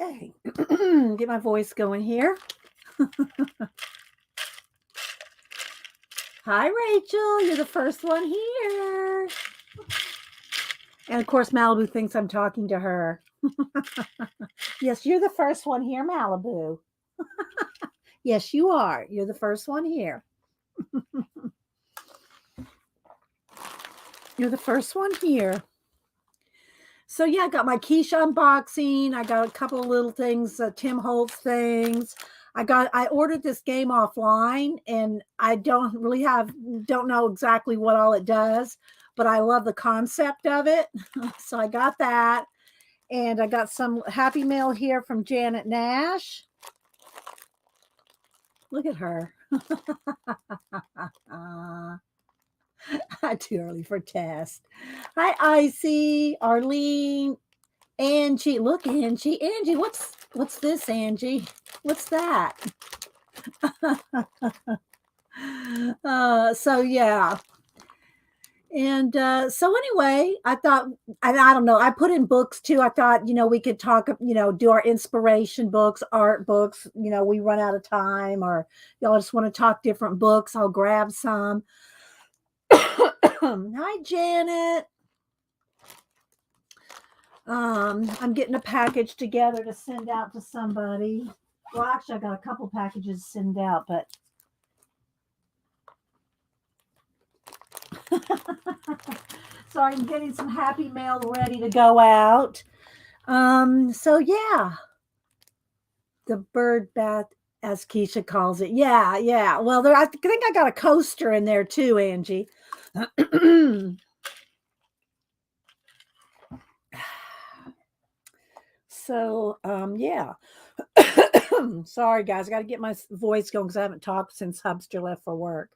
Okay, get my voice going here. Hi, Rachel. You're the first one here. And of course, Malibu thinks I'm talking to her. Yes, you're the first one here, Malibu. Yes, you are. You're the first one here. You're the first one here. So yeah, I got my Kiesha unboxing. I got a couple of little things, Tim Holtz things. I ordered this game offline, and I don't know exactly what all it does, but I love the concept of it. So I got that, and I got some happy mail here from Janet Nash. Look at her. Too early for test. Hi, Icy, Arlene, Angie. Look, Angie. Angie, what's this, Angie? What's that? So yeah. And so anyway, I thought, and I don't know, I put in books too. I thought, we could talk, do our inspiration books, art books. We run out of time, or y'all just want to talk different books. I'll grab some. Hi, Janet. I'm getting a package together to send out to somebody. Well, actually, I got a couple packages to send out, but so I'm getting some happy mail ready to go out. So yeah, the bird bath, as Kiesha calls it. Yeah. Well, I think I got a coaster in there too, Angie. So yeah. Sorry, guys. I got to get my voice going because I haven't talked since Hubster left for work.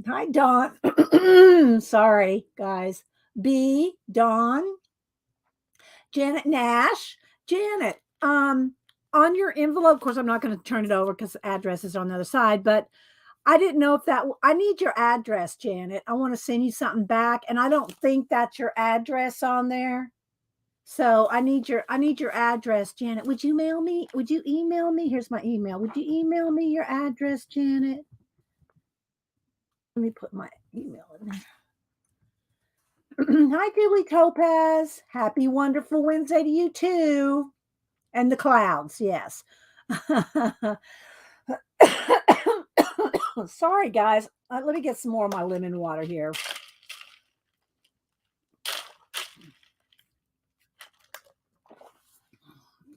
Hi, Dawn. Sorry, guys. B, Dawn, Janet Nash. Janet, on your envelope, of course, I'm not going to turn it over because the address is on the other side, but I didn't know if I need your address, Janet. I want to send you something back, and I don't think that's your address on there. So I need your address, Janet. Would you email me? Here's my email. Would you email me your address, Janet? Let me put my email in there. Hi, Julie Topaz. Happy wonderful Wednesday to you too. And the clouds, yes. Sorry, guys. Let me get some more of my lemon water here.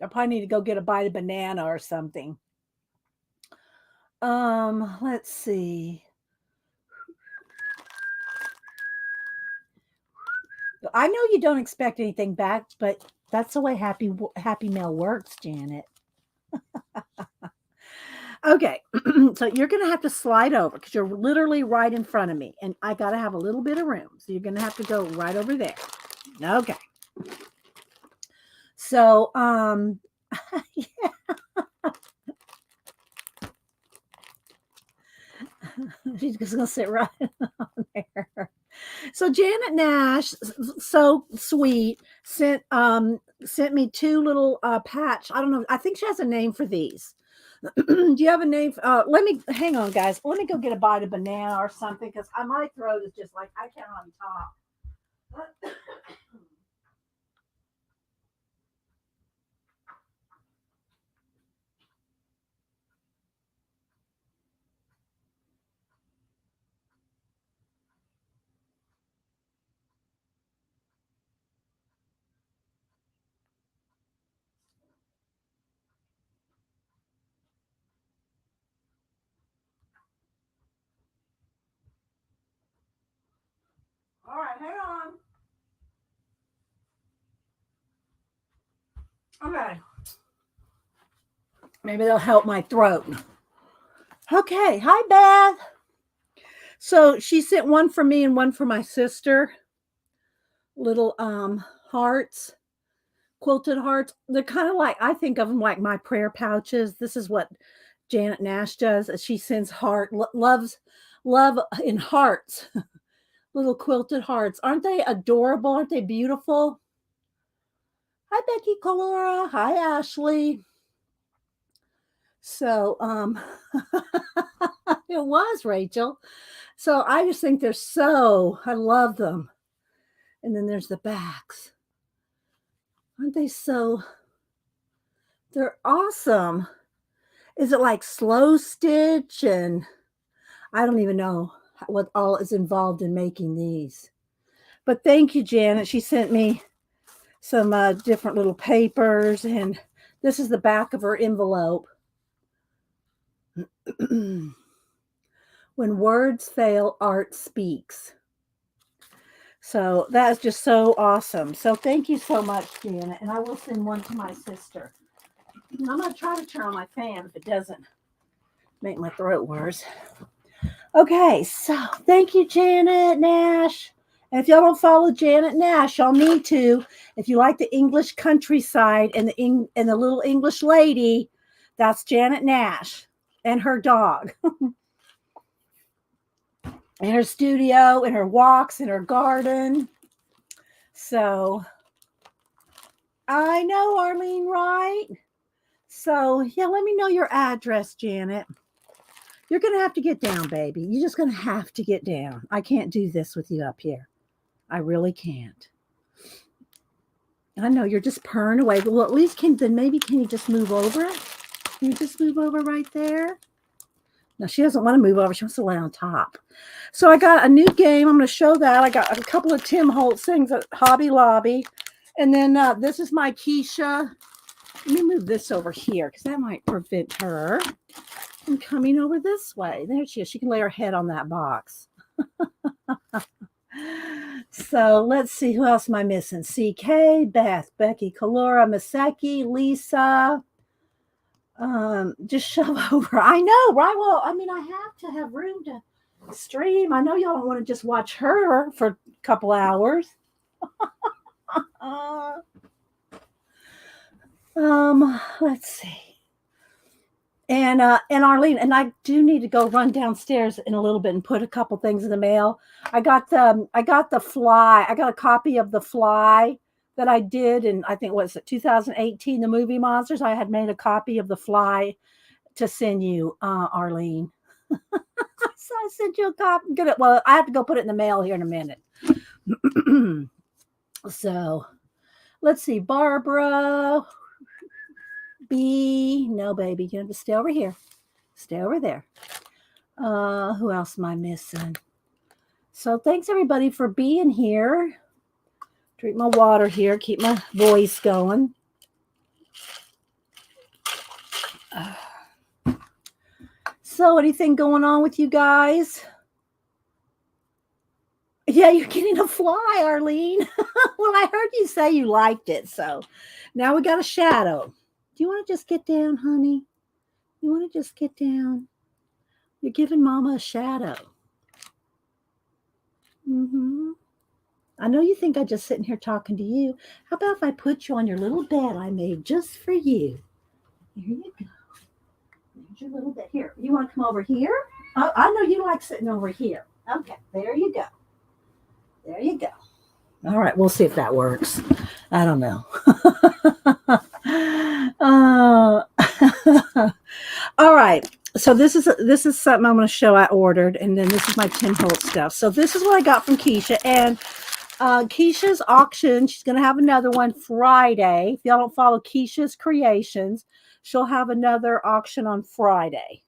I probably need to go get a bite of banana or something. Let's see. I know you don't expect anything back, but that's the way happy mail works, Janet. Okay, so you're going to have to slide over because you're literally right in front of me, and I got to have a little bit of room. So you're going to have to go right over there. Okay. So, yeah. She's just going to sit right on there. So Janet Nash, so sweet, sent me two little patch. I don't know. I think she has a name for these. Do you have a name? Let me hang on, guys. Let me go get a bite of banana or something because my throat is just like I can't even talk. All right, hang on. Okay. Maybe they'll help my throat. Okay. Hi, Beth. So she sent one for me and one for my sister. Little hearts, quilted hearts. They're kind of like, I think of them like my prayer pouches. This is what Janet Nash does. She sends love in hearts, little quilted hearts. Aren't they adorable? Aren't they beautiful? Hi, Becky Colora. Hi, Ashley. So, it was Rachel. So I just think I love them. And then there's the backs. Aren't they they're awesome. Is it like slow stitch? And I don't even know what all is involved in making these. But thank you, Janet. She sent me some different little papers, and this is the back of her envelope. When words fail, art speaks. So that is just so awesome. So thank you so much, Janet. And I will send one to my sister. I'm going to try to turn on my fan if it doesn't make my throat worse. Okay, so thank you, Janet Nash. And if y'all don't follow Janet Nash, y'all need to. If you like the English countryside and the little English lady, that's Janet Nash and her dog. And her studio and her walks in her garden. So I know, Arlene, right? So yeah, let me know your address, Janet. You're going to have to get down, baby. You're just going to have to get down. I can't do this with you up here. I really can't. I know you're just purring away. Well, at least can you just move over? Can you just move over right there? No, she doesn't want to move over. She wants to lay on top. So I got a new game. I'm going to show that. I got a couple of Tim Holtz things at Hobby Lobby. And then this is my Kiesha. Let me move this over here because that might prevent her from coming over this way. There she is. She can lay her head on that box. So let's see. Who else am I missing? CK, Beth, Becky, Kalora, Maseki, Lisa. Just shove over. I know, right? Well, I mean, I have to have room to stream. I know y'all don't want to just watch her for a couple hours. Let's see. And Arlene, and I do need to go run downstairs in a little bit and put a couple things in the mail. I got the Fly. I got a copy of The Fly that I did in, I think, was it 2018, the movie Monsters. I had made a copy of The Fly to send you, Arlene. So I sent you a copy. Well, I have to go put it in the mail here in a minute. So let's see. Barbara. B. No, baby. You have to stay over here. Stay over there. Who else am I missing? So thanks, everybody, for being here. Drink my water here. Keep my voice going. So anything going on with you guys? Yeah, you're getting a fly, Arlene. Well, I heard you say you liked it. So now we got a shadow. Do you want to just get down, honey? You want to just get down? You're giving Mama a shadow. I know you think I'm just sitting here talking to you. How about if I put you on your little bed I made just for you? Here you go. There's your little bed. Here, you want to come over here? Oh, I know you like sitting over here. Okay, there you go. There you go. All right, we'll see if that works. I don't know. All right. So this is something I'm going to show I ordered, and then this is my Tim Holtz stuff. So this is what I got from Kiesha, and Kiesha's auction. She's going to have another one Friday. If y'all don't follow Kiesha's Creations, she'll have another auction on Friday.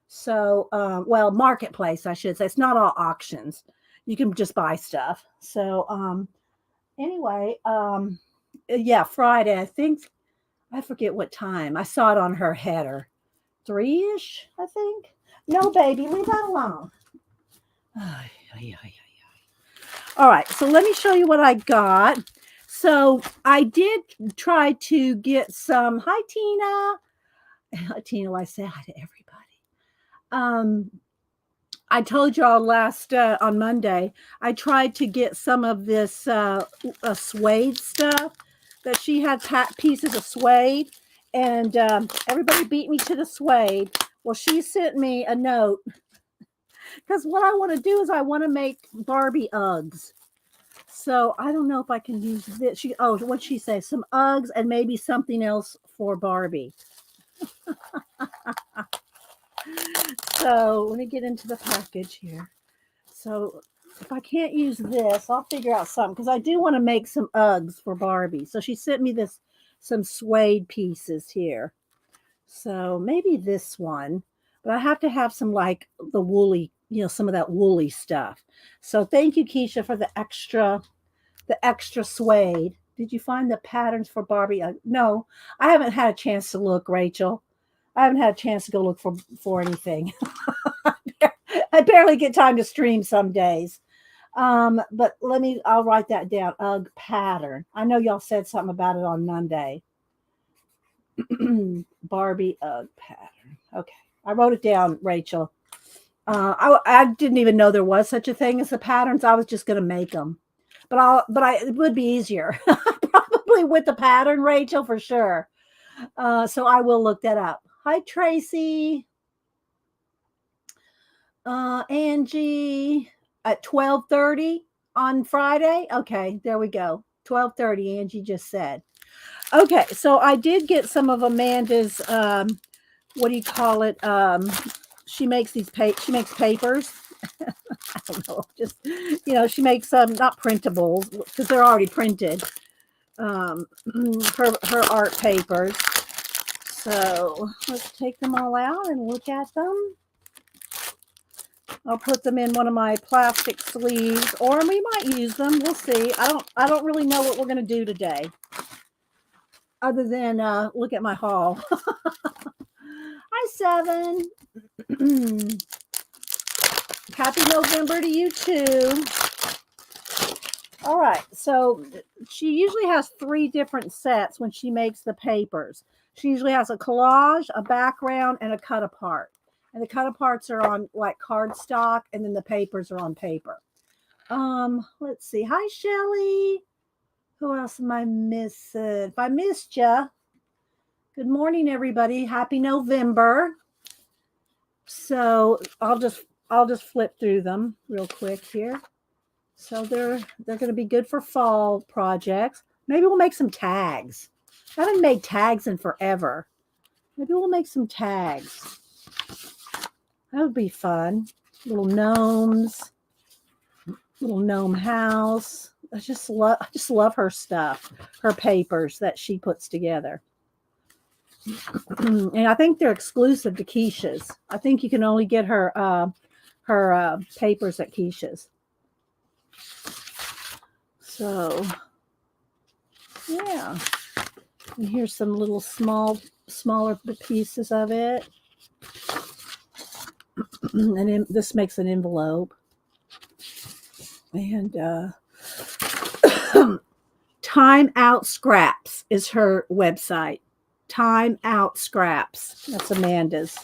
So, well, marketplace, I should say. It's not all auctions. You can just buy stuff. So, anyway, yeah, Friday. I think I forget what time. I saw it on her header. 3-ish, I think. No, baby, leave that alone. All right, so let me show you what I got. So I did try to get some. Hi, Tina. Tina, I say hi to everybody. I told y'all last on Monday, I tried to get some of this suede stuff that she had pieces of suede. And everybody beat me to the suede. Well, she sent me a note because what I want to do is I want to make Barbie Uggs. So I don't know if I can use this. What'd she say? Some Uggs and maybe something else for Barbie. So let me get into the package here. So if I can't use this, I'll figure out something because I do want to make some Uggs for Barbie. So she sent me some suede pieces here. So maybe this one, but I have to have some like the woolly, some of that woolly stuff. So thank you, Kiesha, for the extra suede. Did you find the patterns for Barbie? No, I haven't had a chance to look, Rachel. I haven't had a chance to go look for anything. I barely get time to stream some days. But I'll write that down. Ugg pattern. I know y'all said something about it on Monday. Barbie Ugg pattern. Okay. I wrote it down, Rachel. I didn't even know there was such a thing as the patterns. I was just going to make them. But it would be easier. Probably with the pattern, Rachel, for sure. So I will look that up. Hi, Tracy. Angie at 12:30 on Friday. Okay, there we go. 12:30, Angie just said. Okay, so I did get some of Amanda's what do you call it? She makes she makes papers. I don't know, just she makes not printables because they're already printed. Her art papers. So let's take them all out and look at them. I'll put them in one of my plastic sleeves, or we might use them. We'll see. I don't really know what we're going to do today, other than look at my haul. Hi, Seven. Happy November to you too. All right, so she usually has 3 different sets when she makes the papers. She usually has a collage, a background, and a cut apart. And the cut aparts are on like cardstock, and then the papers are on paper. Let's see. Hi, Shelly. Who else am I missing? If I missed you, good morning, everybody. Happy November. So I'll just flip through them real quick here. So they're going to be good for fall projects. Maybe we'll make some tags. I haven't made tags in forever. Maybe we'll make some tags. That would be fun. Little gnomes, little gnome house. I just love her stuff, her papers that she puts together. And I think they're exclusive to Kiesha's. I think you can only get her papers at Kiesha's. So, yeah. And here's some little smaller pieces of it. And this makes an envelope. And Time Out Scraps is her website. Time Out Scraps. That's Amanda's.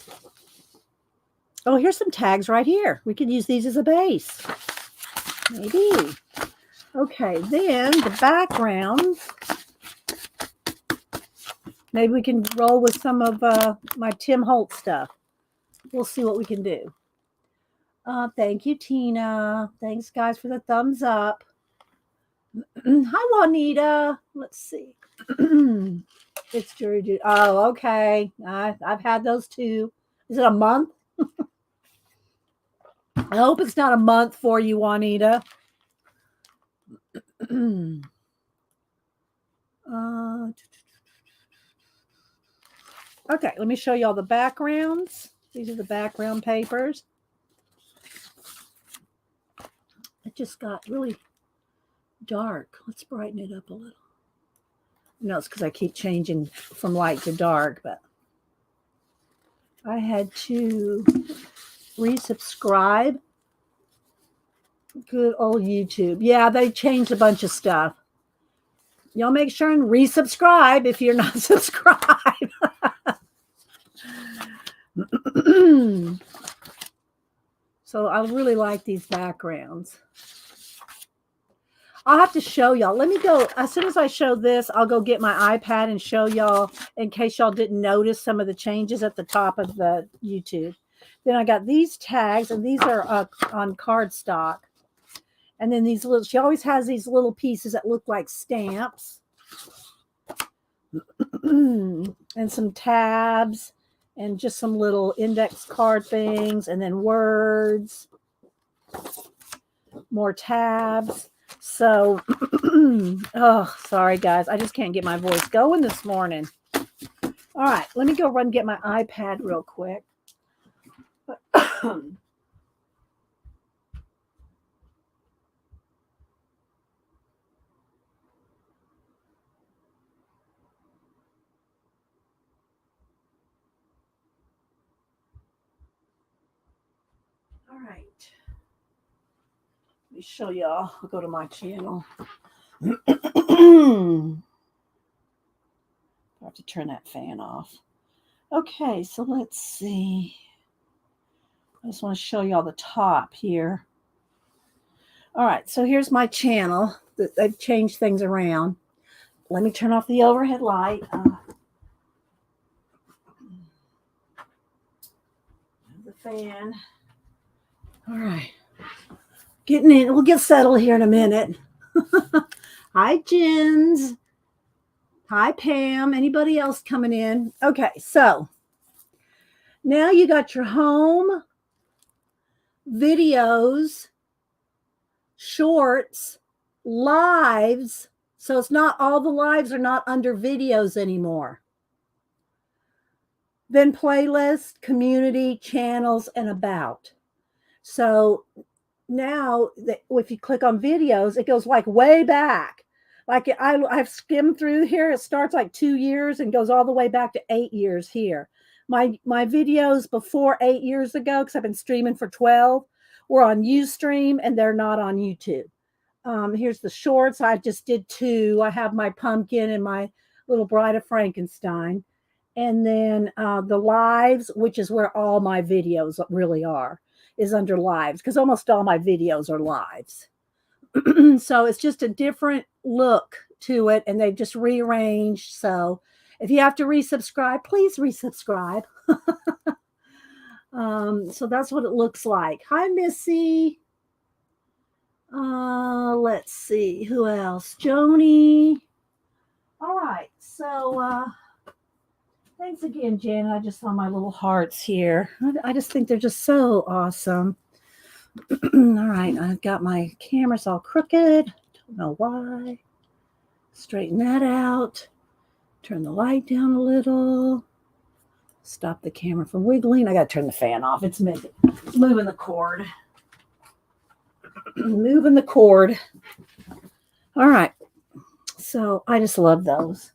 Oh, here's some tags right here. We could use these as a base. Maybe. Okay, then the background. Maybe we can roll with some of my Tim Holtz stuff. We'll see what we can do. Thank you, Tina. Thanks, guys, for the thumbs up. Hi, Juanita. Let's see. It's Jury. Oh, okay. I've had those too. Is it a month? I hope it's not a month for you, Juanita. Okay, let me show you all the backgrounds. These are the background papers. It just got really dark. Let's brighten it up a little. No, it's because I keep changing from light to dark, but I had to resubscribe. Good old YouTube. Yeah, they changed a bunch of stuff. Y'all make sure and resubscribe if you're not subscribed. So I really like these backgrounds. I'll have to show y'all. Let me go. As soon as I show this, I'll go get my iPad and show y'all in case y'all didn't notice some of the changes at the top of the YouTube. Then I got these tags, and these are on cardstock. And then these little, she always has these little pieces that look like stamps. And some tabs and just some little index card things, and then words, more tabs. So, oh, sorry guys, I just can't get my voice going this morning. All right, let me go run and get my iPad real quick. All right. Let me show y'all. I'll go to my channel. I have to turn that fan off. Okay, so let's see. I just want to show y'all the top here. All right, so here's my channel. They've changed things around. Let me turn off the overhead light. The fan. All right. Getting in. We'll get settled here in a minute. Hi, Jins. Hi, Pam. Anybody else coming in? Okay, so now you got your home, videos, shorts, lives. So it's not all the lives are not under videos anymore. Then playlist, community, channels, and about. So now if you click on videos, it goes like way back. Like I've skimmed through here. It starts like 2 years and goes all the way back to 8 years here. My videos before 8 years ago, because I've been streaming for 12, were on Ustream, and they're not on YouTube. Here's the shorts. I just did 2. I have my pumpkin and my little Bride of Frankenstein. And then the lives, which is where all my videos really are, is under lives, because almost all my videos are lives. So it's just a different look to it, and they've just rearranged. So if you have to resubscribe, please resubscribe. So that's what it looks like. Hi, Missy. Let's see. Who else? Joni. All right. So thanks again, Jen. I just saw my little hearts here. I just think they're just so awesome. All right. I've got my cameras all crooked. Don't know why. Straighten that out. Turn the light down a little. Stop the camera from wiggling. I got to turn the fan off. It's moving the cord. Moving the cord. All right. So I just love those.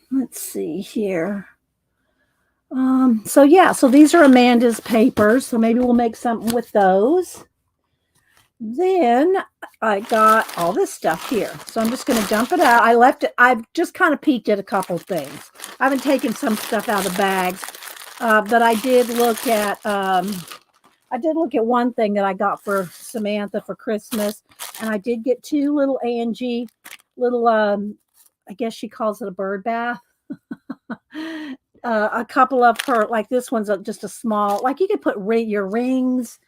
Let's see here. So yeah, so these are Amanda's papers. So maybe we'll make something with those. Then I got all this stuff here. So I'm just going to dump it out. I left it. I've just kind of peeked at a couple things. I haven't taken some stuff out of the bags, but I did look at one thing that I got for Samantha for Christmas, and I did get 2 little Angie little I guess she calls it a bird bath. A couple of her, like this one's just a small, like you could put your rings,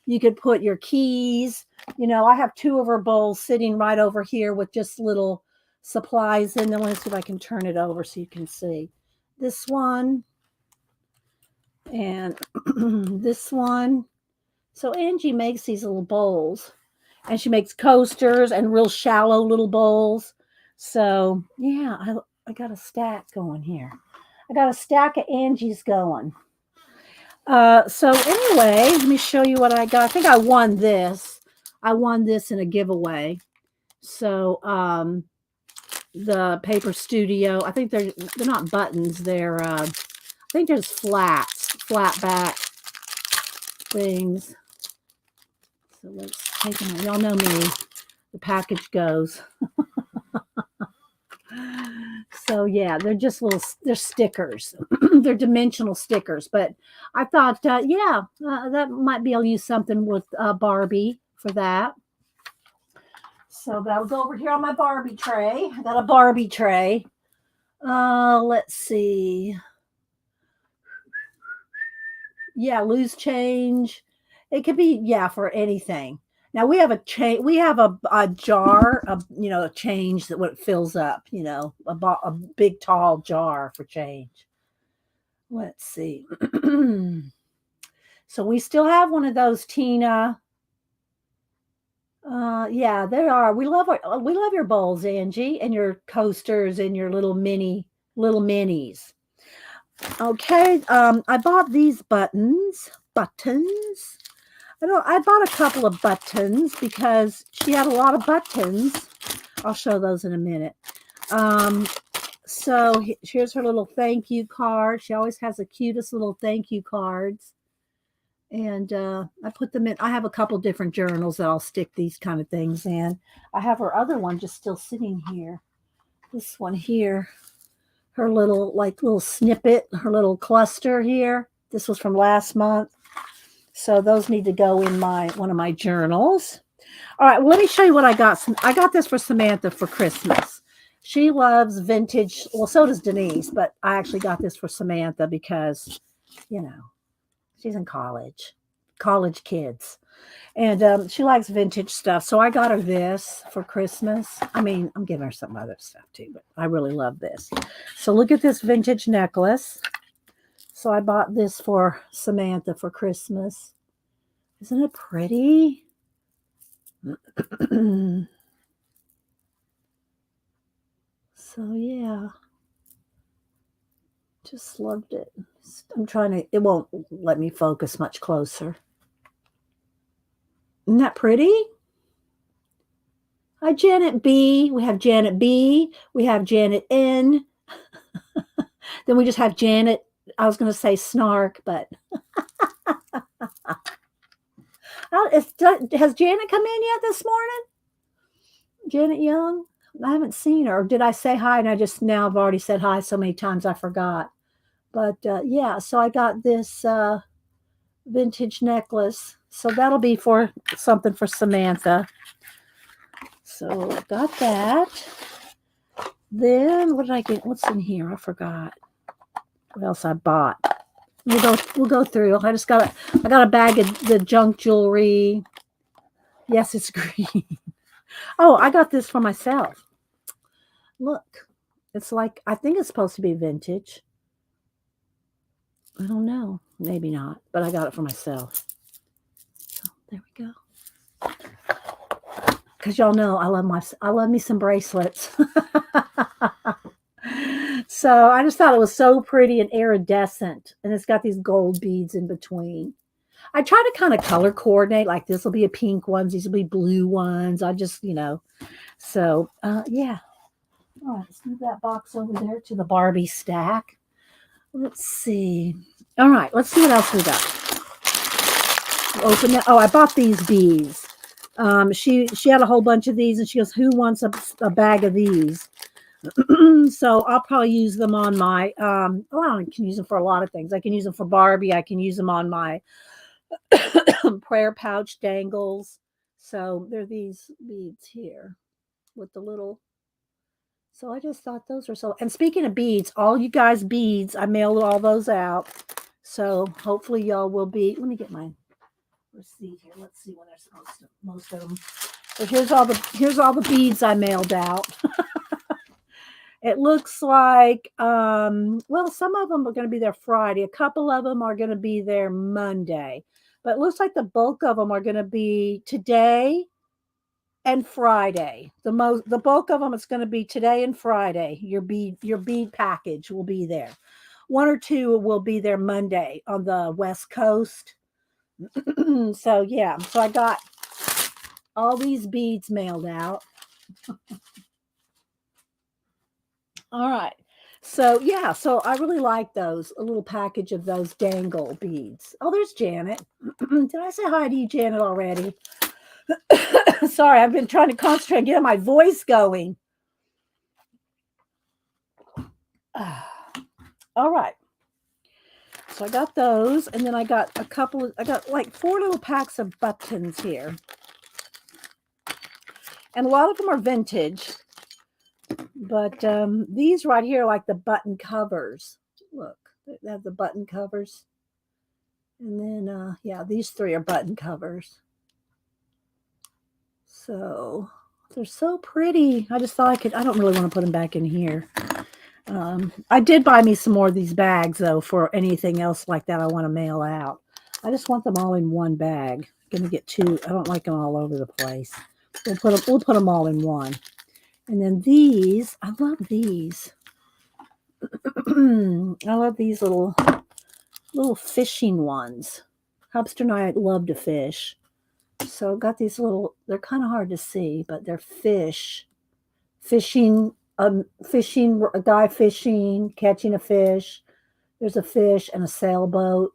you could put your keys. You know, I have 2 of her bowls sitting right over here with just little supplies in them. Let's see if I can turn it over so you can see this one and this one. So Angie makes these little bowls, and she makes coasters and real shallow little bowls. So yeah, I got a stack going here. I got a stack of Angie's going. So anyway, let me show you what I got. I think I won this. I won this in a giveaway. So the Paper Studio, I think they're not buttons. They're I think there's flat back things. So let's take them. Y'all know me. The package goes. So yeah, they're just they're stickers. They're dimensional stickers. But I thought, that might be, I'll use something with Barbie for that. So that'll go over here on my Barbie tray. I got a Barbie tray. Let's see. Yeah, loose change. It could be, yeah, for anything. Now we have we have a jar of, a change that what fills up, a big tall jar for change. Let's see. So we still have one of those, Tina. Yeah, there are. We love your bowls, Angie, and your coasters and your little minis. Okay, I bought these buttons. I bought a couple of buttons because she had a lot of buttons. I'll show those in a minute. So here's her little thank you card. She always has the cutest little thank you cards. And I put them in. I have a couple different journals that I'll stick these kind of things in. I have her other one just still sitting here. This one here. Her little snippet, her little cluster here. This was from last month. So those need to go in one of my journals. All right, let me show you what I got. I got this for Samantha for Christmas. She loves vintage. Well, so does Denise, but I actually got this for Samantha because, she's in college kids. And she likes vintage stuff. So I got her this for Christmas. I mean, I'm giving her some other stuff too, but I really love this. So look at this vintage necklace. So I bought this for Samantha for Christmas. Isn't it pretty? So yeah. Just loved it. It won't let me focus much closer. Isn't that pretty? Hi, Janet B. We have Janet B. We have Janet N. Then we just have Janet. I was going to say Snark, but has Janet come in yet this morning? Janet Young? I haven't seen her. Or did I say hi and I've already said hi so many times I forgot. But yeah, so I got this vintage necklace. So that'll be for something for Samantha. So I got that. Then what did I get? What's in here? I forgot. What else I bought? We'll go through. I got a bag of the junk jewelry. Yes, it's green. Oh, I got this for myself. Look, it's like, I think it's supposed to be vintage. I don't know. Maybe not, but I got it for myself. So there we go. Because y'all know I love me some bracelets. So I just thought it was so pretty and iridescent. And it's got these gold beads in between. I try to kind of color coordinate, like this will be a pink ones, these will be blue ones. I just, So yeah. All right, let's move that box over there to the Barbie stack. Let's see. All right, let's see what else we got. Open that. Oh, I bought these beads. She had a whole bunch of these, and she goes, "Who wants a bag of these?" So I'll probably use them on my. I can use them for a lot of things. I can use them for Barbie. I can use them on my prayer pouch dangles. So they're these beads here with the little. So I just thought those were so. And speaking of beads, all you guys beads, I mailed all those out. So hopefully y'all will be. Let me get my receipt here. Let's see when they're supposed to. Most of them. But here's all the beads I mailed out. It looks like well, some of them are going to be there Friday. A couple of them are going to be there Monday. But it looks like the bulk of them are going to be today and Friday. The bulk of them is going to be today and Friday. Your bead package will be there. One or two will be there Monday on the West Coast. So yeah, so I got all these beads mailed out. All right. So yeah, so I really like those, a little package of those dangle beads. Oh, there's Janet. Did I say hi to you, Janet, already? Sorry, I've been trying to concentrate and get my voice going. All right. So I got those, and then I got I got like 4 little packs of buttons here. And a lot of them are vintage. But these right here are like the button covers. Look, they have the button covers. And then, yeah, these 3 are button covers. So they're so pretty. I just thought I don't really want to put them back in here. I did buy me some more of these bags, though, for anything else like that I want to mail out. I just want them all in one bag. I'm going to get 2. I don't like them all over the place. We'll put them all in one. And then these, I love these. I love these little fishing ones. Hubster and I love to fish. So I've got these little, they're kind of hard to see, but they're fishing, a guy fishing, catching a fish. There's a fish and a sailboat.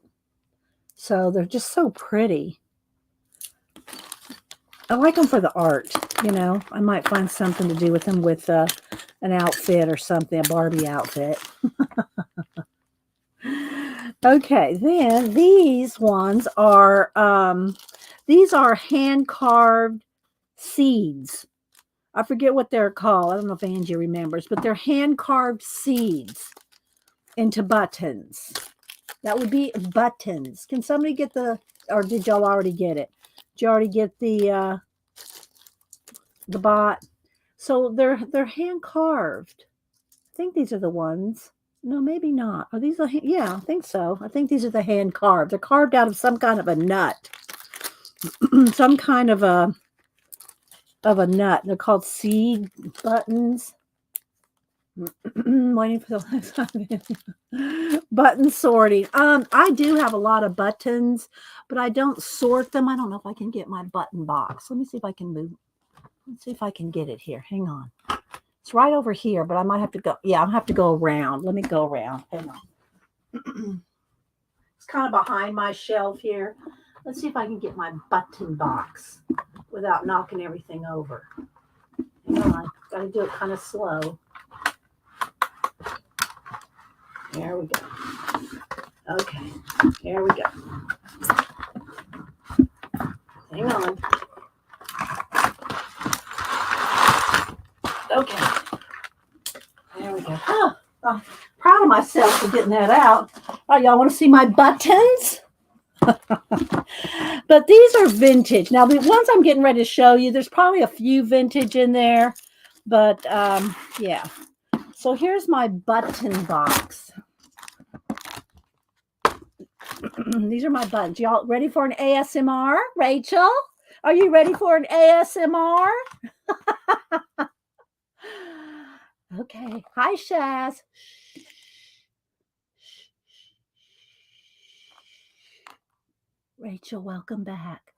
So they're just so pretty. I like them for the art, you know. I might find something to do with them with an outfit or something, a Barbie outfit. Okay, then these ones are hand-carved seeds. I forget what they're called. I don't know if Angie remembers, but they're hand-carved seeds into buttons. That would be buttons. Can somebody get or did y'all already get it? Did you already get the bot? So they're hand-carved. I think these are the ones. No, maybe not. Are these yeah, I think so. I think these are the hand carved. They're carved out of some kind of a nut. Some kind of a nut. They're called seed buttons. Waiting for the next time. Button sorting. I do have a lot of buttons, but I don't sort them. I don't know if I can get my button box. Let me see if I can move. Let's see if I can get it here. Hang on. It's right over here, but I might have to go. Yeah, I'll have to go around. Let me go around. Hang on. It's kind of behind my shelf here. Let's see if I can get my button box without knocking everything over. Hang on. Got to do it kind of slow. There we go. Okay. There we go. Hang on. Okay. There we go. Oh, I'm proud of myself for getting that out. Oh, y'all want to see my buttons? But these are vintage. Now, the ones I'm getting ready to show you, there's probably a few vintage in there. But, yeah. So here's my button box. These are my buttons. Y'all ready for an ASMR? Rachel, are you ready for an ASMR? Okay. Hi, Shaz. Rachel, welcome back.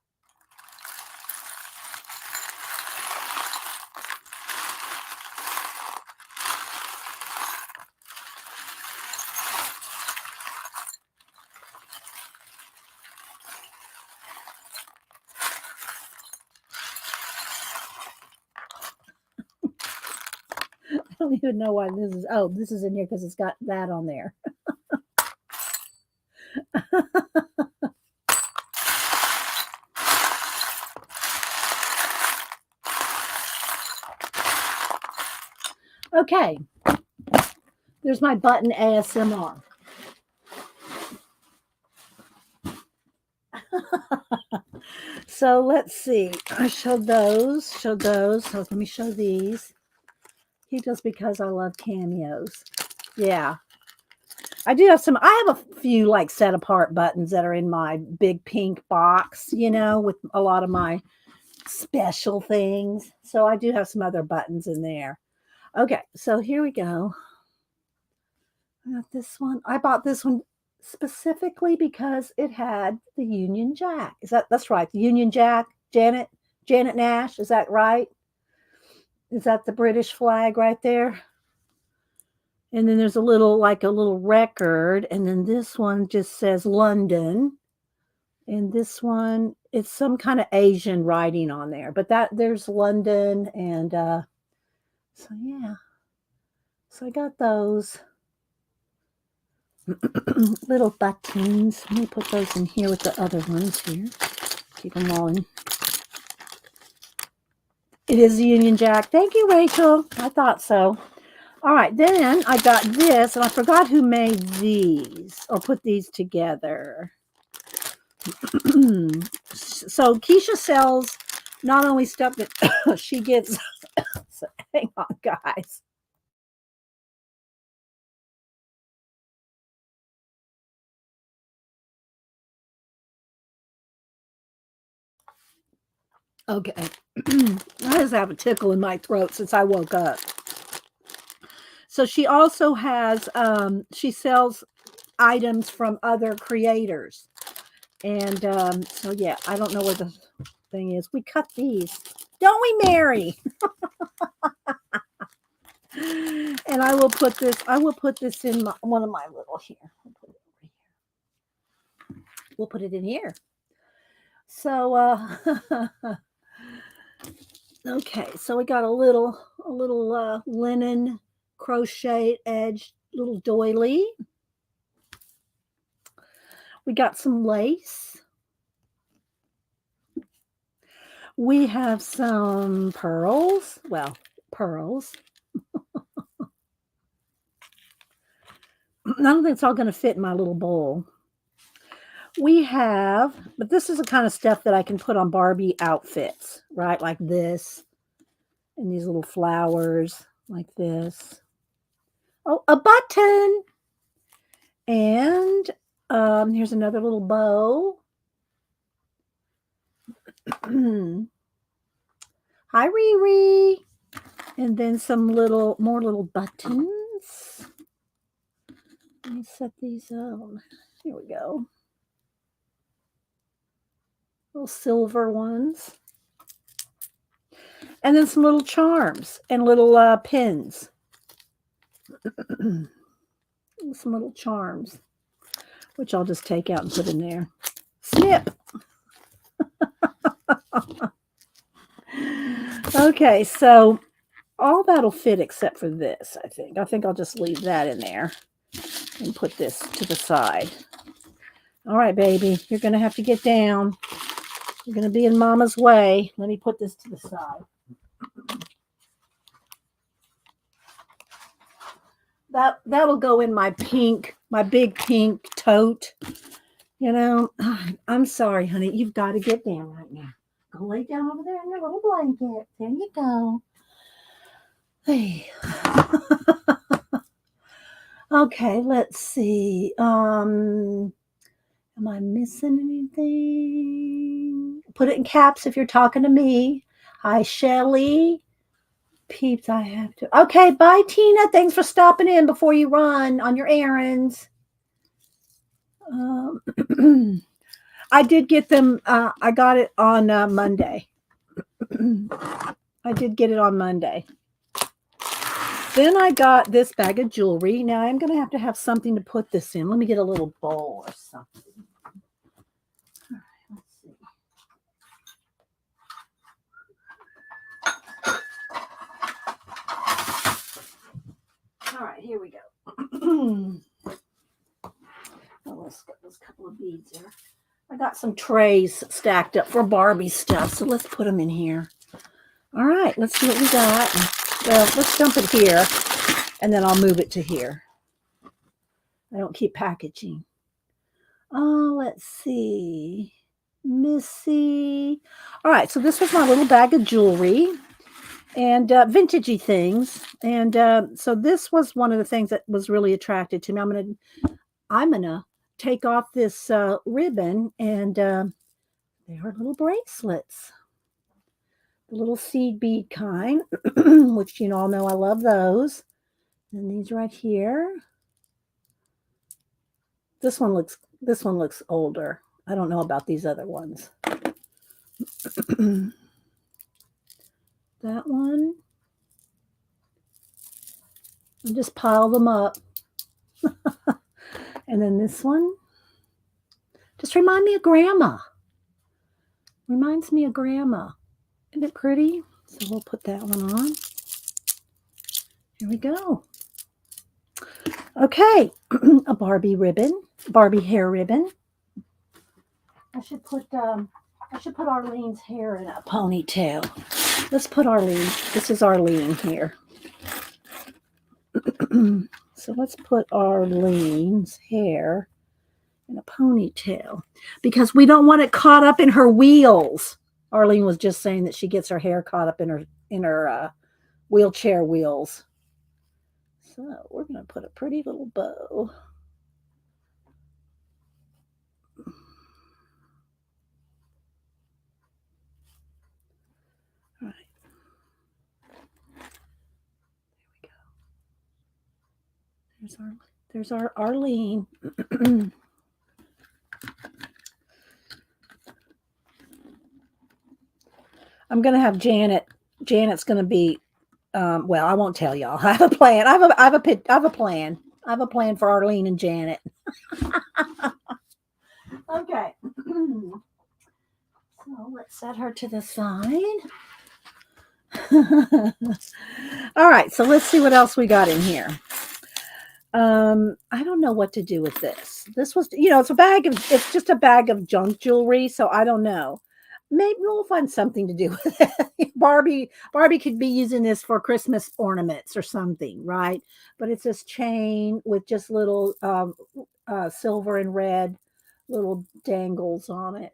I don't even know why this is. Oh, this is in here because it's got that on there. Okay. There's my button ASMR. So let's see. I showed those. So let me show these. Just because I love cameos. Yeah. I do have I have a few like set apart buttons that are in my big pink box, you know, with a lot of my special things. So I do have some other buttons in there. Okay, so here we go. I got this one. I bought this one specifically because it had the Union Jack. That's right, the Union Jack, Janet Nash, is that right? Is that the British flag right there? And then there's a little record. And then this one just says London. And this one, it's some kind of Asian writing on there. But there's London. And so, yeah. So I got those little buttons. Let me put those in here with the other ones here. Keep them all in. It is the Union Jack. Thank you, Rachel. I thought so. All right, then I got this, and I forgot who made these or put these together. So Kiesha sells not only stuff that she gets. So, hang on, guys. Okay. I just have a tickle in my throat since I woke up. So she also has, she sells items from other creators. And so, yeah, I don't know where the thing is. We cut these. Don't we, Mary? And I will put this in one of my little here. We'll put it in here. So, okay, so we got a little linen crochet edge little doily. We got some lace. We have some pearls. Well, pearls. I don't think it's all going to fit in my little bowl. We have, but this is the kind of stuff that I can put on Barbie outfits, right? Like this, and these little flowers like this. Oh, a button. And here's another little bow. Hi, Riri. And then some more little buttons. Let me set these up. Here we go. Little silver ones. And then some little charms and little pins. Some little charms, which I'll just take out and put in there. Snip. Okay, so all that'll fit except for this, I think. I think I'll just leave that in there and put this to the side. All right, baby, you're going to have to get down. You're going to be in Mama's way. Let me put this to the side. That'll go in my big pink tote. You know, I'm sorry, honey. You've got to get down right now. Go lay down over there in your little blanket. There you go. Hey. Okay, let's see. Am I missing anything? Put it in caps if you're talking to me. Hi, Shelly. Peeps, I have to. Okay, bye, Tina. Thanks for stopping in before you run on your errands. I did get them. I got it on Monday. I did get it on Monday. Then I got this bag of jewelry. Now I'm going to have something to put this in. Let me get a little bowl or something. All right, let's see. All right, here we go. Let's get those couple of beads here. I got some trays stacked up for Barbie stuff, so let's put them in here. All right, let's see what we got. Well, let's dump it here, and then I'll move it to here. I don't keep packaging. Oh, let's see. Missy. All right, so this was my little bag of jewelry and vintagey things. And so this was one of the things that was really attracted to me. I'm gonna take off this ribbon, and they are little bracelets. The little seed bead kind, which you all know I love those. And these right here. This one looks older. I don't know about these other ones. That one. And just pile them up. And then this one. Just remind me of Grandma. Reminds me of Grandma. Isn't it pretty? So we'll put that one on. Here we go. Okay, a Barbie ribbon, Barbie hair ribbon. I should put Arlene's hair in a ponytail. Let's put Arlene. This is Arlene here. So let's put Arlene's hair in a ponytail because we don't want it caught up in her wheels. Arlene was just saying that she gets her hair caught up in her wheelchair wheels. So we're going to put a pretty little bow. All right. There we go. There's our Arlene. I'm going to have Janet. Janet's going to be, well, I won't tell y'all. I have a plan. I have a plan. I have a plan for Arlene and Janet. Okay. So let's set her to the side. All right. So let's see what else we got in here. I don't know what to do with this. This was, it's just a bag of junk jewelry. So I don't know. Maybe we'll find something to do with it. Barbie could be using this for Christmas ornaments or something, right? But it's this chain with just little silver and red little dangles on it.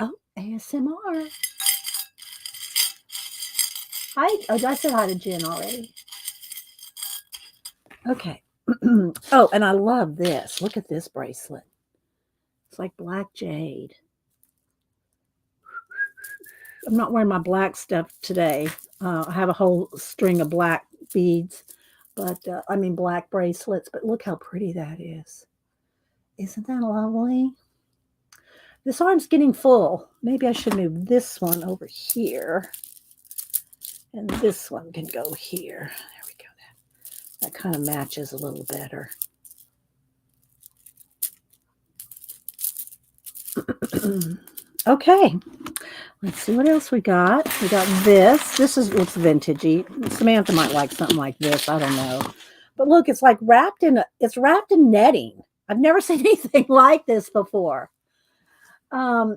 Oh, ASMR. I said hi to Jen already. Okay. Oh, and I love this. Look at this bracelet. It's like black jade. I'm not wearing my black stuff today. I have a whole string of black beads, but black bracelets. But look how pretty that is. Isn't that lovely? This arm's getting full. Maybe I should move this one over here. And this one can go here. There we go. That kind of matches a little better. Okay. Let's see what else we got. We got this. This looks vintagey. Samantha might like something like this. I don't know. But look, it's like wrapped in netting. I've never seen anything like this before. Yeah,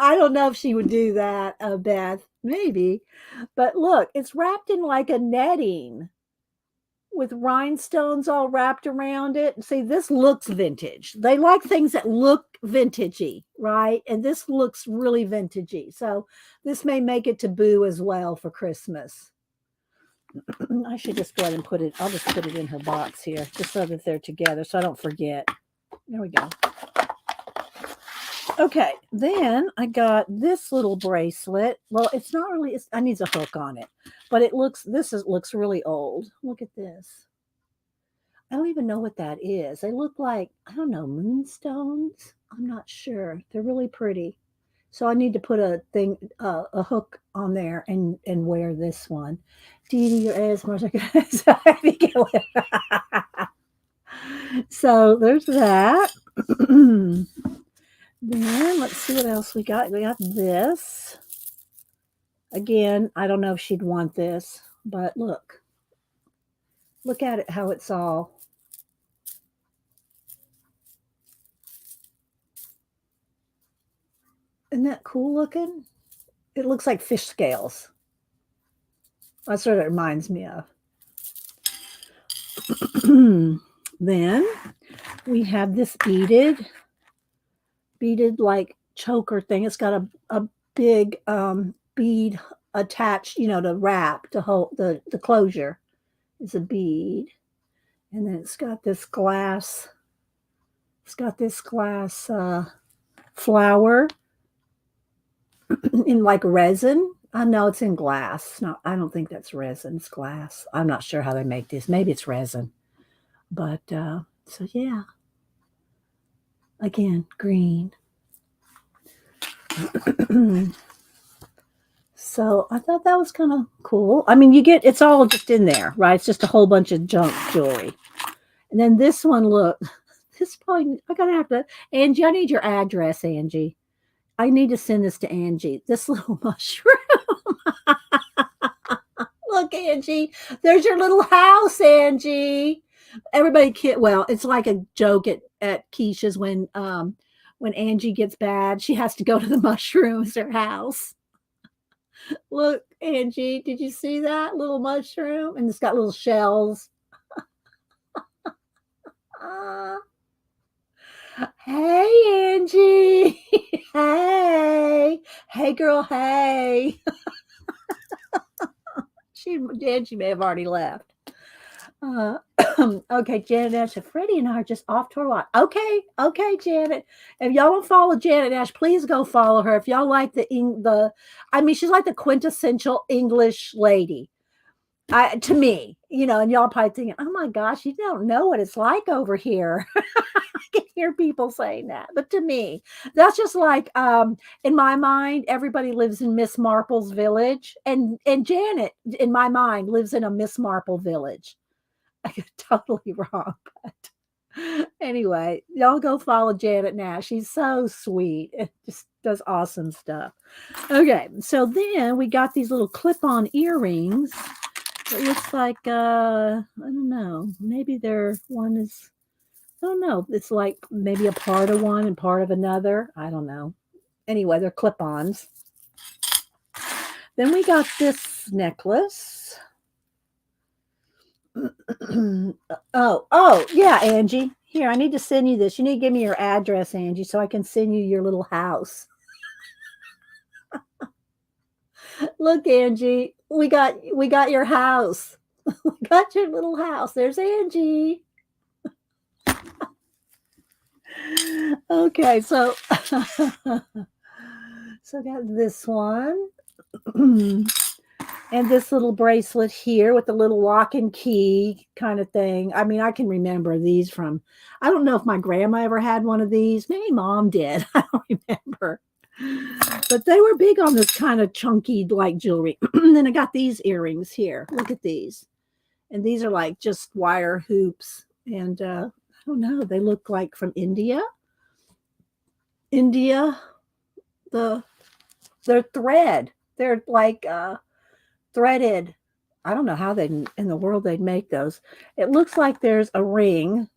I don't know if she would do that, Beth. Maybe. But look, it's wrapped in like a netting with rhinestones all wrapped around it. See, this looks vintage. They like things that look vintagey, right? And this looks really vintagey. So this may make it taboo as well for Christmas. I should just go ahead and I'll just put it in her box here, just so that they're together so I don't forget. There we go. Okay, then I got this little bracelet. Well, it's not really, I need a hook on it, but looks really old. Look at this. I don't even know what that is. They look like, I don't know, moonstones. I'm not sure. They're really pretty. So I need to put a hook on there and wear this one. Dee Dee, your ASMR. So there's that. Then let's see what else we got. We got this. Again, I don't know if she'd want this, but look at it, how it's all. Isn't that cool looking? It looks like fish scales. That's what it reminds me of. Then we have this beaded like choker thing. It's got a big bead attached, to wrap, to hold the closure is a bead. And then it's got this glass. It's got this glass flower in like resin. I know it's in glass. No, I don't think that's resin. It's glass. I'm not sure how they make this. Maybe it's resin. But so yeah. Again, green. So I thought that was kind of cool. I mean, it's all just in there, right? It's just a whole bunch of junk jewelry. And then this one, look, this point, Angie, I need your address, Angie. I need to send this to Angie. This little mushroom. Look, Angie, there's your little house, Angie. Everybody well, it's like a joke at Kiesha's when Angie gets bad, she has to go to the mushrooms her house. Look, Angie, did you see that little mushroom? And it's got little shells. Uh, hey, Angie. Hey. Hey, girl. Hey. Angie may have already left. Uh, okay, Janet Ash. Freddie and I are just off to our walk. Okay, Janet. If y'all don't follow Janet Ash, please go follow her. If y'all like I mean, she's like the quintessential English lady. To me, and y'all probably thinking, oh my gosh, you don't know what it's like over here. I can hear people saying that. But to me, that's just like in my mind, everybody lives in Miss Marple's village. And Janet, in my mind, lives in a Miss Marple village. I get totally wrong. But anyway, y'all go follow Janet Nash. She's so sweet. It just does awesome stuff. Okay, so then we got these little clip-on earrings. It looks like I don't know. Maybe one is, I don't know. It's like maybe a part of one and part of another. I don't know. Anyway, they're clip-ons. Then we got this necklace. oh, yeah, Angie. Here, I need to send you this. You need to give me your address, Angie, so I can send you your little house. Look, Angie, we got your house. We got your little house. There's Angie. Okay, so so I got this one. And this little bracelet here with the little lock and key kind of thing. I mean, I can remember these from, I don't know if my grandma ever had one of these. Maybe mom did. I don't remember. But they were big on this kind of chunky like jewelry. And then I got these earrings here. Look at these. And these are like just wire hoops. And I don't know. They look like from India. They're thread. They're like threaded. I don't know how in the world they'd make those. It looks like there's a ring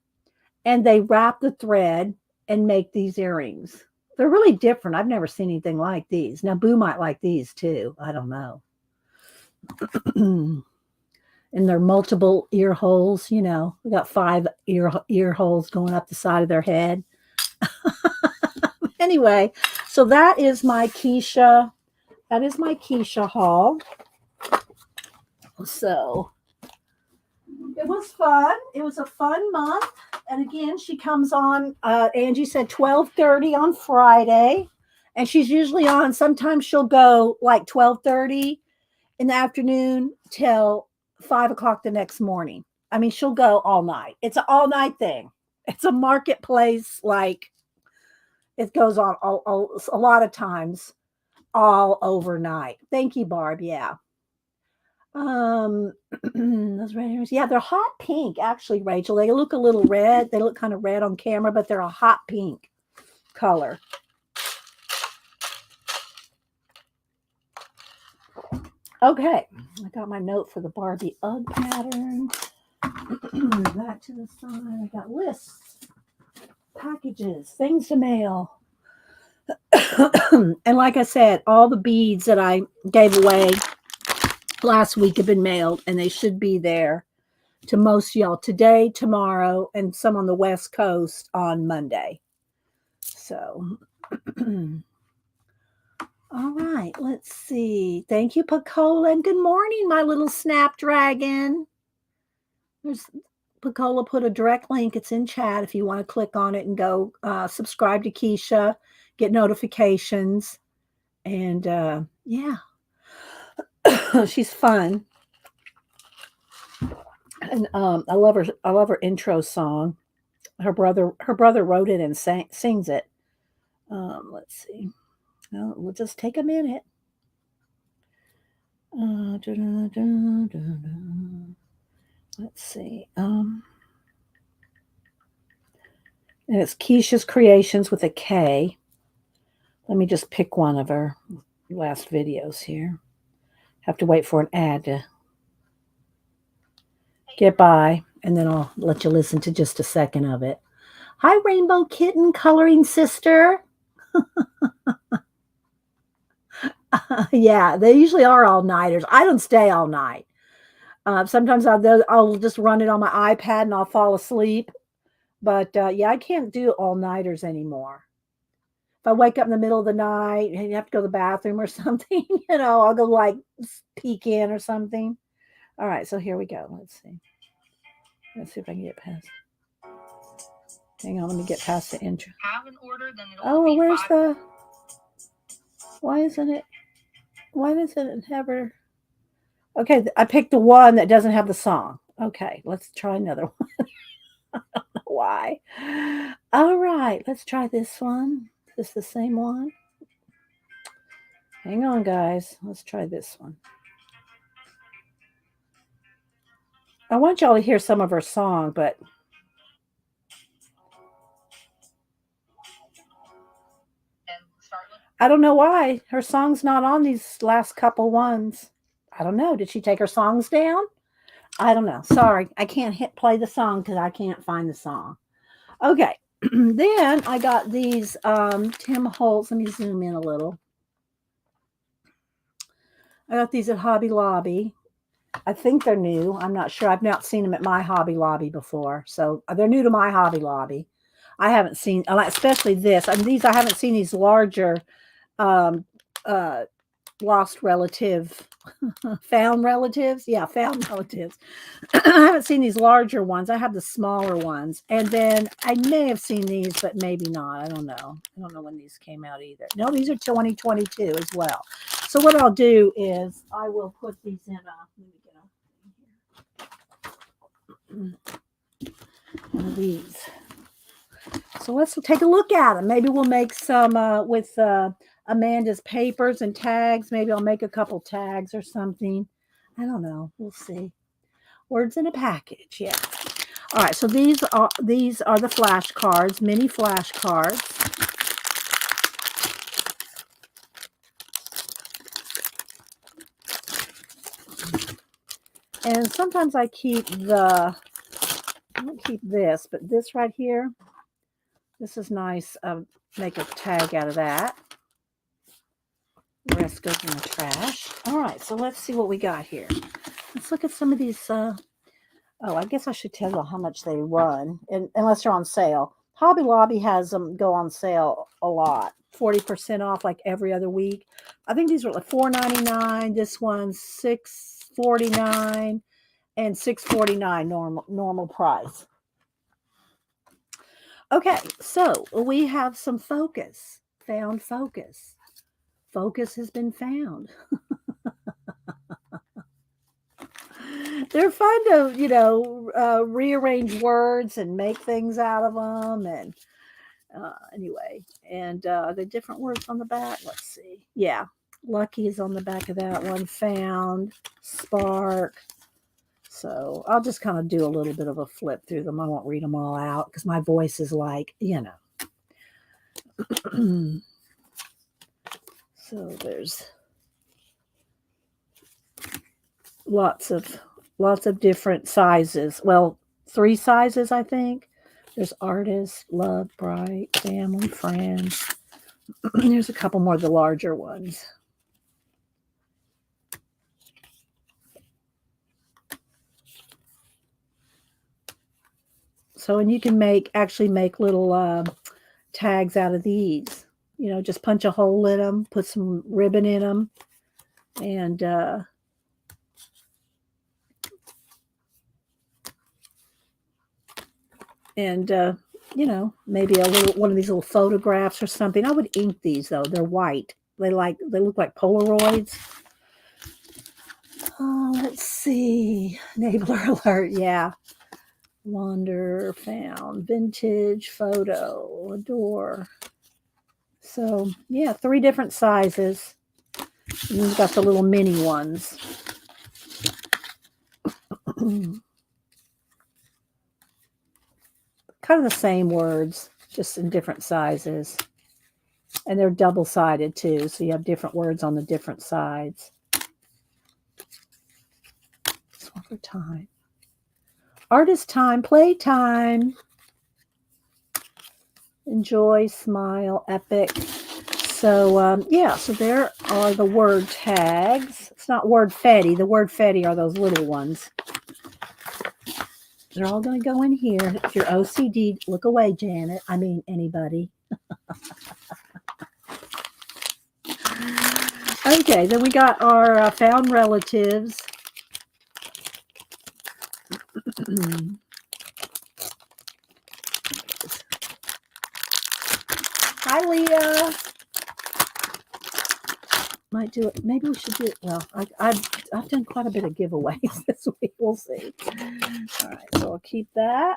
and they wrap the thread and make these earrings. They're really different. I've never seen anything like these. Now, Boo might like these too. I don't know. And they're multiple ear holes. We got 5 ear holes going up the side of their head. Anyway, so that is my Kiesha. That is my Kiesha haul. So it was fun. It was a fun month. And again, she comes on, Angie said 12:30 on Friday. And she's usually on, sometimes she'll go like 12:30 in the afternoon till 5 o'clock the next morning. I mean, she'll go all night. It's an all night thing. It's a marketplace. Like it goes on a lot of times all overnight. Thank you, Barb. Yeah. Those red earrings. Yeah, they're hot pink, actually, Rachel. They look a little red. They look kind of red on camera, but they're a hot pink color. Okay, I got my note for the Barbie UGG pattern. That to the side. I got lists, packages, things to mail. And like I said, all the beads that I gave away last week have been mailed, and they should be there to most of y'all today, tomorrow, and some on the West Coast on Monday. So, all right, let's see. Thank you, Pacola, and good morning, my little Snapdragon. Pacola put a direct link. It's in chat if you want to click on it and go subscribe to Kiesha, get notifications, and yeah. She's fun, and I love her intro song. Her brother wrote it and sings it. Let's see. We'll just take a minute. Let's see. And it's Kiesha's Creations with a K. Let me just pick one of her last videos here. Have to wait for an ad to get by. and then I'll let you listen to just a second of it. Hi, Rainbow Kitten Coloring Sister. Yeah, they usually are all-nighters. I don't stay all night. Sometimes I'll just run it on my iPad and I'll fall asleep. But yeah, I can't do all-nighters anymore. If I wake up in the middle of the night and you have to go to the bathroom or something, I'll go like peek in or something. All right, so here we go. Let's see. Let's see if I can get past. Hang on, let me get past the intro. Have an order, then Oh, where's the? Why isn't it? Why doesn't it have her? Okay, I picked the one that doesn't have the song. Okay, let's try another one. I don't know why. All right, let's try this one. Is this the same one? Hang on, guys. Let's try this one. I want y'all to hear some of her song, but I don't know why. Her song's not on these last couple ones. I don't know. Did she take her songs down? I don't know. Sorry. I can't play the song because I can't find the song. Okay. Then I got these Tim Holtz. Let me zoom in a little. I got these at Hobby Lobby. I think they're new. I'm not sure. I've not seen them at my Hobby Lobby before. So they're new to my Hobby Lobby. I haven't seen, especially this. I mean, I haven't seen these larger um, lost relative, found relatives. Yeah, found relatives. I haven't seen these larger ones. I have the smaller ones. And then I may have seen these, but maybe not. I don't know. I don't know when these came out either. No, these are 2022 as well. So what I'll do is I will put these in one of these. So let's take a look at them. Maybe we'll make some with Amanda's papers and tags. Maybe I'll make a couple tags or something. I don't know. We'll see. Words in a package. Yeah. All right. So these are the flashcards, mini flashcards. And sometimes I don't keep this, but this right here. This is nice. Make a tag out of that. The rest goes in the trash. All right, so let's see what we got here. Let's look at some of these. I guess I should tell you how much they run, unless they're on sale. Hobby Lobby has them go on sale a lot, 40% off like every other week. I think these were like $4.99. This one's $6.49 and $6.49 normal price. Okay, so we have some focus. Found focus. Focus has been found. They're fun to, rearrange words and make things out of them. And anyway, and the different words on the back. Let's see. Yeah, lucky is on the back of that one. Found, spark. So I'll just kind of do a little bit of a flip through them. I won't read them all out because my voice is like, So there's lots of different sizes. Well, 3 sizes, I think. There's artist, love, bright, family, friends. There's a couple more of the larger ones. So, and you can actually make little tags out of these. Just punch a hole in them, put some ribbon in them, and maybe one of these little photographs or something. I would ink these though. They're white. They look like Polaroids. Oh, let's see. Enabler alert. Yeah. Wander, found, vintage, photo, adore. So yeah, 3 different sizes. And you've got the little mini ones. Kind of the same words, just in different sizes. And they're double-sided too, so you have different words on the different sides. Just one for time. Artist time, play time. Enjoy, smile, epic. So, yeah, so there are the word tags. It's not word fetty. The word fetty are those little ones. They're all going to go in here. If you're OCD, look away, Janet. I mean, anybody. Okay, then we got our found relatives. Hi, Leah. Might do it. Maybe we should do it. Well, I've done quite a bit of giveaways this week. We'll see. All right, so I'll keep that.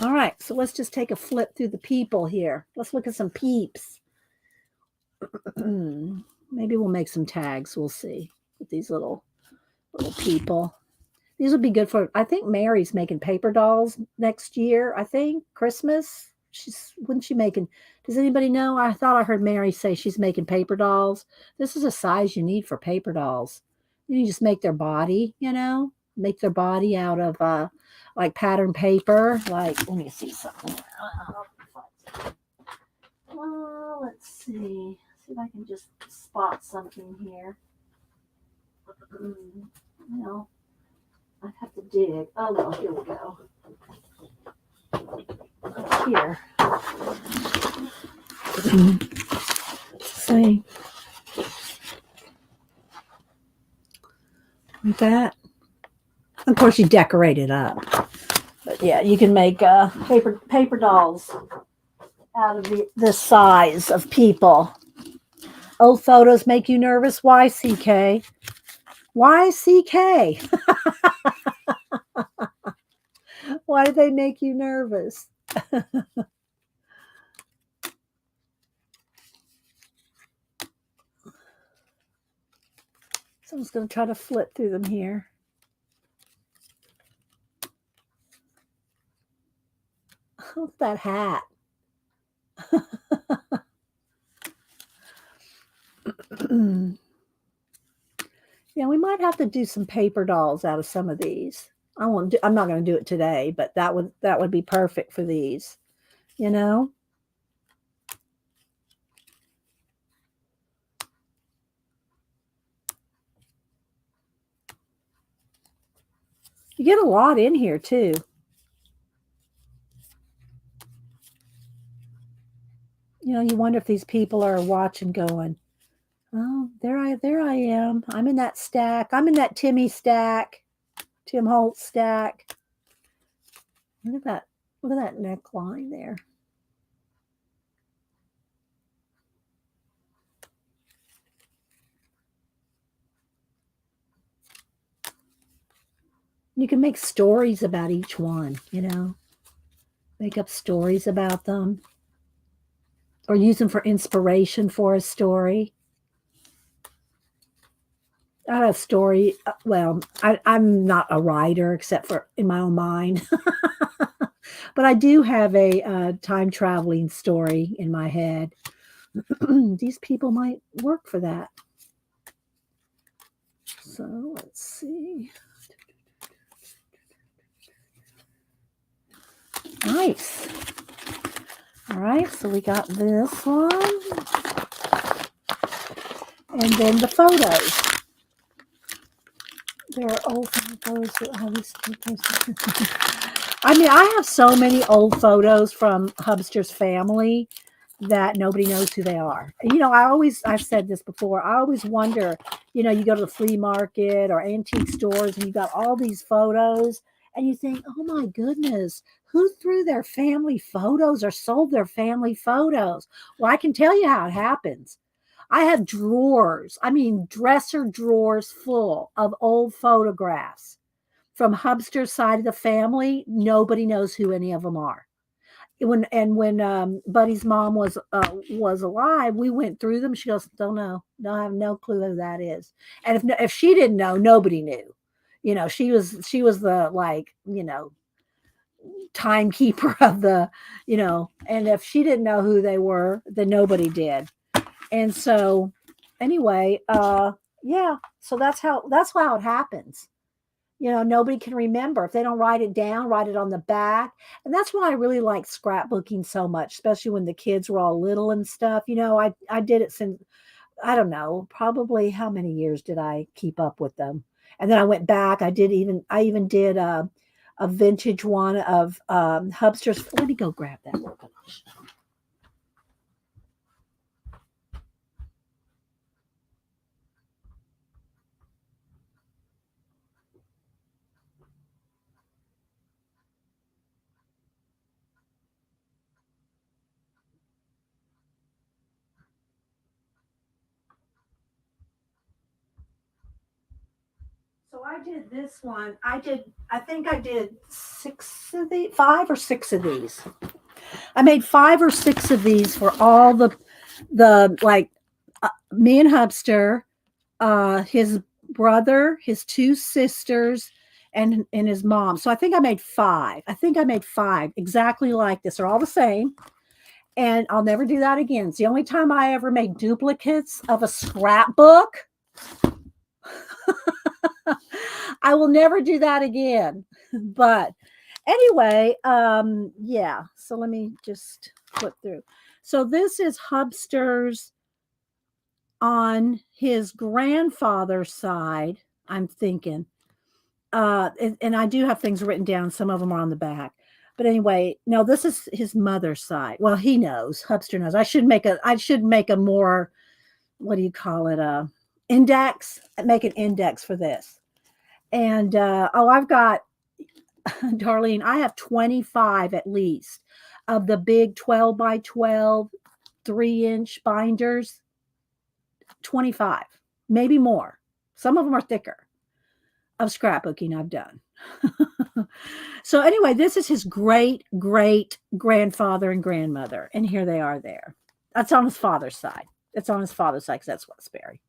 All right, so let's just take a flip through the people here. Let's look at some peeps. Maybe we'll make some tags. We'll see with these little people. These would be good for. I think Mary's making paper dolls next year. I think Christmas. Wouldn't she making? Does anybody know? I thought I heard Mary say she's making paper dolls. This is a size you need for paper dolls. You just make their body. Make their body out of like pattern paper. Like, let me see something. Well, let's see. See if I can just spot something here. Well, I'd have to dig. Oh, no, here we go. Up here. See. Like that. Of course, you decorate it up. But yeah, you can make paper dolls out of this size of people. Old photos make you nervous? Why, CK? Why, CK? Why do they make you nervous? So I'm just going to try to flip through them here. What's that hat? Yeah, we might have to do some paper dolls out of some of these. I'm not going to do it today, but that would be perfect for these. You get a lot in here too. You wonder if these people are watching going, oh, there I am. I'm in that stack. I'm in that Timmy stack. Tim Holtz stack. Look at that neckline there. You can make stories about each one, make up stories about them or use them for inspiration for a story. I have a story. Well, I'm not a writer except for in my own mind. But I do have a time traveling story in my head. These people might work for that. So let's see. Nice. All right, so we got this one. And then the photos. There are old photos that have these photos. I mean, I have so many old photos from Hubster's family that nobody knows who they are. I've said this before, I always wonder, you go to the flea market or antique stores and you got all these photos and you think, oh my goodness, who threw their family photos or sold their family photos? Well, I can tell you how it happens. I have drawers, dresser drawers full of old photographs from Hubster's side of the family. Nobody knows who any of them are. When Buddy's mom was alive, we went through them. She goes, don't know. No, I have no clue who that is. And if she didn't know, nobody knew. She was the timekeeper of the, and if she didn't know who they were, then nobody did. And so anyway, Yeah. So that's how it happens. Nobody can remember if they don't write it down, write it on the back. And that's why I really like scrapbooking so much, especially when the kids were all little and stuff. I did it since, I don't know, probably how many years did I keep up with them? And then I went back. I even did a vintage one of Hubster's. Let me go grab that. So I did this one. I think I did five or six of these. I made five or six of these for all like me and Hubster, his brother, his two sisters, and his mom. So I think I made five. I think I made five exactly like this. They're all the same. And I'll never do that again. It's the only time I ever made duplicates of a scrapbook. I will never do that again. But anyway, yeah. So let me just flip through. So this is Hubster's on his grandfather's side, I'm thinking. And I do have things written down. Some of them are on the back. But anyway, no, this is his mother's side. Well, he knows. Hubster knows. I should make a more, what do you call it? Index. Make an index for this. And I've got Darlene, I have 25 at least of the big 12 by 12 3-inch binders. 25, maybe more. Some of them are thicker of scrapbooking I've done. So anyway, this is his great great grandfather and grandmother, and here they are there. That's on his father's side. It's on his father's side because that's Westbury.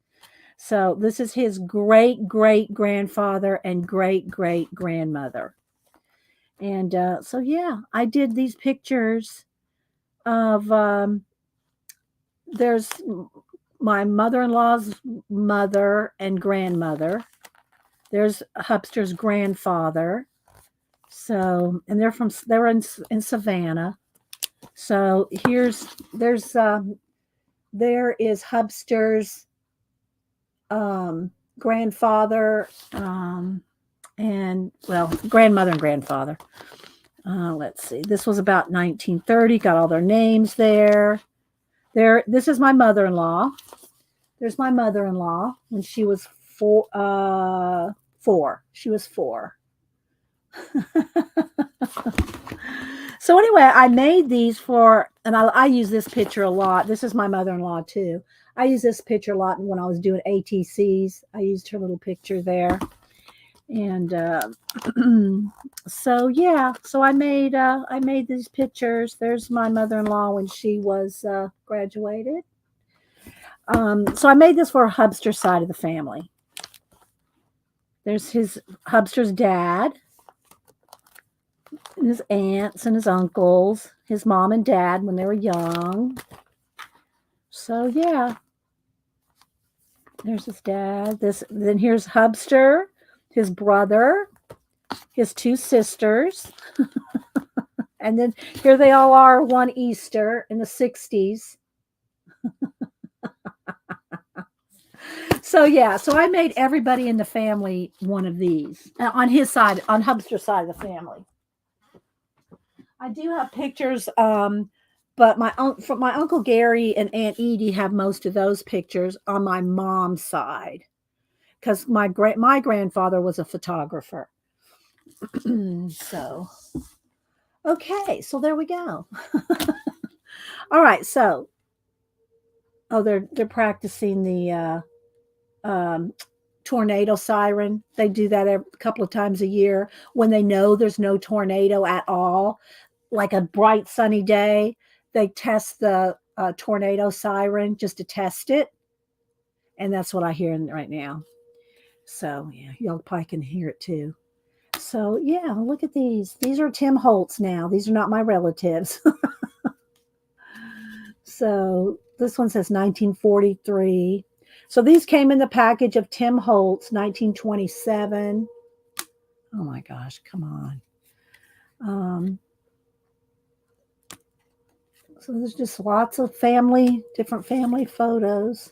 So this is his great great grandfather and great great grandmother. And so yeah, I did these pictures of there's my mother-in-law's mother and grandmother. There's Hubster's grandfather. So, and they're in Savannah. So there is Hubster's grandfather and well, grandmother and grandfather. Let's see. This was about 1930. Got all their names there. This is my mother-in-law. There's my mother-in-law when she was four. She was 4. So anyway, I made these and I use this picture a lot. This is my mother-in-law too. I use this picture a lot when I was doing ATCs. I used her little picture there. And so yeah, so I made these pictures. There's my mother-in-law when she was graduated. So I made this for Hubster's side of the family. There's Hubster's dad, and his aunts and his uncles, his mom and dad when they were young. So yeah, there's his dad. Then here's Hubster, his brother, his 2 sisters. And then here they all are one Easter in the 60s. So yeah, so I made everybody in the family one of these on his side, on Hubster's side of the family. I do have pictures, but my Uncle Gary and Aunt Edie have most of those pictures on my mom's side because my grandfather was a photographer. So, okay, so there we go. All right, so they're practicing the tornado siren. They do that a couple of times a year when they know there's no tornado at all, like a bright sunny day. They test the tornado siren just to test it, and that's what I hear right now. So yeah, y'all probably can hear it too. So yeah, look at these. These are Tim Holtz now. These are not my relatives. So this one says 1943. So these came in the package of Tim Holtz, 1927. Oh my gosh, come on. So there's just lots of different family photos.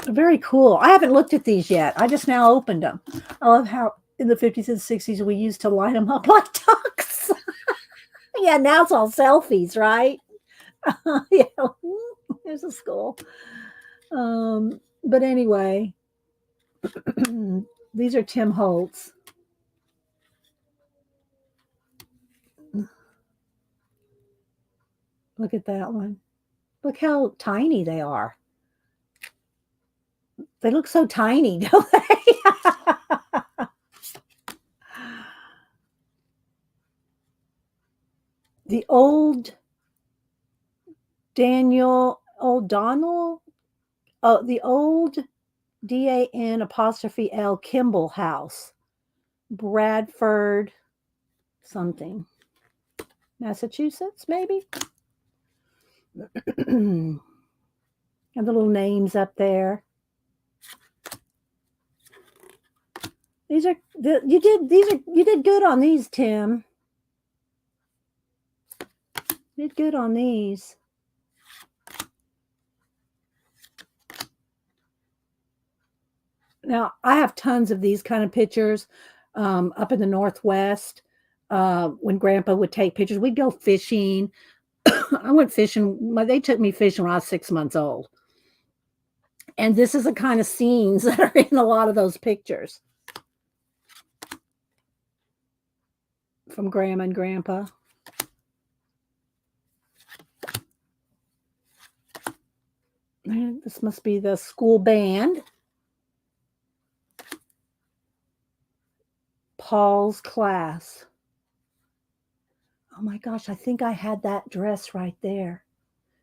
Very cool. I haven't looked at these yet. I just now opened them. I love how in the 50s and 60s we used to line them up like ducks. Yeah, now it's all selfies, right? Yeah, there's a school. But anyway, these are Tim Holtz. Look at that one. Look how tiny they are. They look so tiny, don't they? The old O'Donnell. Oh, the old DAN' Kimball House, Bradford, something, Massachusetts, maybe. And the little names up there. You did good on these, Tim. You did good on these. Now, I have tons of these kind of pictures up in the Northwest. When Grandpa would take pictures, we'd go fishing. I went fishing. They took me fishing when I was 6 months old. And this is the kind of scenes that are in a lot of those pictures from Grandma and Grandpa. And this must be the school band. Paul's class. Oh my gosh, I think I had that dress right there.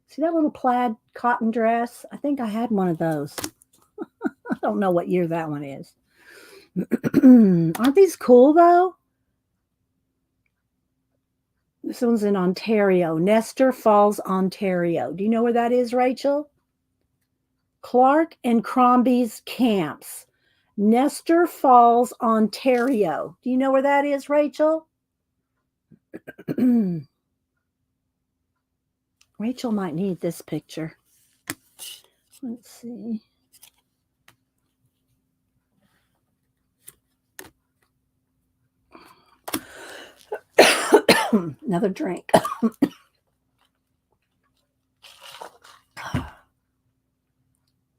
See that little plaid cotton dress? I think I had one of those. I don't know what year that one is. Aren't these cool though? This one's in Ontario, Nestor Falls, Ontario. Do you know where that is, Rachel? Clark and Crombie's camps. Nestor Falls, Ontario. Do you know where that is, Rachel? Rachel might need this picture. Let's see. Another drink.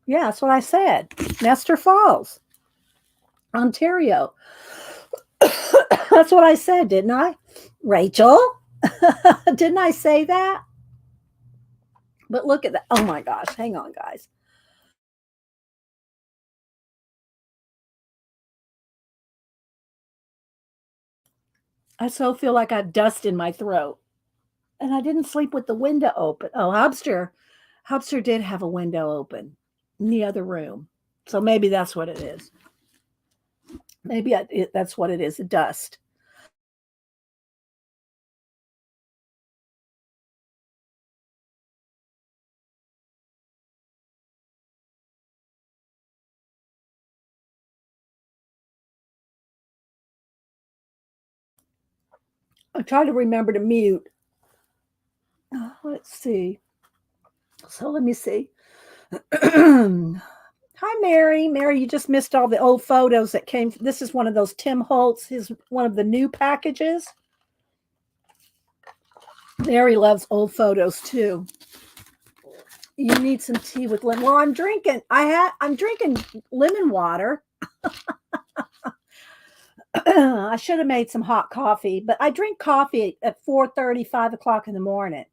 Yeah, that's what I said. Nestor Falls, Ontario. That's what I said, didn't I? Rachel? Didn't I say that? But look at that. Oh my gosh. Hang on, guys. I so feel like I have dust in my throat. And I didn't sleep with the window open. Oh, Hubster did have a window open in the other room. So maybe that's what it is. Maybe that's what it is, the dust. I try to remember to mute. Let's see. So let me see. Hi, Mary. Mary, you just missed all the old photos that came. This is one of those Tim Holtz. One of the new packages. Mary loves old photos too. You need some tea with lemon. Well, I'm drinking lemon water. I should have made some hot coffee, but I drink coffee at 4:30, 5 o'clock in the morning.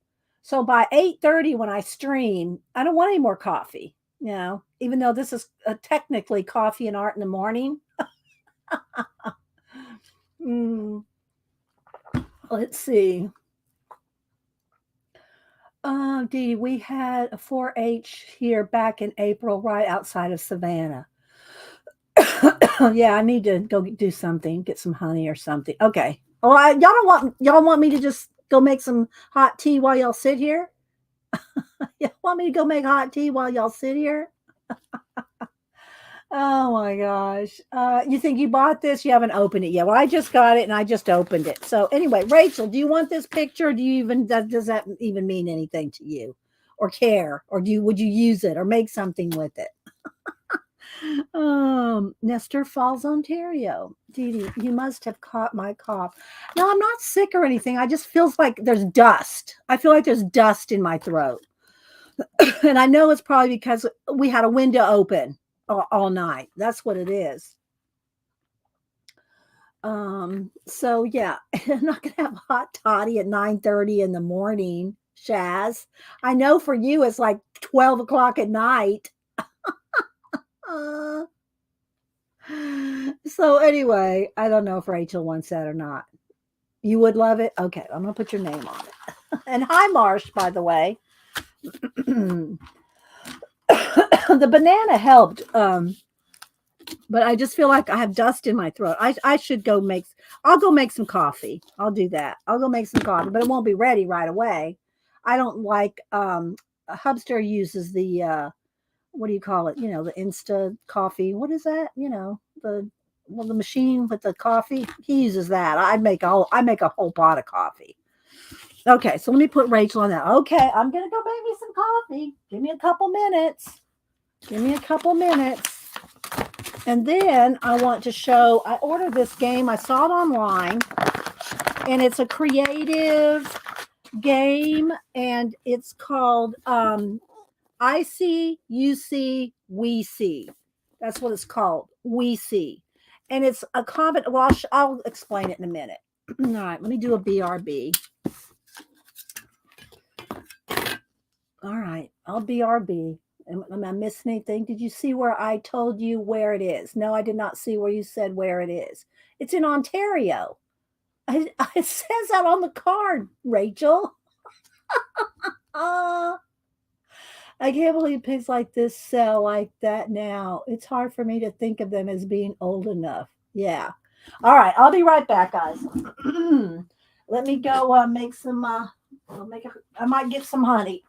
So by 8:30 when I stream, I don't want any more coffee, even though this is technically coffee and art in the morning. Let's see. Dee, we had a 4-H here back in April, right outside of Savannah. Yeah, I need to go do something, get some honey or something. Okay. Oh, y'all want me to just go make some hot tea while y'all sit here? You want me to go make hot tea while y'all sit here? Oh my gosh. You think you bought this? You haven't opened it yet. Well, I just got it and I just opened it. So anyway, Rachel, do you want this picture? Do you even does that even mean anything to you? Or care? Or would you use it or make something with it? Nestor Falls, Ontario. Dee Dee, you must have caught my cough. No, I'm not sick or anything. I just feels like there's dust. I feel like there's dust in my throat. And I know it's probably because we had a window open all night. That's what it is. So yeah, I'm not gonna have hot toddy at 9:30 in the morning, Shaz. I know for you it's like 12 o'clock at night. Uh, so anyway, I don't know if Rachel wants that or not. You would love it? Okay, I'm gonna put your name on it. And hi, Marsh, by the way. The banana helped. But I just feel like I have dust in my throat. I should go make. I'll go make some coffee. I'll do that. I'll go make some coffee, but it won't be ready right away. I don't like. Hubster uses the what do you call it? You know, the Insta coffee. What is that? You know, the machine with the coffee. He uses that. I make a whole pot of coffee. Okay, so let me put Rachel on that. Okay, I'm gonna go make me some coffee. Give me a couple minutes. Give me a couple minutes. And then I want to show, I ordered this game. I saw it online and it's a creative game and it's called I See, You See, We See. That's what it's called. We See. And it's a comment. Well, I'll explain it in a minute. All right, let me do a BRB. All right, I'll BRB. Am I missing anything? Did you see where I told you where it is? No, I did not see where you said where it is. It's in Ontario. It says that on the card, Rachel. Uh, I can't believe pigs like this sell like that now. It's hard for me to think of them as being old enough. Yeah. All right, I'll be right back, guys. Let me go make some. I might get some honey.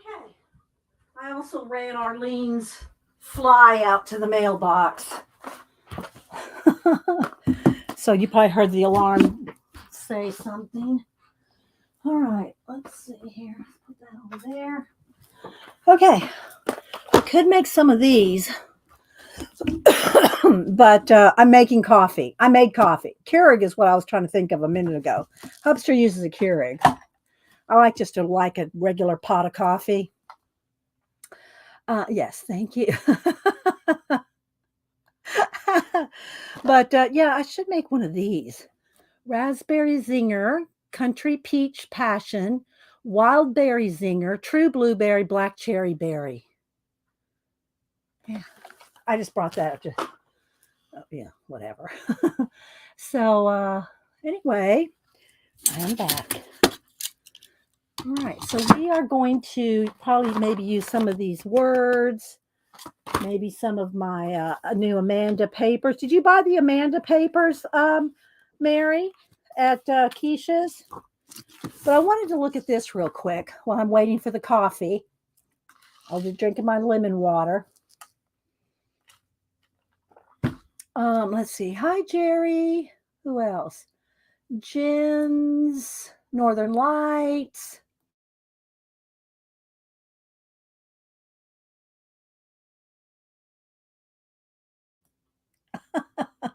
Okay. I also ran Arlene's fly out to the mailbox. So you probably heard the alarm say something. All right, let's see here. Put that over there. Okay, I could make some of these, but I'm making coffee. I made coffee. Keurig is what I was trying to think of a minute ago. Hubster uses a Keurig. I like just to like a regular pot of coffee. Yes, thank you. But yeah, I should make one of these. Raspberry Zinger, Country Peach Passion, Wild Berry Zinger, True Blueberry, Black Cherry Berry. Yeah, I just brought that up to, oh, yeah, whatever. So anyway, I am back. All right, so we are going to probably maybe use some of these words, maybe some of my new Amanda papers. Did you buy the Amanda papers, Mary, at Kiesha's? But I wanted to look at this real quick while I'm waiting for the coffee. I'll be drinking my lemon water. Let's see. Hi, Jerry. Who else? Jen's Northern Lights.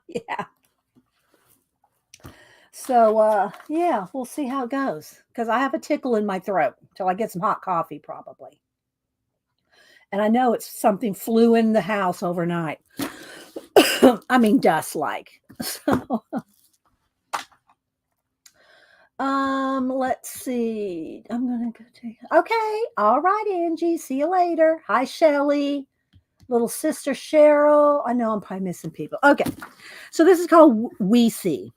Yeah. So yeah, we'll see how it goes. Because I have a tickle in my throat until I get some hot coffee, probably. And I know it's something flew in the house overnight. I mean, dust like. So, let's see. I'm gonna go take. Okay, all right, Angie. See you later. Hi, Shelly. Little sister Cheryl. I know I'm probably missing people. Okay, so this is called We See.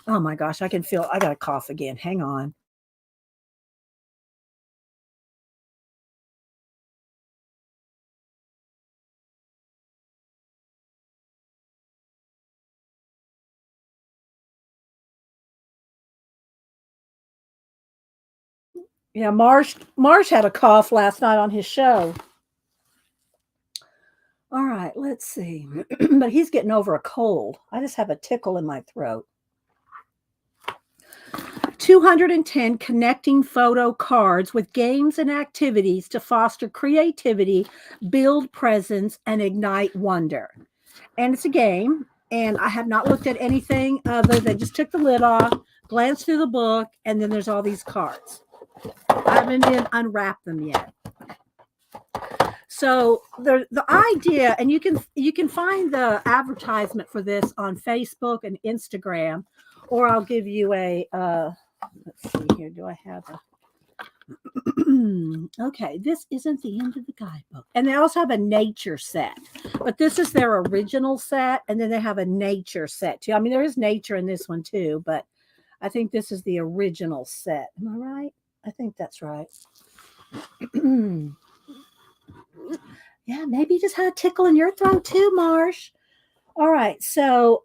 Oh my gosh, I can feel. I got a cough again. Hang on. Yeah, Marsh had a cough last night on his show. All right, let's see. But he's getting over a cold. I just have a tickle in my throat. 210 connecting photo cards with games and activities to foster creativity, build presence, and ignite wonder. And it's a game, and I have not looked at anything other than just took the lid off, glanced through the book, and then there's all these cards. I haven't even unwrapped them yet. So the idea, and you can find the advertisement for this on Facebook and Instagram, or I'll give you a let's see here. Do I have a okay, this isn't the end of the guidebook. And they also have a nature set, but this is their original set, and then they have a nature set too. I mean, there is nature in this one too, but I think this is the original set. Am I right? I think that's right. Yeah, maybe you just had a tickle in your throat too, Marsh. All right, so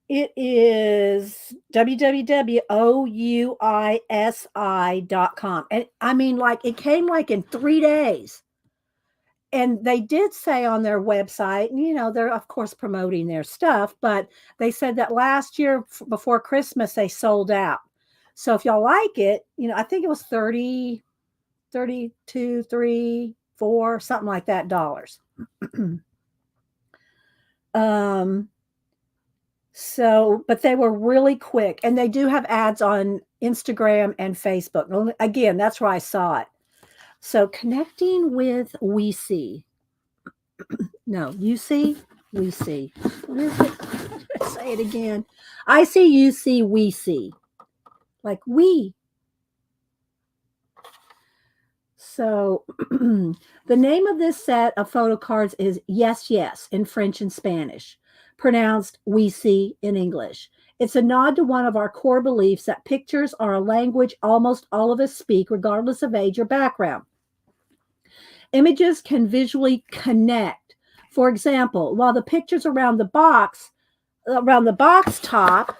it is www.ouisi.com. And I mean, like, it came like in 3 days. And they did say on their website, you know, they're of course promoting their stuff, but they said that last year before Christmas, they sold out. So if y'all like it, you know, I think it was 30, 32, 3, 4, something like that dollars. So, but they were really quick, and they do have ads on Instagram and Facebook. Again, that's where I saw it. So, connecting with We See. No, you see, we see. What is it? Say it again. I see, you see, we see. Like we. So, the name of this set of photo cards is Yes, Yes in French and Spanish, pronounced We See in English. It's a nod to one of our core beliefs that pictures are a language almost all of us speak, regardless of age or background. Images can visually connect. For example, while the pictures around the box top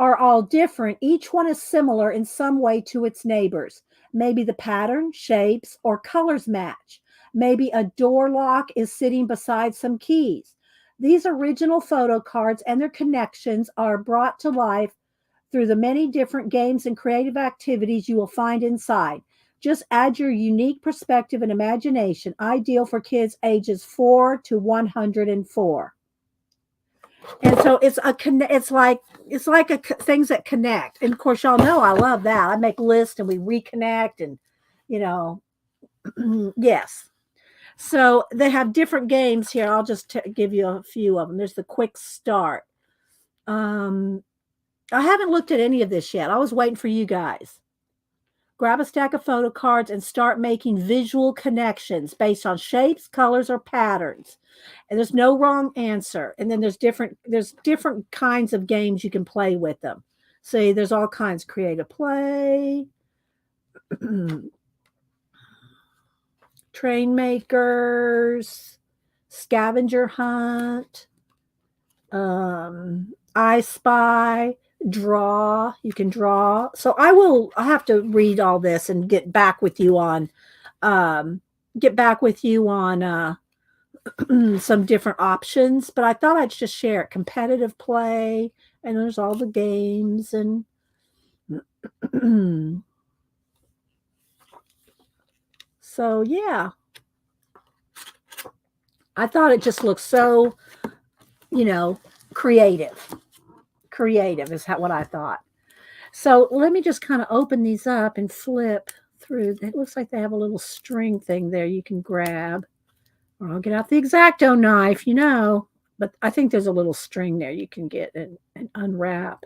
are all different, each one is similar in some way to its neighbors. Maybe the pattern, shapes, or colors match. Maybe a door lock is sitting beside some keys. These original photo cards and their connections are brought to life through the many different games and creative activities you will find inside. Just add your unique perspective and imagination, ideal for kids ages 4 to 104. And so it's like things that connect. And of course, y'all know I love that. I make lists and we reconnect, and you know, yes. So they have different games here. I'll just give you a few of them. There's the quick start. I haven't looked at any of this yet. I was waiting for you guys. Grab a stack of photo cards and start making visual connections based on shapes, colors, or patterns. And there's no wrong answer. And then there's different kinds of games you can play with them. See, there's all kinds. Creative play, train makers, scavenger hunt, I spy, draw. You can draw. So I have to read all this and get back with you on some different options, but I thought I'd just share it. Competitive play, and there's all the games, and so yeah, I thought it just looked so, creative. Creative is what I thought. So let me just kind of open these up and flip through. It looks like they have a little string thing there you can grab. Or I'll get out the X-Acto knife, but I think there's a little string there you can get and unwrap.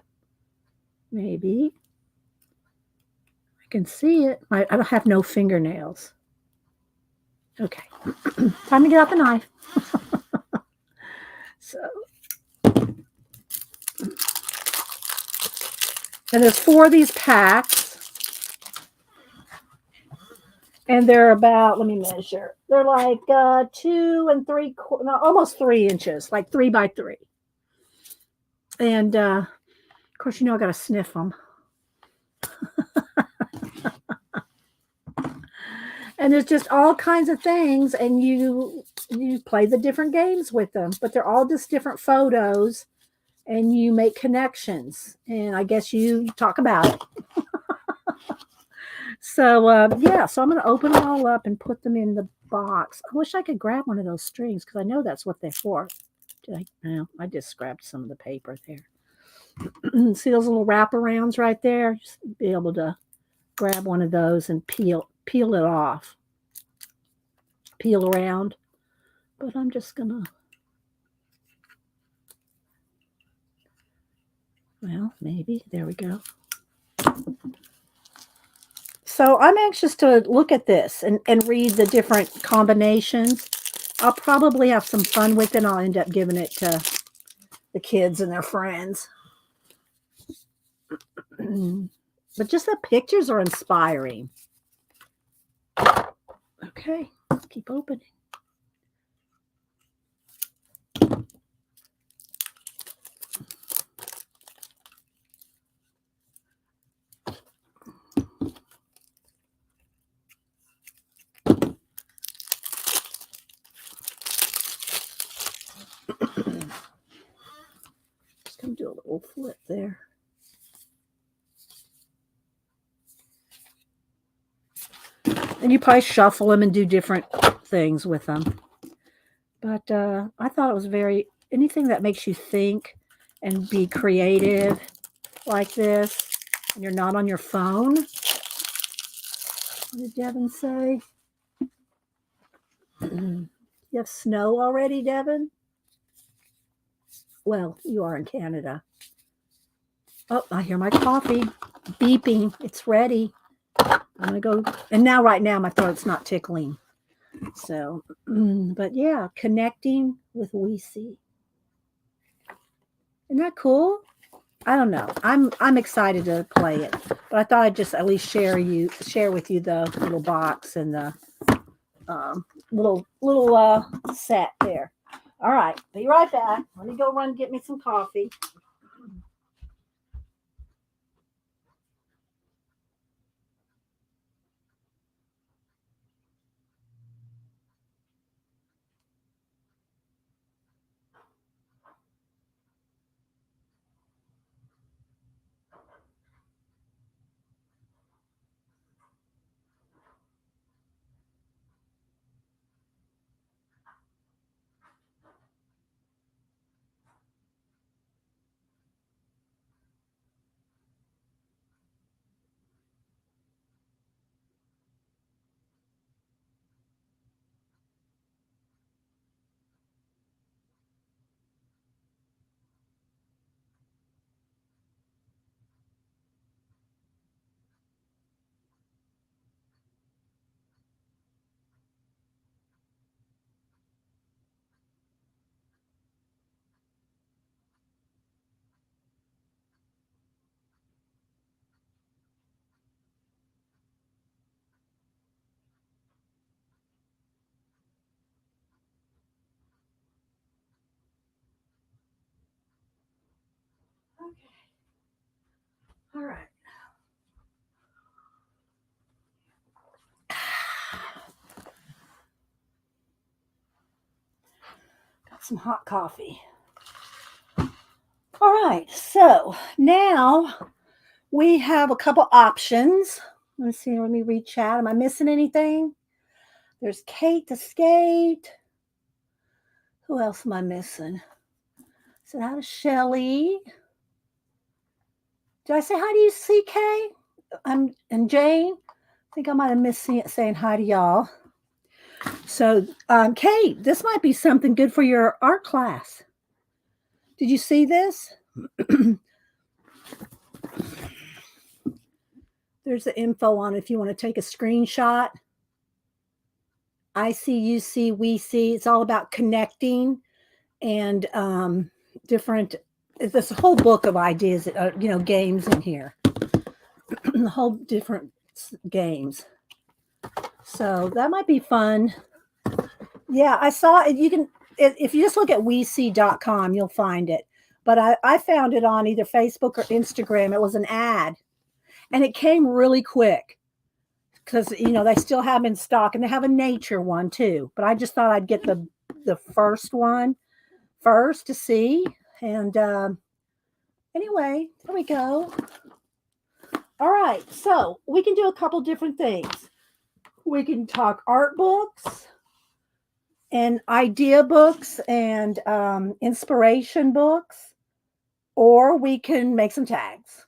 Maybe. I can see it. I don't have no fingernails. Okay. Time to get out the knife. So. And there's 4 of these packs. And they're about, let me measure. They're like 2 3/4, no, almost 3 inches, like 3 by 3. And of course, I got to sniff them. And there's just all kinds of things, and you play the different games with them, but they're all just different photos, and you make connections, and I guess you talk about it. So, yeah, so I'm going to open them all up and put them in the box. I wish I could grab one of those strings because I know that's what they're for. No, I just grabbed some of the paper there. See those little wraparounds right there? Just be able to grab one of those and peel it off. Peel around. But I'm just going to, well, maybe. There we go. So I'm anxious to look at this and read the different combinations. I'll probably have some fun with it, and I'll end up giving it to the kids and their friends. But just the pictures are inspiring. Okay, let's keep opening. Just gonna do a little flip there. And you probably shuffle them and do different things with them. But I thought it was anything that makes you think and be creative like this, and you're not on your phone. What did Devin say? You have snow already, Devin? Well, you are in Canada. Oh, I hear my coffee beeping. It's ready. I'm going to go. And right now, my throat's not tickling. So, but yeah, connecting with we see. Isn't that cool? I don't know. I'm excited to play it, but I thought I'd just at least share with you the little box and the little set there. All right, be right back. Let me go run and get me some coffee. some hot coffee. All right, so now we have a couple options. Let's see, let me read chat. Am I missing anything? There's Kate the Skate. Who else am I missing? So that is Shelly. Did I say hi to you, CK? And Jane. I think I might have missed saying hi to y'all. So, Kate, this might be something good for your art class. Did you see this? There's the info on it if you want to take a screenshot. I see, you see, we see. It's all about connecting and different. There's a whole book of ideas, games in here. The whole different games. So that might be fun. Yeah, I saw it. You can, if you just look at WeSee.com, you'll find it. But I found it on either Facebook or Instagram. It was an ad. And it came really quick because, they still have them in stock. And they have a nature one, too. But I just thought I'd get the first one first to see. And anyway, there we go. All right. So we can do a couple different things. We can talk art books and idea books and inspiration books. Or we can make some tags.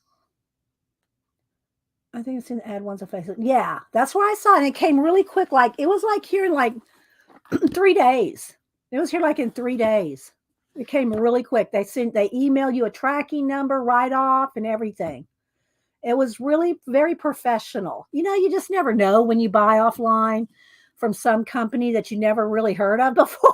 I think it's in the ad ones on Facebook. Yeah, that's where I saw it. And it came really quick. Like it was like here in like 3 days. It was here like in 3 days. It came really quick. They email you a tracking number right off and everything. It was really very professional. You just never know when you buy offline from some company that you never really heard of before.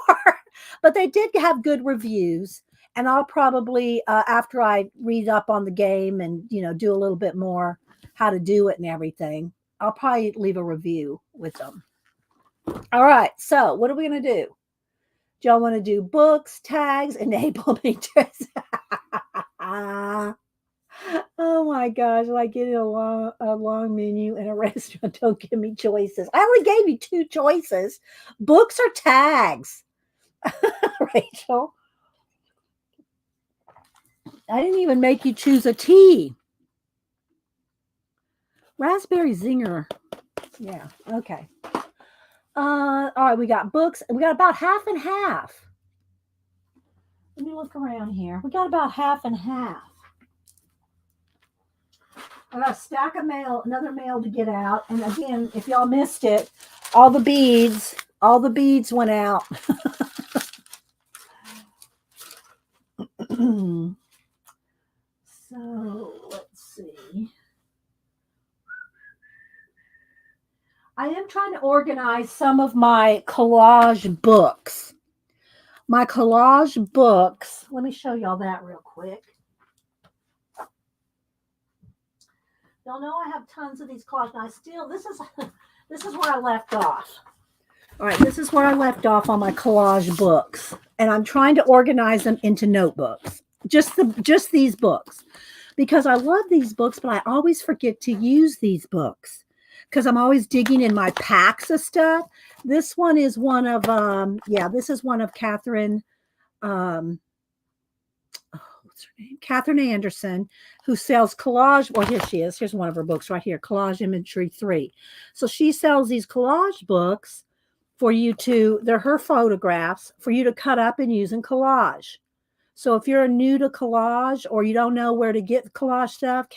But they did have good reviews. And I'll probably, after I read up on the game and, do a little bit more how to do it and everything, I'll probably leave a review with them. All right. So what are we going to do? Do y'all want to do books, tags, enable pictures? Oh my gosh. Like getting a long menu in a restaurant. Don't give me choices. I only gave you 2 choices. Books or tags? Rachel. I didn't even make you choose a tea. Raspberry Zinger. Yeah, okay. All right, we got books. We got about half and half. Let me look around here. We got about half and half. I got a stack of mail, another mail to get out. And again, if y'all missed it, all the beads went out. So let's see. I am trying to organize some of my collage books. My collage books. Let me show y'all that real quick. Y'all know I have tons of these collage. Now this is where I left off. All right, this is where I left off on my collage books. And I'm trying to organize them into notebooks. Just these books. Because I love these books, but I always forget to use these books. Because I'm always digging in my packs of stuff. This one is one of this is one of Catherine what's her name? Catherine Anderson, who sells collage. Well, here she is. Here's one of her books right here, Collage Imagery 3. So she sells these collage books for you they're her photographs for you to cut up and use in collage. So if you're new to collage or you don't know where to get collage stuff,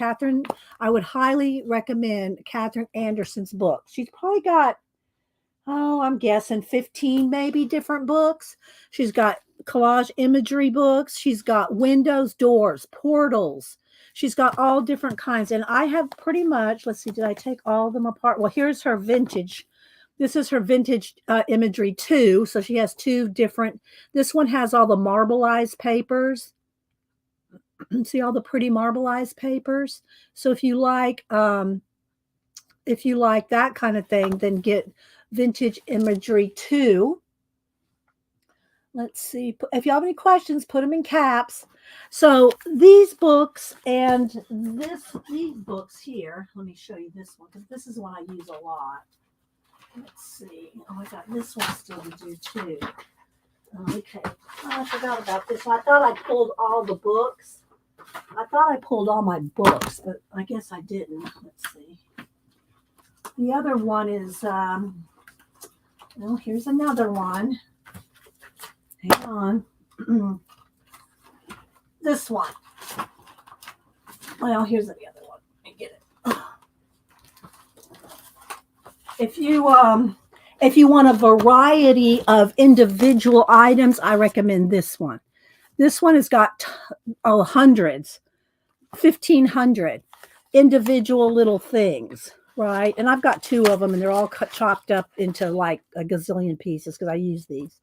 I would highly recommend Catherine Anderson's book. She's probably got, I'm guessing 15 maybe different books. She's got collage imagery books. She's got windows, doors, portals. She's got all different kinds. And I have pretty much, let's see, did I take all of them apart? Well, here's her vintage. This is her vintage imagery 2. So she has 2 different. This one has all the marbleized papers. See all the pretty marbleized papers. So if you like that kind of thing, then get vintage imagery 2. Let's see. If you have any questions, put them in caps. So these books and these books here. Let me show you this one because this is one I use a lot. Let's see. Oh, I got this one still to do too. Okay. Oh, I forgot about this. I thought I pulled all the books. I thought I pulled all my books, but I guess I didn't. Let's see. The other one is, well, here's another one. Hang on. This one. Well, here's the other one. Let me get it. If you want a variety of individual items, I recommend this one. This one has got hundreds, 1,500 individual little things, right? And I've got 2 of them, and they're all chopped up into like a gazillion pieces because I use these.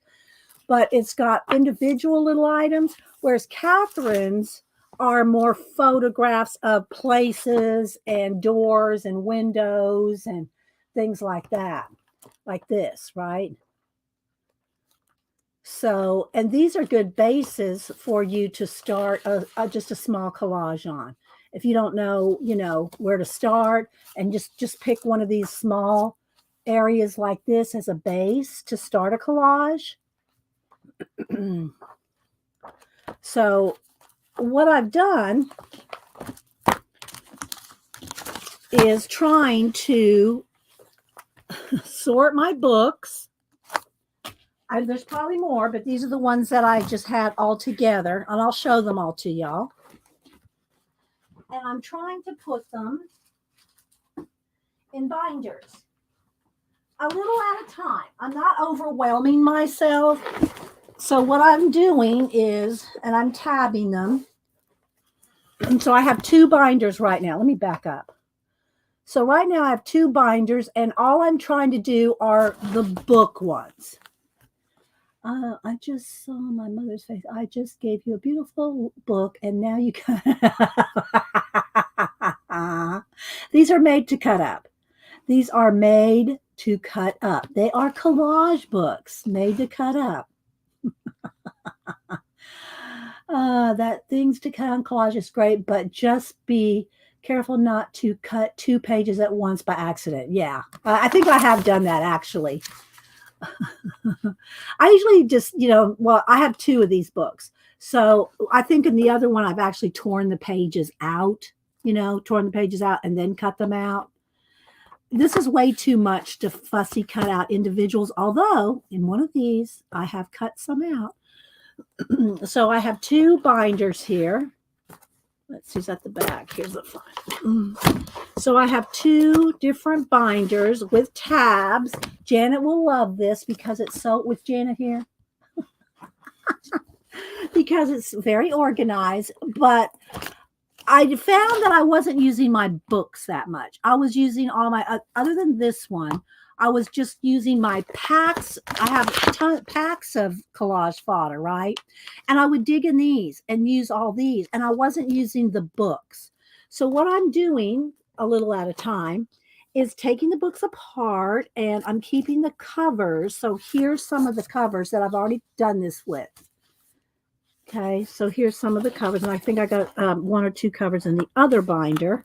But it's got individual little items, whereas Catherine's are more photographs of places and doors and windows and things like that, like this, right? So, and these are good bases for you to start just a small collage on. If you don't know, where to start, and just pick one of these small areas like this as a base to start a collage. So what I've done is trying to sort my books. There's probably more, but these are the ones that I just had all together, and I'll show them all to y'all. And I'm trying to put them in binders, a little at a time. I'm not overwhelming myself. So what I'm doing is, and I'm tabbing them. And so I have 2 binders right now. Let me back up. So right now I have 2 binders, and all I'm trying to do are the book ones. I just saw my mother's face. I just gave you a beautiful book, and now you can. These are made to cut up. These are made to cut up. They are collage books made to cut up. That things to cut on collage is great, but just be careful not to cut 2 pages at once by accident. Yeah, I think I have done that actually. I usually just, well, I have 2 of these books. So I think in the other one, I've actually torn the pages out, and then cut them out. This is way too much to fussy cut out individuals. Although in one of these, I have cut some out. So I have 2 binders here. Let's see, who's at the back. Here's the front. So I have 2 different binders with tabs. Janet will love this because it's so, with Janet here, because it's very organized. But I found that I wasn't using my books that much. I was using all my, other than this one, I was just using my packs. I have packs of collage fodder, right? And I would dig in these and use all these, and I wasn't using the books. So what I'm doing a little at a time is taking the books apart, and I'm keeping the covers. So here's some of the covers that I've already done this with. Okay, so here's some of the covers, and I think I got 1 or 2 covers in the other binder.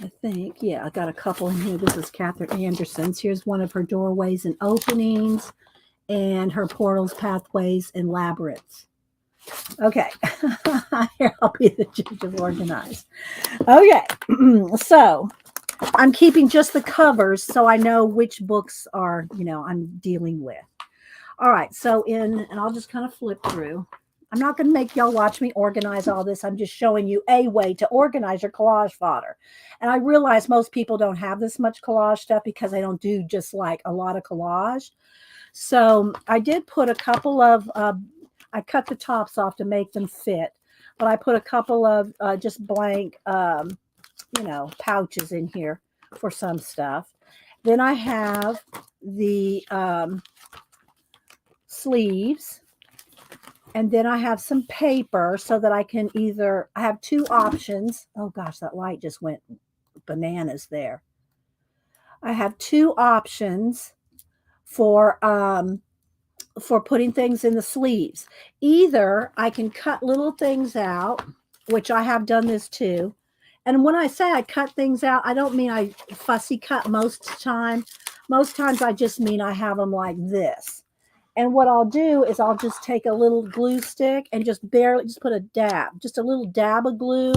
I think, yeah, I got a couple in here. This is Catherine Anderson's. Here's one of her doorways and openings, and her portals, pathways, and labyrinths. Okay, here, I'll be the judge of organized. Okay, so I'm keeping just the covers so I know which books are, I'm dealing with. All right, so and I'll just kind of flip through. I'm not going to make y'all watch me organize all this. I'm just showing you a way to organize your collage fodder. And I realize most people don't have this much collage stuff because they don't do just like a lot of collage. So I did put a couple of, I cut the tops off to make them fit, but I put a couple of just blank, pouches in here for some stuff. Then I have the sleeves. And then I have some paper so that I can I have 2 options. Oh gosh, that light just went bananas there. I have 2 options for putting things in the sleeves. Either I can cut little things out, which I have done this too. And when I say I cut things out, I don't mean I fussy cut most of the time. Most times I just mean I have them like this. And what I'll do is I'll just take a little glue stick and just barely just put a dab, just a little dab of glue,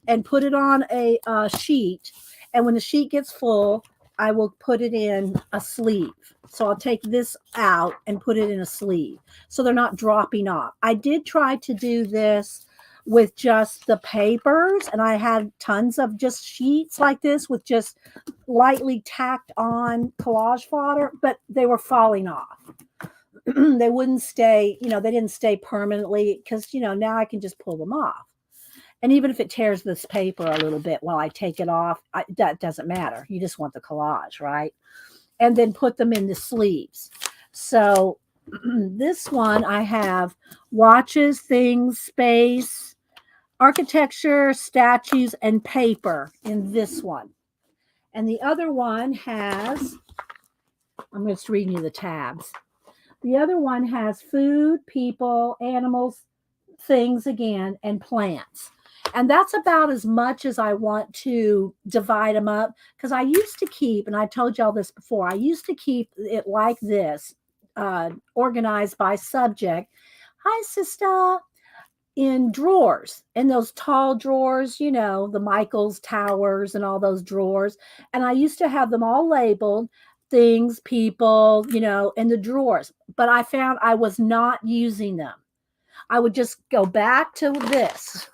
and put it on a sheet. And when the sheet gets full, I will put it in a sleeve. So I'll take this out and put it in a sleeve so they're not dropping off. I did try to do this with just the papers, and I had tons of just sheets like this with just lightly tacked on collage fodder, but they were falling off. They wouldn't stay, they didn't stay permanently because, now I can just pull them off. And even if it tears this paper a little bit while I take it off, that doesn't matter. You just want the collage, right? And then put them in the sleeves. So this one I have watches, things, space, architecture, statues, and paper in this one. And the other one has, I'm just reading you the tabs. The other one has food, people, animals, things again, and plants. And that's about as much as I want to divide them up, because I used to keep, and I told y'all this before, I used to keep it like this, organized by subject. Hi, sister. In drawers, in those tall drawers, the Michaels towers and all those drawers. And I used to have them all labeled things, people, in the drawers. But I found I was not using them. I would just go back to this,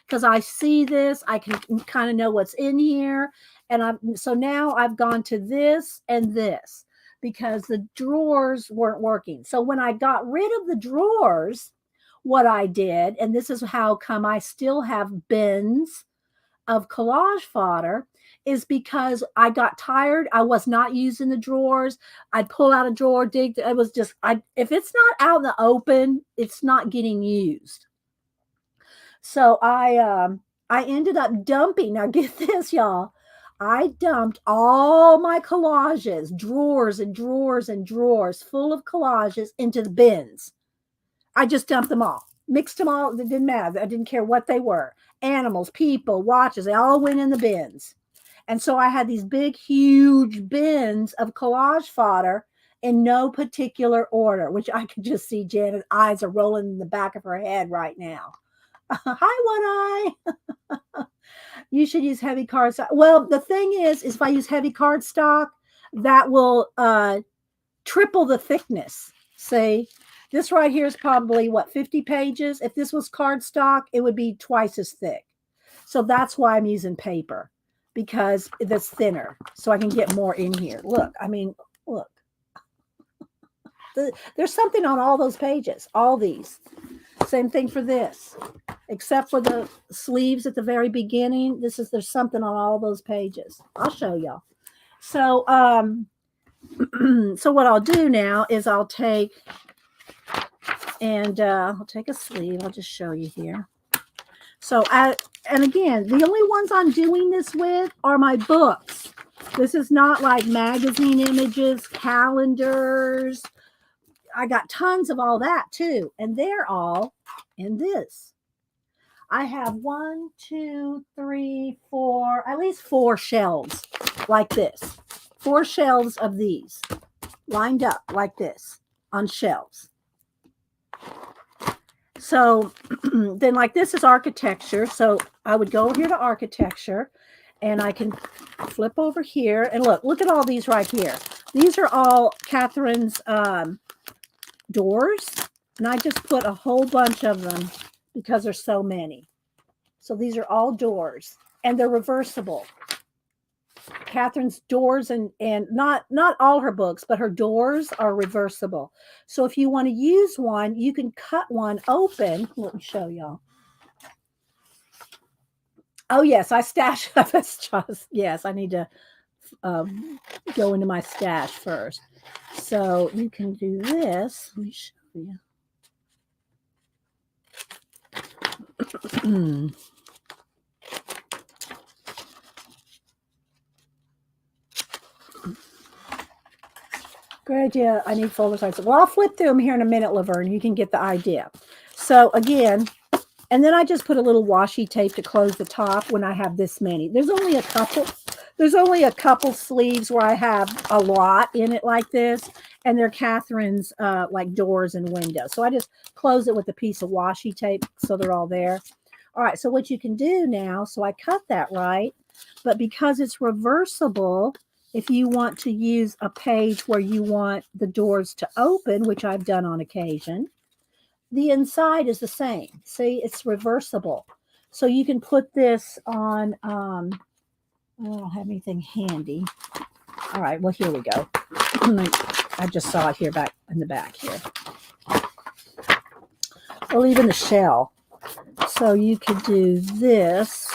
because I see this. I can kind of know what's in here. And so now I've gone to this and this because the drawers weren't working. So when I got rid of the drawers, what I did, and this is how come I still have bins of collage fodder, is because I got tired. I was not using the drawers. I'd pull out a drawer, dig. It was just, if it's not out in the open, it's not getting used. So I ended up dumping. Now get this, y'all. I dumped all my collages, drawers and drawers and drawers full of collages into the bins. I just dumped them all, mixed them all. It didn't matter. I didn't care what they were. Animals, people, watches, they all went in the bins. And so I had these big, huge bins of collage fodder in no particular order, which I could just see Janet's eyes are rolling in the back of her head right now. Hi, One Eye. You should use heavy cardstock. Well, the thing is if I use heavy cardstock, that will triple the thickness. See, this right here is probably, 50 pages? If this was cardstock, it would be twice as thick. So that's why I'm using paper, because that's thinner, so I can get more in here. Look. There's something on all those pages, all these. Same thing for this, except for the sleeves at the very beginning. There's something on all those pages. I'll show y'all. So, so what I'll do now is I'll take a sleeve. I'll just show you here. So, and again, the only ones I'm doing this with are my books. This is not like magazine images, calendars. I got tons of all that too. And they're all in this. I have 1, 2, 3, 4, at least 4 shelves like this. 4 shelves of these lined up like this on shelves. So then, like, this is architecture. So I would go here to architecture, and I can flip over here and look at all these right here. These are all Catherine's doors, and I just put a whole bunch of them because there's so many. So these are all doors, and they're reversible. Catherine's doors and not all her books, but her doors are reversible. So if you want to use one, you can cut one open. Let me show y'all. Oh yes, I stash. Yes, I need to go into my stash first. So you can do this. Let me show you. Great idea. I need folder size. Well, I'll flip through them here in a minute, Laverne. You can get the idea. So again, and then I just put a little washi tape to close the top when I have this many. There's only a couple. There's only a couple sleeves where I have a lot in it like this, and they're Catherine's like doors and windows. So I just close it with a piece of washi tape so they're all there. All right, so what you can do now, so I cut that right, but because it's reversible, if you want to use a page where you want the doors to open, which I've done on occasion, the inside is the same. See, it's reversible. So you can put this on, I don't have anything handy. All right, well, here we go. I just saw it here back in the back here. Or even the shell. So you could do this.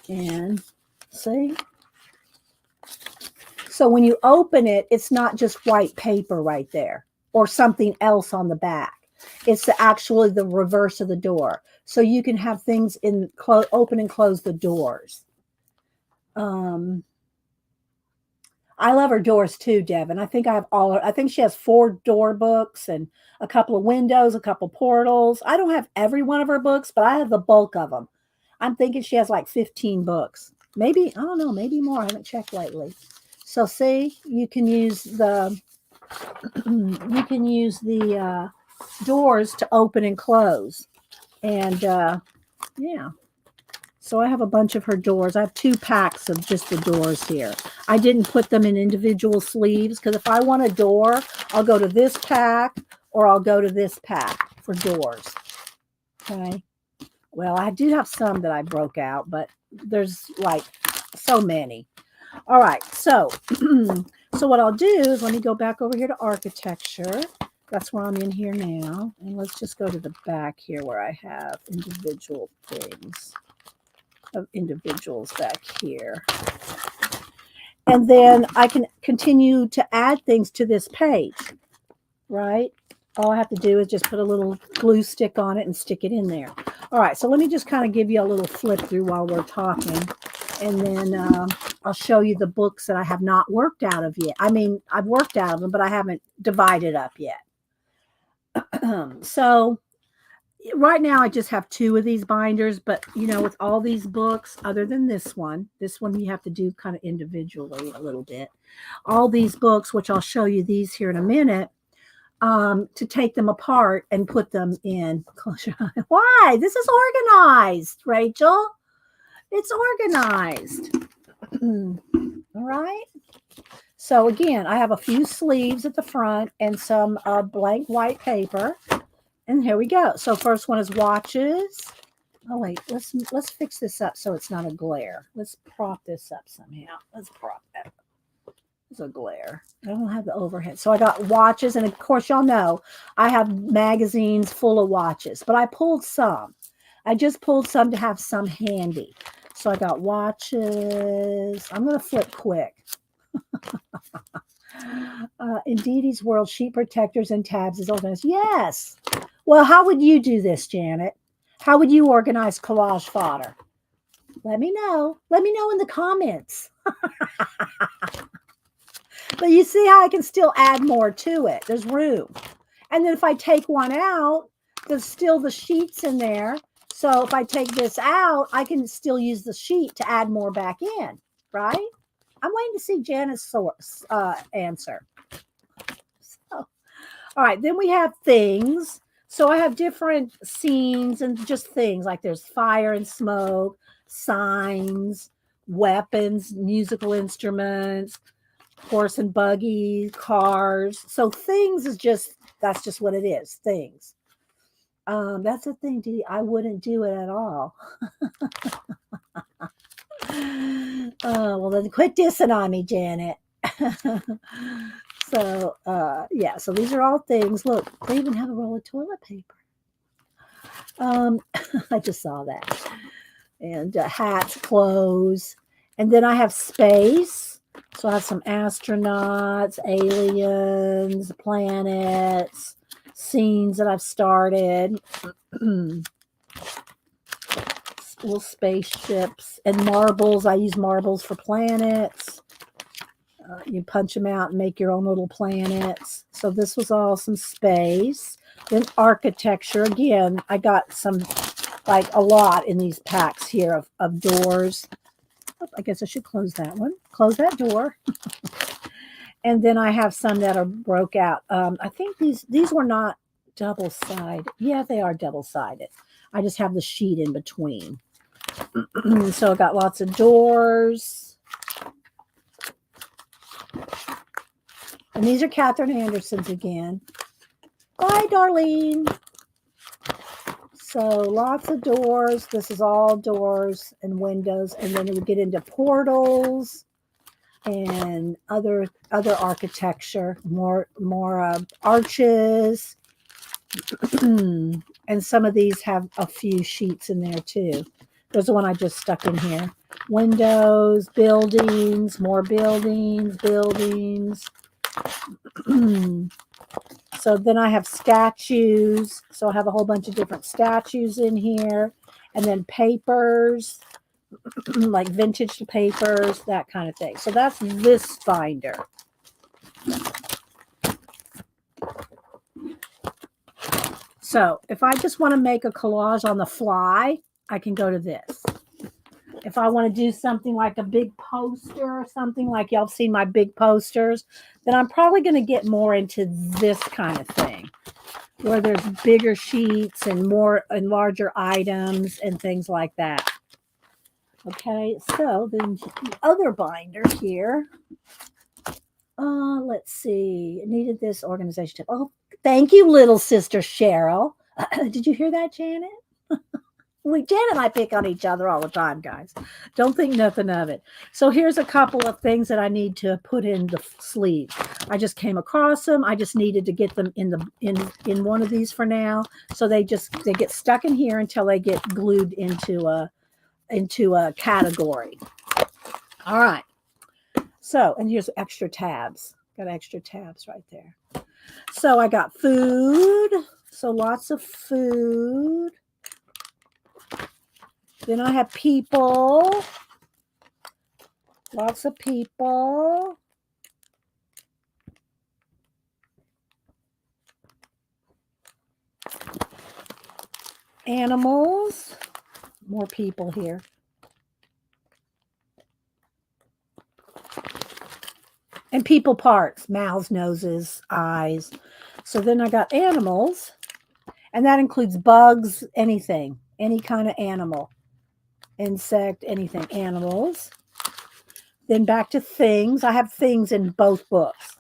And see? So when you open it, it's not just white paper right there or something else on the back. It's actually the reverse of the door. So you can have things in open and close the doors. I love her doors too, Devin. I think I think she has 4 door books and a couple of windows, a couple portals. I don't have every one of her books, but I have the bulk of them. I'm thinking she has like 15 books. Maybe, I don't know, maybe more. I haven't checked lately. So see, you can use the doors to open and close. And yeah. So I have a bunch of her doors. I have 2 packs of just the doors here. I didn't put them in individual sleeves because if I want a door, I'll go to this pack or I'll go to this pack for doors. Okay. Well, I do have some that I broke out, but there's like so many. All right. So, so what I'll do is let me go back over here to architecture. That's where I'm in here now. And let's just go to the back here where I have individual things of individuals back here. And then I can continue to add things to this page, right? All I have to do is just put a little glue stick on it and stick it in there. All right, so let me just kind of give you a little flip through while we're talking. And then I'll show you the books that I have not worked out of yet. I mean, I've worked out of them, but I haven't divided up yet. So right now I just have 2 of these binders, but you know, with all these books, other than this one you have to do kind of individually a little bit. All these books, which I'll show you these here in a minute, to take them apart and put them in. Why? This is organized, Rachel. It's organized. All right. So again, I have a few sleeves at the front and some blank white paper. And here we go. So first one is watches. Oh wait, let's fix this up so it's not a glare. Let's prop this up somehow. Let's prop that up. It's a glare. I don't have the overhead. So I got watches, and of course y'all know I have magazines full of watches, but I pulled some. I just pulled some to have some handy. So I got watches. I'm going to flip quick. In Dee Dee's world, sheet protectors and tabs is organized. Yes. Well, how would you do this, Janet? How would you organize collage fodder? Let me know. Let me know in the comments. But you see how I can still add more to it. There's room. And then if I take one out, there's still the sheets in there. So if I take this out, I can still use the sheet to add more back in, right? I'm waiting to see Janet's answer. So, all right, then we have things. So I have different scenes and just things like there's fire and smoke, signs, weapons, musical instruments, horse and buggy, cars. So things is just, that's just what it is, things. That's the thing, Dee. I wouldn't do it at all. Well, then quit dissing on me, Janet. So, yeah, so these are all things. Look, they even have a roll of toilet paper. I just saw that. And hats, clothes. And then I have space. So I have some astronauts, aliens, planets, scenes that I've started. Little spaceships and marbles. I use marbles for planets. You punch them out and make your own little planets. So this was all some space. Then architecture. Again, I got some like a lot in these packs here of doors. Oh, I guess I should close that one. Close that door. And then I have some that are broke out. I think these were not double-sided. Yeah, they are double-sided. I just have the sheet in between. So I got lots of doors. And these are Catherine Anderson's again. Bye, Darlene. So lots of doors. This is all doors and windows. And then we get into portals and other architecture, more arches. And some of these have a few sheets in there too. There's the one I just stuck in here. Windows, buildings, more buildings. So then I have statues. So I have a whole bunch of different statues in here. And then papers, like vintage papers, that kind of thing. So that's this binder. So if I just want to make a collage on the fly, I can go to this. If I want to do something like a big poster or something like y'all have seen my big posters, then I'm probably going to get more into this kind of thing where there's bigger sheets and more and larger items and things like that. Okay, so then the other binder here. Let's see. I needed this organization tip. Oh, thank you, little sister Cheryl. Did you hear that, Janet? Janet and I pick on each other all the time, guys. Don't think nothing of it. So here's a couple of things that I need to put in the sleeve. I just came across them. I just needed to get them in one of these for now. So they get stuck in here until they get glued into a category. All right. So, and here's extra tabs. Got extra tabs right there. So I got food. So lots of food. Then I have people. Lots of people. Animals. More people here. And people parts, mouths, noses, eyes. So then I got animals. And that includes bugs, anything, any kind of animal. Insect, anything, animals. Then back to things. I have things in both books.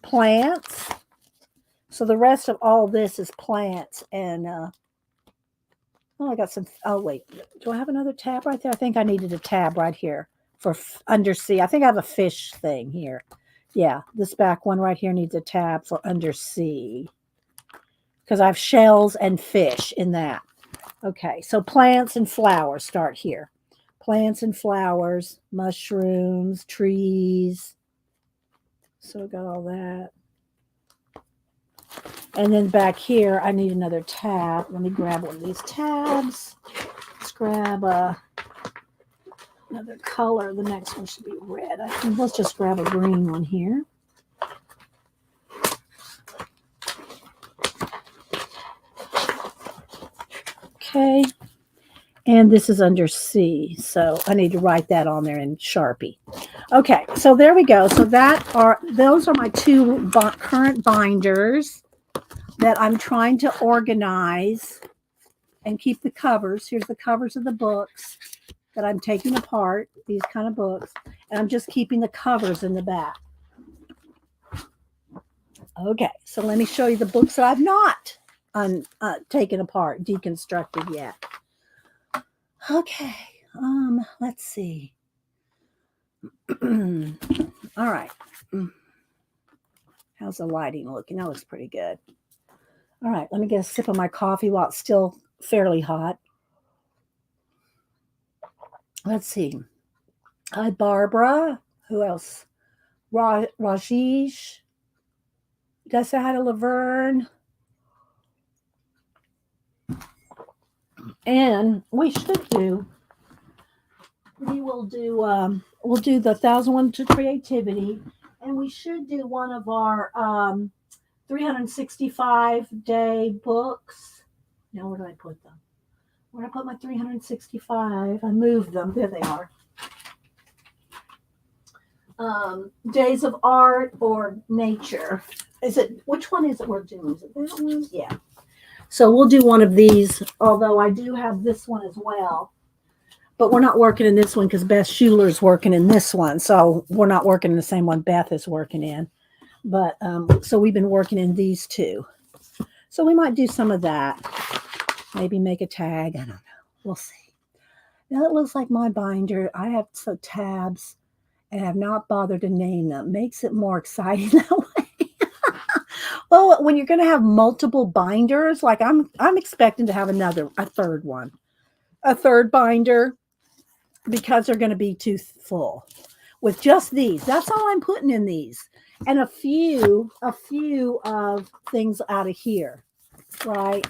Plants. So the rest of all this is plants. And, I got some, wait. Do I have another tab right there? I think I needed a tab right here for undersea. I think I have a fish thing here. Yeah, this back one right here needs a tab for undersea. Because I have shells and fish in that. Okay, so plants and flowers start here. Plants and flowers, mushrooms, trees. So I got all that. And then back here, I need another tab. Let me grab one of these tabs. Let's grab another color. The next one should be red. Let's just grab a green one here. Okay. And this is under C. So I need to write that on there in Sharpie. Okay. So there we go. So those are my two current binders that I'm trying to organize and keep the covers. Here's the covers of the books that I'm taking apart, these kind of books. And I'm just keeping the covers in the back. Okay. So let me show you the books that I've not taken apart, deconstructed yet. Okay, let's see. All right. How's the lighting looking? That looks pretty good. All right, let me get a sip of my coffee while it's still fairly hot. Let's see. Hi, Barbara. Who else? Rajesh. Did I say hi to Laverne? And we'll do the 1001 to Creativity, and we should do one of our 365-day books Now where do I put them? Where did I put my 365? I moved them. There they are. Days of Art or Nature. Is it, which one is it we're doing? Is it that one? Yeah. So we'll do one of these, although I do have this one as well. But we're not working in this one because Beth Schuler's working in this one. So we're not working in the same one Beth is working in. But so we've been working in these two. So we might do some of that. Maybe make a tag. I don't know. We'll see. Now it looks like my binder. I have some tabs and have not bothered to name them. Makes it more exciting that way. Well, when you're going to have multiple binders, like I'm expecting to have a third binder, because they're going to be too full with just these. That's all I'm putting in these, and a few of things out of here, right?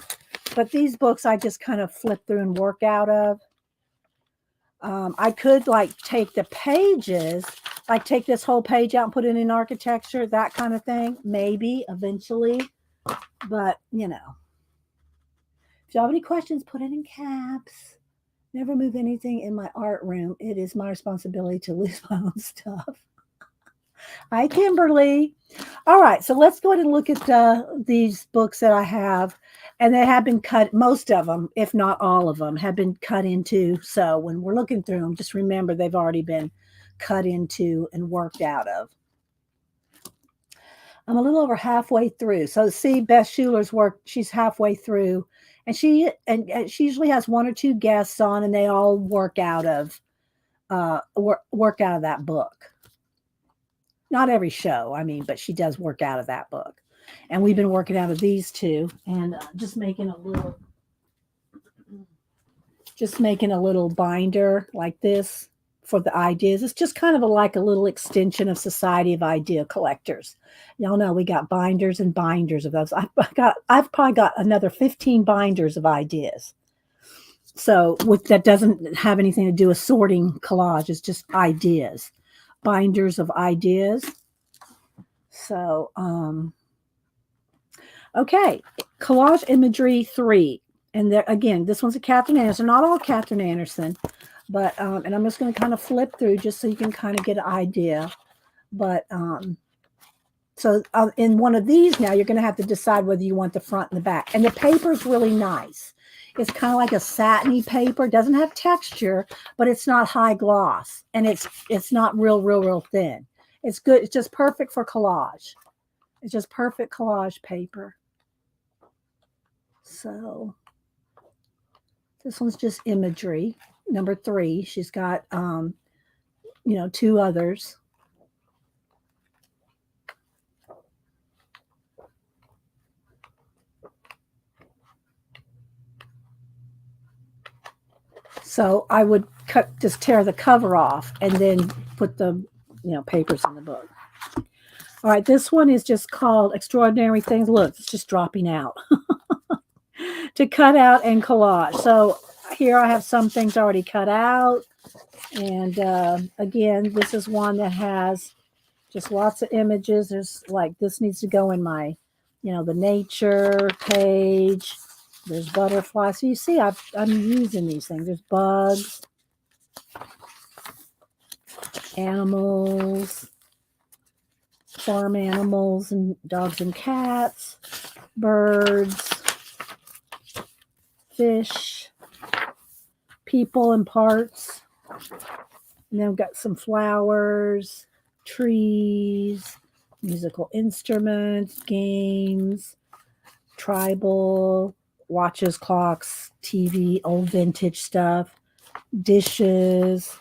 But these books I just kind of flip through and work out of. I could like take the pages, like take this whole page out and put it in architecture, that kind of thing, maybe eventually. But, you know, if you have any questions, put it in caps. Never move anything in my art room. It is my responsibility to lose my own stuff. Hi, Kimberly. All right, so let's go ahead and look at these books that I have. And they have been cut, most of them, if not all of them, have been cut into. So when we're looking through them, just remember they've already been cut into and worked out of. I'm a little over halfway through. So see, Beth Schuler's work, she's halfway through. And she usually has one or two guests on, and they all work out of that book. Not every show, I mean, but she does work out of that book. And we've been working out of these two, and just making a little binder like this for the ideas. It's just kind of like a little extension of Society of Idea Collectors. Y'all know we got binders and binders of those. I've probably got another 15 binders of ideas. So that doesn't have anything to do with sorting collage. It's just ideas, binders of ideas. So, okay, Collage Imagery 3. And there, again, this one's a Catherine Anderson. Not all Catherine Anderson, but, and I'm just going to kind of flip through just so you can kind of get an idea. But, so in one of these now, you're going to have to decide whether you want the front and the back. And the paper's really nice. It's kind of like a satiny paper. It doesn't have texture, but it's not high gloss. And it's not real thin. It's good. It's just perfect for collage. It's just perfect collage paper. So this one's just imagery. Number 3. She's got, 2 others. So I would just tear the cover off and then put the, papers in the book. All right, this one is just called Extraordinary Things. Look, it's just dropping out. To cut out and collage. So here I have some things already cut out. And again, this is one that has just lots of images. There's like, this needs to go in my, the nature page. There's butterflies. So you see, I'm using these things. There's bugs, animals, farm animals and dogs and cats, birds, fish, people and parts. And then I've got some flowers, trees, musical instruments, games, tribal, watches, clocks, TV, old vintage stuff, dishes,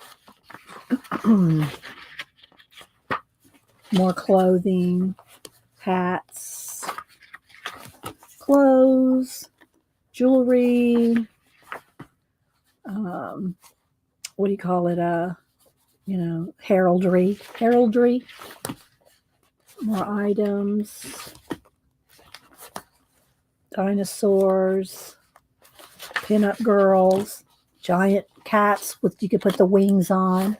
more clothing, hats, clothes, jewelry, what do you call it? Heraldry, more items, dinosaurs, pinup girls, giant cats with, you could put the wings on.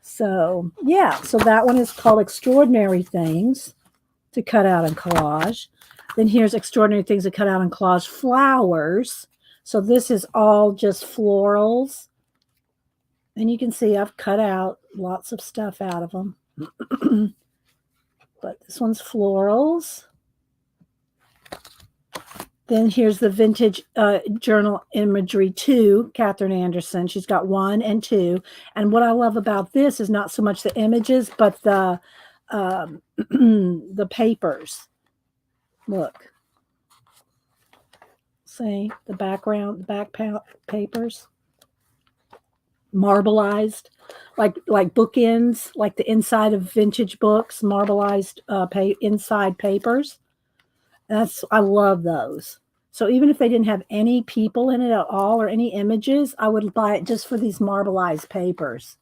So, yeah, so that one is called Extraordinary Things. to cut out in collage. Then here's extraordinary things to cut out in collage. Flowers. So this is all just florals. And you can see I've cut out lots of stuff out of them. But this one's florals. Then here's the vintage journal imagery 2, Catherine Anderson. She's got 1 and 2. And what I love about this is not so much the images, but the the papers. Look. See the background, the back papers. Marbleized, like bookends, like the inside of vintage books, marbleized inside papers. I love those. So even if they didn't have any people in it at all or any images, I would buy it just for these marbleized papers.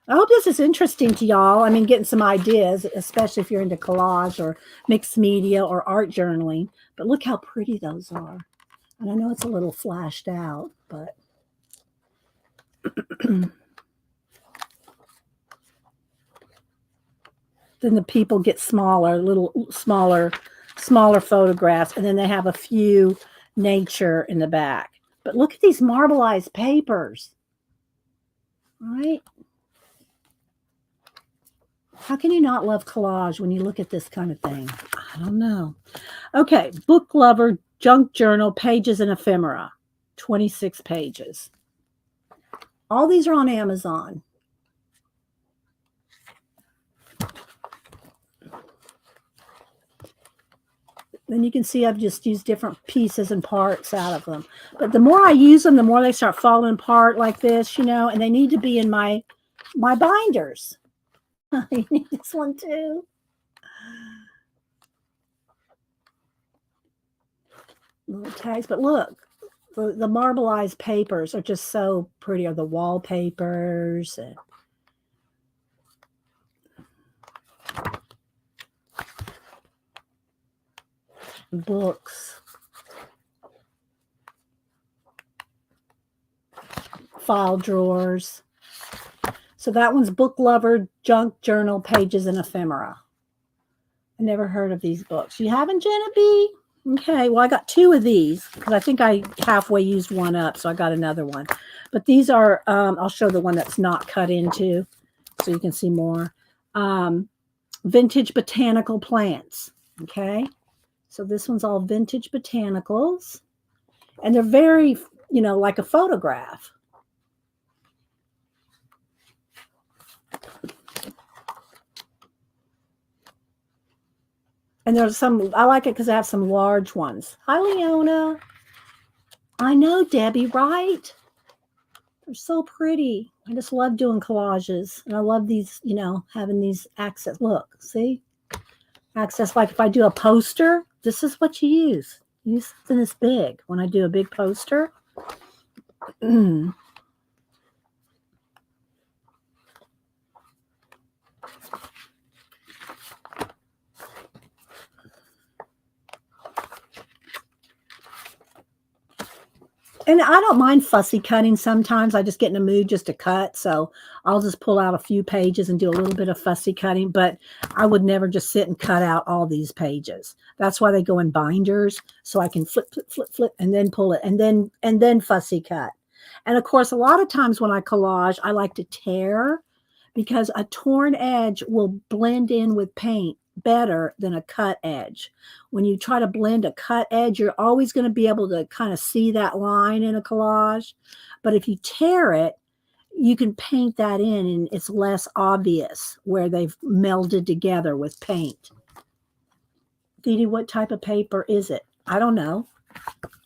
I hope this is interesting to y'all. I mean, getting some ideas, especially if you're into collage or mixed media or art journaling. But look how pretty those are. And I know it's a little flashed out, but then the people get smaller, smaller photographs, and then they have a few nature in the back. But look at these marbleized papers, right? How can you not love collage when you look at this kind of thing? I don't know. Okay, book lover, junk journal, pages and ephemera, 26 pages. All these are on Amazon. Then you can see I've just used different pieces and parts out of them. But the more I use them, the more they start falling apart like this, you know, and they need to be in my binders. I need this one too. Little tags, but look, the marbleized papers are just so pretty. Or the wallpapers and books, file drawers. So that one's Book Lover, Junk Journal, Pages and Ephemera. I never heard of these books. You haven't, Jenna B? Okay, well, I got 2 of these because I think I halfway used one up, so I got another one. But these are, I'll show the one that's not cut into so you can see more. Vintage botanical plants, okay? So this one's all vintage botanicals. And they're very, you know, like a photograph. And there's some, I like it because I have some large ones. Hi, Leona. I know, Debbie, right? They're so pretty. I just love doing collages. And I love these, you know, having these access. Look, see? Access, like if I do a poster, this is what you use. Use something this big when I do a big poster. And I don't mind fussy cutting sometimes. I just get in a mood just to cut. So I'll just pull out a few pages and do a little bit of fussy cutting. But I would never just sit and cut out all these pages. That's why they go in binders. So I can flip, and then pull it and then fussy cut. And of course, a lot of times when I collage, I like to tear because a torn edge will blend in with paint better than a cut edge. When you try to blend a cut edge, you're always going to be able to kind of see that line in a collage. But if you tear it, you can paint that in and it's less obvious where they've melded together with paint. Dee Dee, what type of paper is it? I don't know.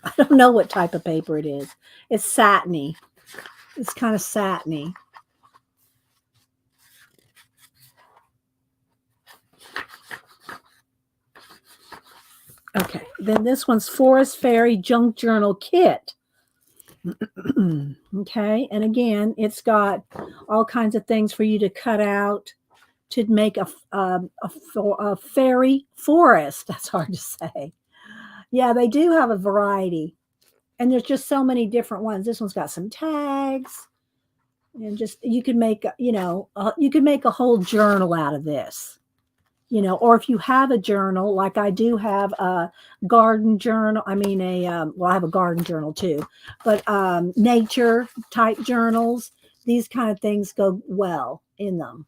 I don't know what type of paper it is. It's satiny. It's kind of satiny. Okay, then this one's Forest Fairy Junk Journal Kit. Okay, and again, it's got all kinds of things for you to cut out to make a fairy forest. That's hard to say. Yeah, they do have a variety. And there's just so many different ones. This one's got some tags. And just, you can make, you can make a whole journal out of this, or if you have a journal, like I do have a garden journal. I mean, well, I have a garden journal too, but nature type journals, these kind of things go well in them.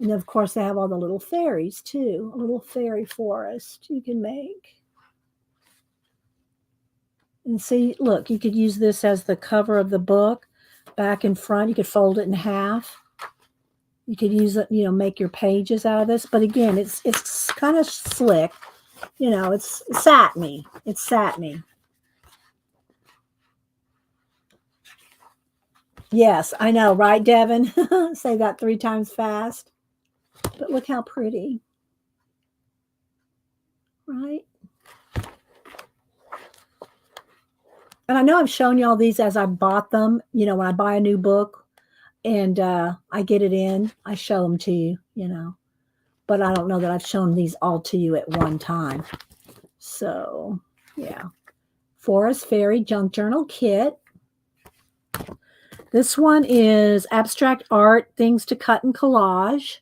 And of course, they have all the little fairies too, a little fairy forest you can make. And see, look, you could use this as the cover of the book, back and front. You could fold it in half. You could use it, make your pages out of this. But again, it's kind of slick. It's satiny. It's satiny. Yes, I know, right, Devin? Say that 3 times fast. But look how pretty. Right? And I know I've shown you all these as I bought them. When I buy a new book and I get it in, I show them to you, But I don't know that I've shown these all to you at one time. So, yeah. Forest Fairy Junk Journal Kit. This one is abstract art, things to cut and collage.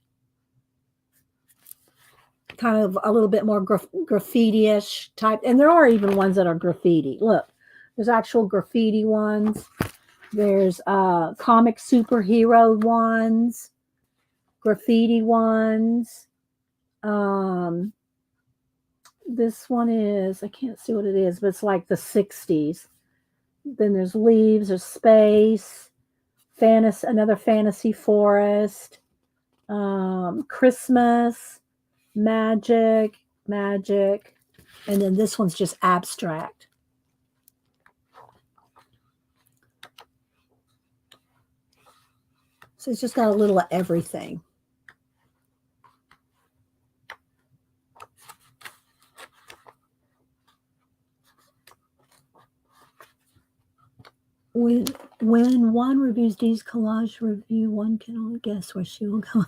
Kind of a little bit more graffiti-ish type. And there are even ones that are graffiti. Look. There's actual graffiti ones. There's comic superhero ones, graffiti ones. This one is, I can't see what it is, but it's like the 60s. Then there's leaves, there's space, another fantasy forest, Christmas, magic, and then this one's just abstract. So it's just got a little of everything. When one reviews Dee's collage review, one can only guess where she will go.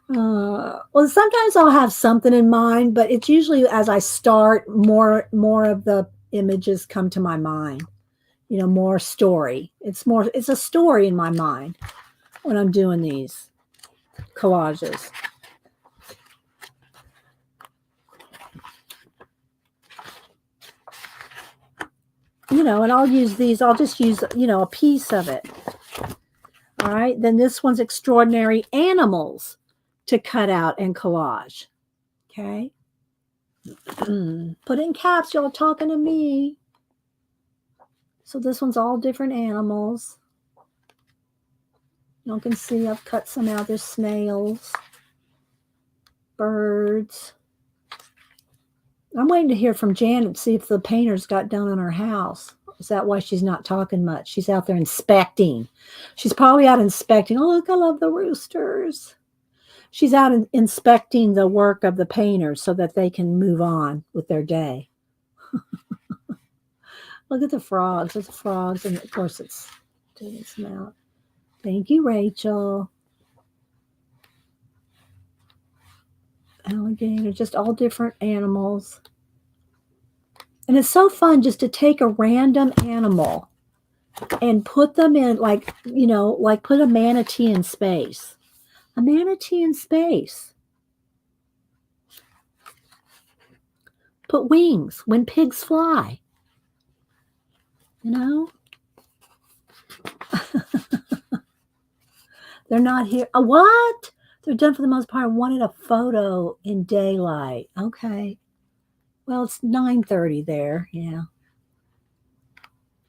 Well, sometimes I'll have something in mind, but it's usually as I start, more of the images come to my mind. More story. It's a story in my mind when I'm doing these collages. And I'll use these. I'll just use, a piece of it. All right. Then this one's extraordinary animals to cut out and collage. Okay. Put in caps. Y'all talking to me. So this one's all different animals. You can see I've cut some out. There's snails, birds. I'm waiting to hear from Janet to see if the painters got done on her house. Is that why she's not talking much? She's out there inspecting. She's probably out inspecting. Oh, look, I love the roosters. She's out inspecting the work of the painters so that they can move on with their day. Look at the frogs. There's the frogs. And, of course, it's doing its mouth. Thank you, Rachel. Alligator. Just all different animals. And it's so fun just to take a random animal and put them in, like put a manatee in space. A manatee in space. Put wings when pigs fly. They're not here. What? They're done for the most part. I wanted a photo in daylight. Okay. Well, it's 9:30 there. Yeah.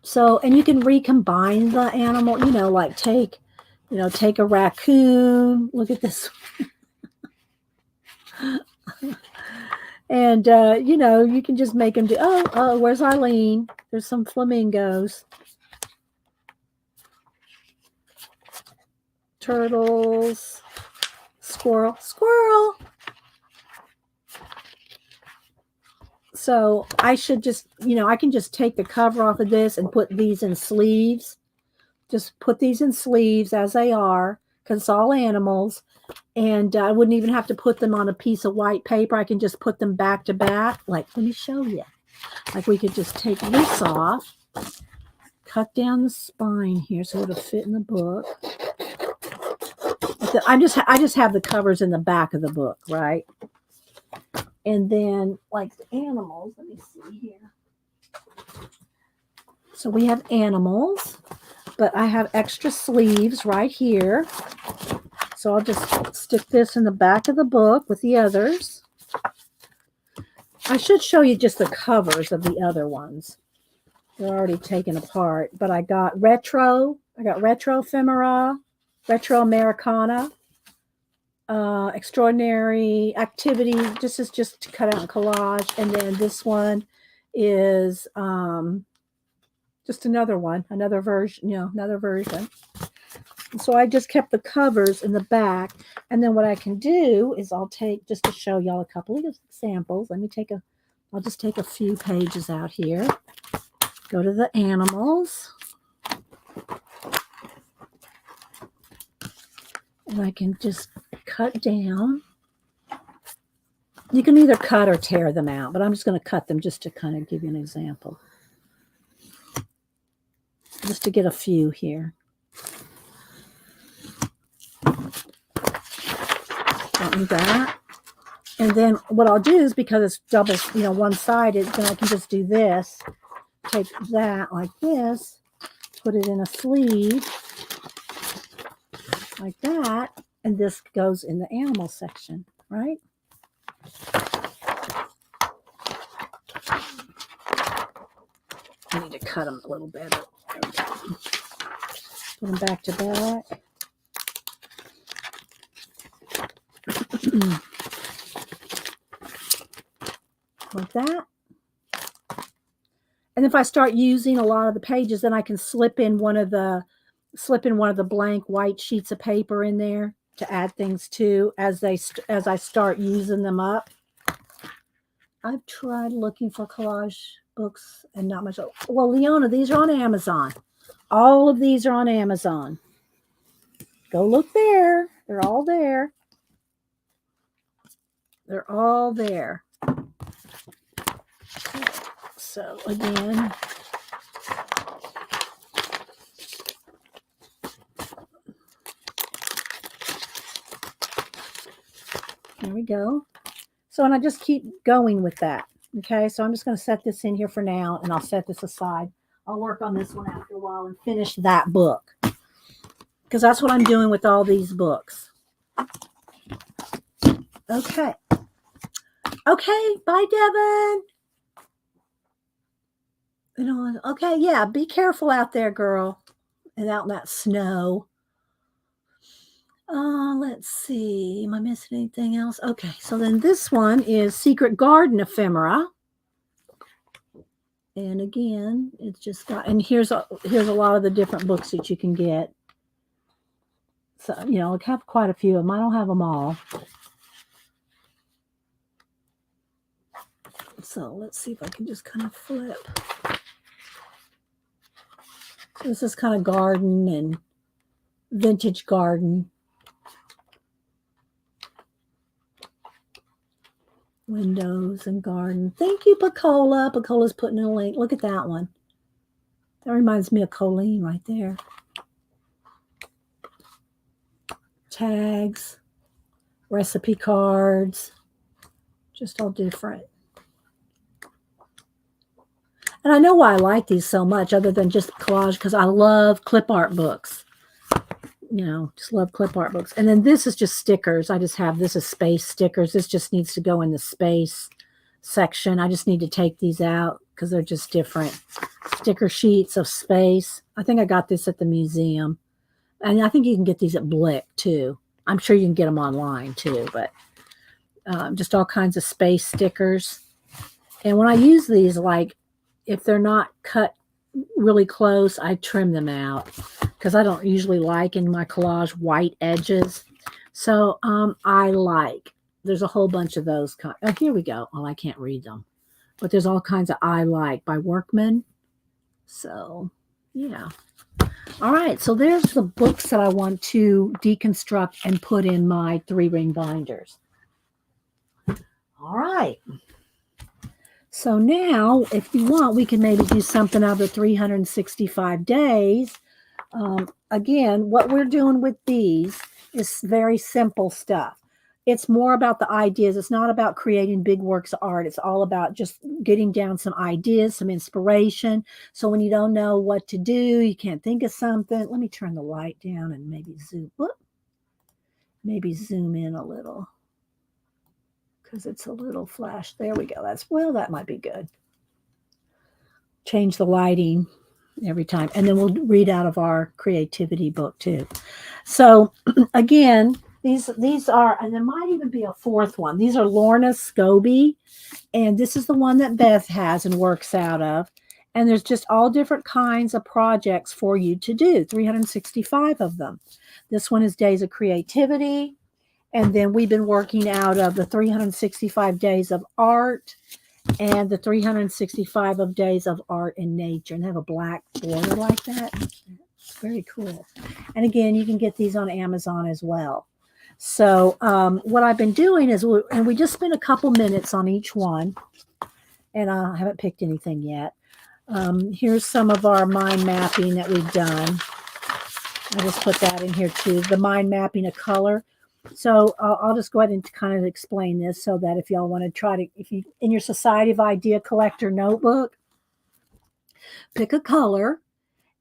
So, and you can recombine the animal, like take a raccoon. Look at this. And, you can just make them do, oh, where's Eileen? There's some flamingos. Turtles. Squirrel. So I should just, I can just take the cover off of this and put these in sleeves. Just put these in sleeves as they are, because it's all animals. And I wouldn't even have to put them on a piece of white paper. I can just put them back to back. Like, let me show you. Like we could just take this off, cut down the spine here so it'll fit in the book. I just have the covers in the back of the book, right? And then like the animals, let me see here. So we have animals, but I have extra sleeves right here. So I'll just stick this in the back of the book with the others. I should show you just the covers of the other ones. They're already taken apart, but I got retro ephemera, retro Americana, extraordinary activity. This is just cut out in collage, and then this one is just another one, another version. And so I just kept the covers in the back, and then what I can do is I'll take, just to show y'all a couple of examples. I'll just take a few pages out here. Go to the animals. And I can just cut down. You can either cut or tear them out, but I'm just going to cut them just to kind of give you an example. Just to get a few here. Don't need that. And then what I'll do is, because it's double, one-sided, then I can just do this. Take that like this, put it in a sleeve like that, and this goes in the animal section, right? I need to cut them a little better. Put them back to back. Like that. And if I start using a lot of the pages, then I can slip in one of the blank white sheets of paper in there to add things to as I start using them up. I've tried looking for collage books and not much. Well, Leona, these are on Amazon. All of these are on Amazon. Go look there. They're all there. They're all there. So again, there we go. So, and I just keep going with that. Okay, so I'm just going to set this in here for now, and I'll set this aside. I'll work on this one after a while and finish that book, because that's what I'm doing with all these books. Okay. Okay, bye, Devin. Okay, yeah, be careful out there, girl, and out in that snow. Let's see. Am I missing anything else? Okay, so then this one is Secret Garden Ephemera. And again, it's just got, and here's a lot of the different books that you can get. So, I have quite a few of them. I don't have them all. So let's see if I can just kind of flip. This is kind of garden and vintage garden. Windows and garden. Thank you, Pacola. Pacola's putting in a link. Look at that one. That reminds me of Colleen right there. Tags, recipe cards, just all different. And I know why I like these so much, other than just collage, because I love clip art books. Just love clip art books. And then this is just stickers. This is space stickers. This just needs to go in the space section. I just need to take these out because they're just different sticker sheets of space. I think I got this at the museum. And I think you can get these at Blick too. I'm sure you can get them online too, but just all kinds of space stickers. And when I use these, like, if they're not cut really close, I trim them out because I don't usually like in my collage white edges. So there's a whole bunch of those. Oh, here we go. Oh, I can't read them. But there's all kinds of I like by Workman. So, yeah. All right. So there's the books that I want to deconstruct and put in my 3-ring binders. All right. So now, if you want, we can maybe do something out of the 365 days. Again, what we're doing with these is very simple stuff. It's more about the ideas. It's not about creating big works of art. It's all about just getting down some ideas, some inspiration. So when you don't know what to do, you can't think of something. Let me turn the light down and maybe zoom in a little because it's a little flash. There we go. That might be good. Change the lighting every time. And then we'll read out of our creativity book too. So again, these are, and there might even be a fourth one. These are Lorna Scobie, and this is the one that Beth has and works out of. And there's just all different kinds of projects for you to do, 365 of them. This one is Days of Creativity. And then we've been working out of the 365 Days of Art and the 365 of Days of Art in Nature. And they have a black border like that. It's very cool. And again, you can get these on Amazon as well. So what I've been doing is, we just spent a couple minutes on each one. And I haven't picked anything yet. Here's some of our mind mapping that we've done. I just put that in here too. The mind mapping of color. So I'll just go ahead and kind of explain this so that if y'all want to try to, if you in your Society of Idea Collector notebook, pick a color,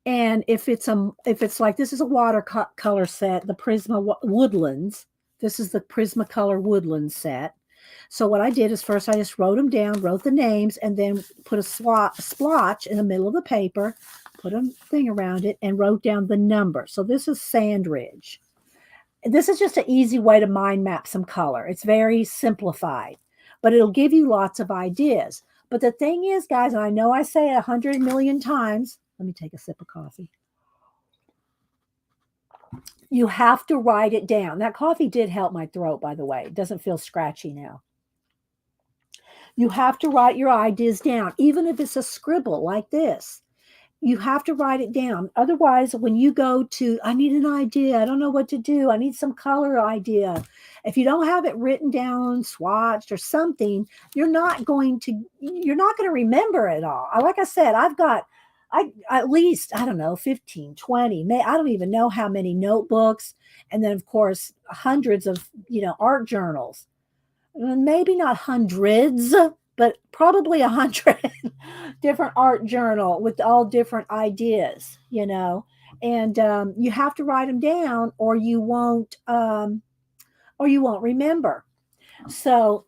and if it's like, this is a watercolor set, the Prisma Woodlands. This is the Prismacolor Woodlands set. So what I did is first I just wrote them down, wrote the names, and then put a splotch in the middle of the paper, put a thing around it, and wrote down the number. So this is Sandridge. This is just an easy way to mind map some color. It's very simplified, but it'll give you lots of ideas. But the thing is, guys, and I know I say it 100 million times. Let me take a sip of coffee. You have to write it down. That coffee did help my throat, by the way. It doesn't feel scratchy now. You have to write your ideas down, even if it's a scribble like this. You have to write it down. Otherwise, when you go to, I need an idea, I don't know what to do, I need some color idea. If you don't have it written down, swatched or something, you're not going to remember it all. Like I said, I've got at least, I don't know, 15, 20, I don't even know how many notebooks. And then of course, hundreds of, art journals. Maybe not hundreds, but probably 100 different art journal with all different ideas, and you have to write them down or you won't remember. So,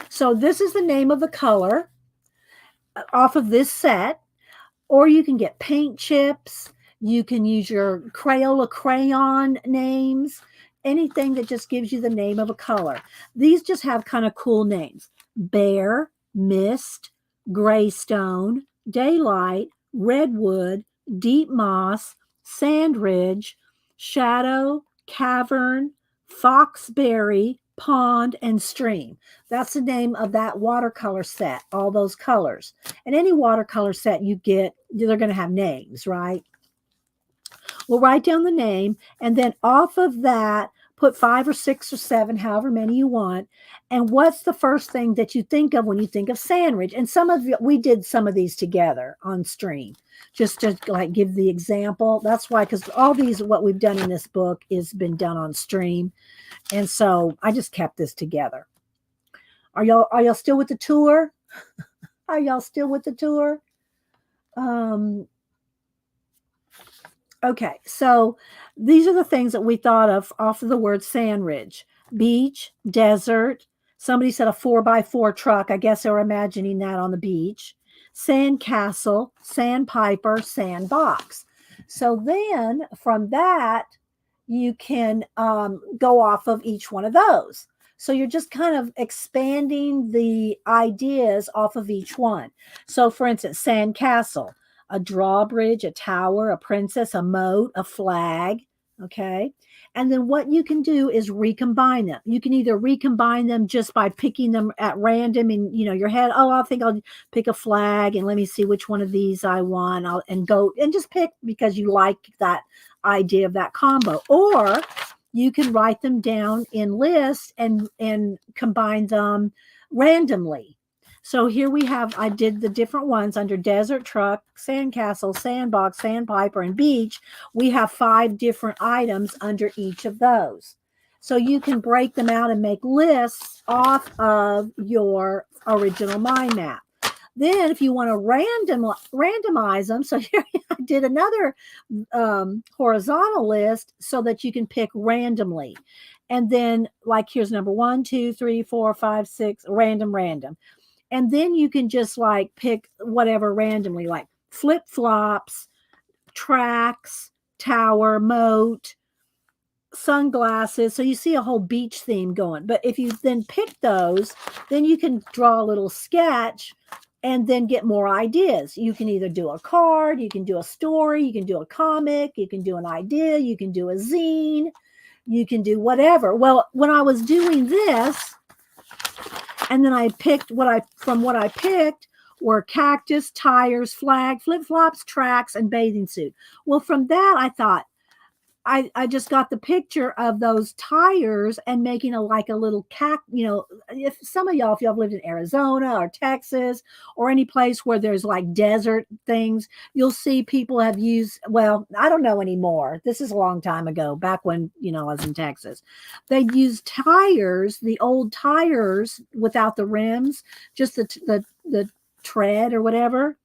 so this is the name of the color off of this set, or you can get paint chips. You can use your Crayola crayon names, anything that just gives you the name of a color. These just have kind of cool names. Bear, Mist, Graystone, Daylight, Redwood, Deep Moss, Sandridge, Shadow, Cavern, Foxberry, Pond, and Stream. That's the name of that watercolor set, all those colors. And any watercolor set you get, they're going to have names, right? We'll write down the name, and then off of that, put 5 or 6 or 7, however many you want. And what's the first thing that you think of when you think of Sandridge? And we did some of these together on stream, just to like give the example. That's why, because all these, what we've done in this book is been done on stream. And so I just kept this together. Are y'all still with the tour? Are y'all still with the tour? Okay, so these are the things that we thought of off of the word Sandridge. Beach, desert. Somebody said a 4x4 truck. I guess they were imagining that on the beach. Sandcastle, sandpiper, sandbox. So then from that, you can go off of each one of those. So you're just kind of expanding the ideas off of each one. So for instance, sandcastle. A drawbridge, a tower, a princess, a moat, a flag, okay? And then what you can do is recombine them. You can either recombine them just by picking them at random in, your head. Oh, I think I'll pick a flag and let me see which one of these I want. And go and just pick because you like that idea of that combo. Or you can write them down in lists and combine them randomly. So here we have, I did the different ones under desert, truck, sandcastle, sandbox, sandpiper, and beach. We have 5 different items under each of those. So you can break them out and make lists off of your original mind map. Then if you want to randomize them, so here I did another horizontal list so that you can pick randomly. And then like here's number 1, 2, 3, 4, 5, 6, random. And then you can just like pick whatever randomly, like flip-flops, tracks, tower, moat, sunglasses. So you see a whole beach theme going. But if you then pick those, then you can draw a little sketch and then get more ideas. You can either do a card, you can do a story, you can do a comic, you can do an idea, you can do a zine, you can do whatever. Well, when I was doing this, and then I picked what I picked were cactus, tires, flag, flip-flops, tracks, and bathing suit. Well, from that, I thought, I just got the picture of those tires and making a little if some of y'all, if y'all have lived in Arizona or Texas or any place where there's like desert things, you'll see people have used, well, I don't know anymore. This is a long time ago, back when, I was in Texas. They used tires, the old tires without the rims, just the tread or whatever,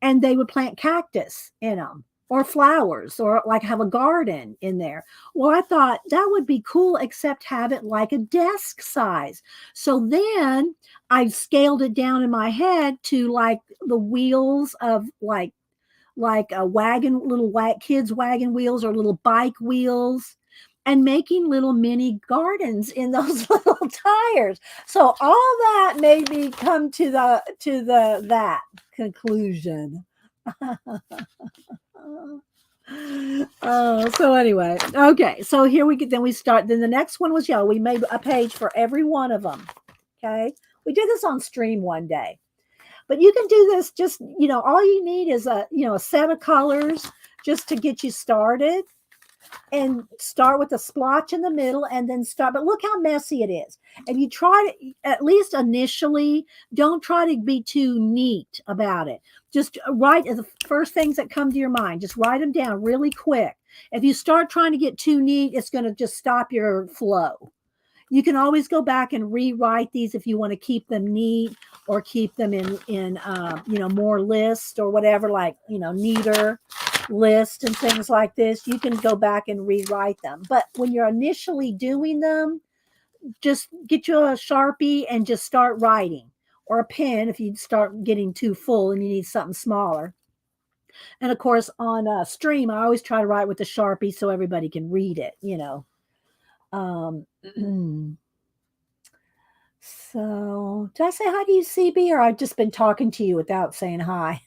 and they would plant cactus in them, or flowers, or like have a garden in there. Well, I thought that would be cool, except have it like a desk size. So then I scaled it down in my head to like the wheels of like a wagon, kids' wagon wheels or little bike wheels, and making little mini gardens in those little tires. So all that made me come to that conclusion. So anyway, okay, so here we start. Then the next one was we made a page for every one of them. Okay, we did this on stream one day, but you can do this just, all you need is a set of colors just to get you started, and start with a splotch in the middle and then start. But look how messy it is. And you try to, at least initially, don't try to be too neat about it. Just write the first things that come to your mind. Just write them down really quick. If you start trying to get too neat, it's going to just stop your flow. You can always go back and rewrite these if you want to keep them neat, or keep them in more list or whatever, like, neater list and things like this. You can go back and rewrite them. But when you're initially doing them, just get you a Sharpie and just start writing, or a pen if you start getting too full and you need something smaller. And of course, on stream, I always try to write with the Sharpie so everybody can read it, So, did I say hi to you, CB, or I've just been talking to you without saying hi?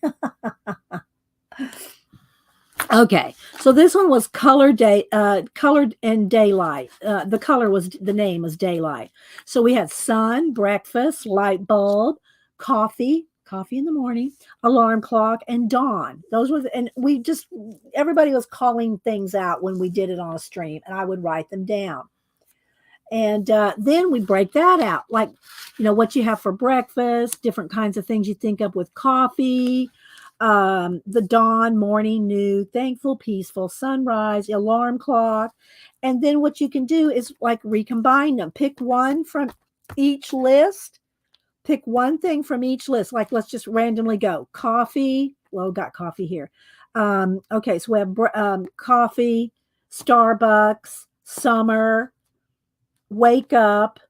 Okay, so this one was colored in daylight. The name was daylight. So we had sun, breakfast, light bulb, coffee in the morning, alarm clock, and dawn. Those were, and everybody was calling things out when we did it on a stream, and I would write them down. And then we break that out, like, what you have for breakfast, different kinds of things you think of with coffee, the dawn, morning, new, thankful, peaceful, sunrise, alarm clock. And then what you can do is like recombine them. Pick one from each list. Pick one thing from each list. Like, let's just randomly go. Coffee. Well, got coffee here. Okay, so we have coffee, Starbucks, summer, wake up,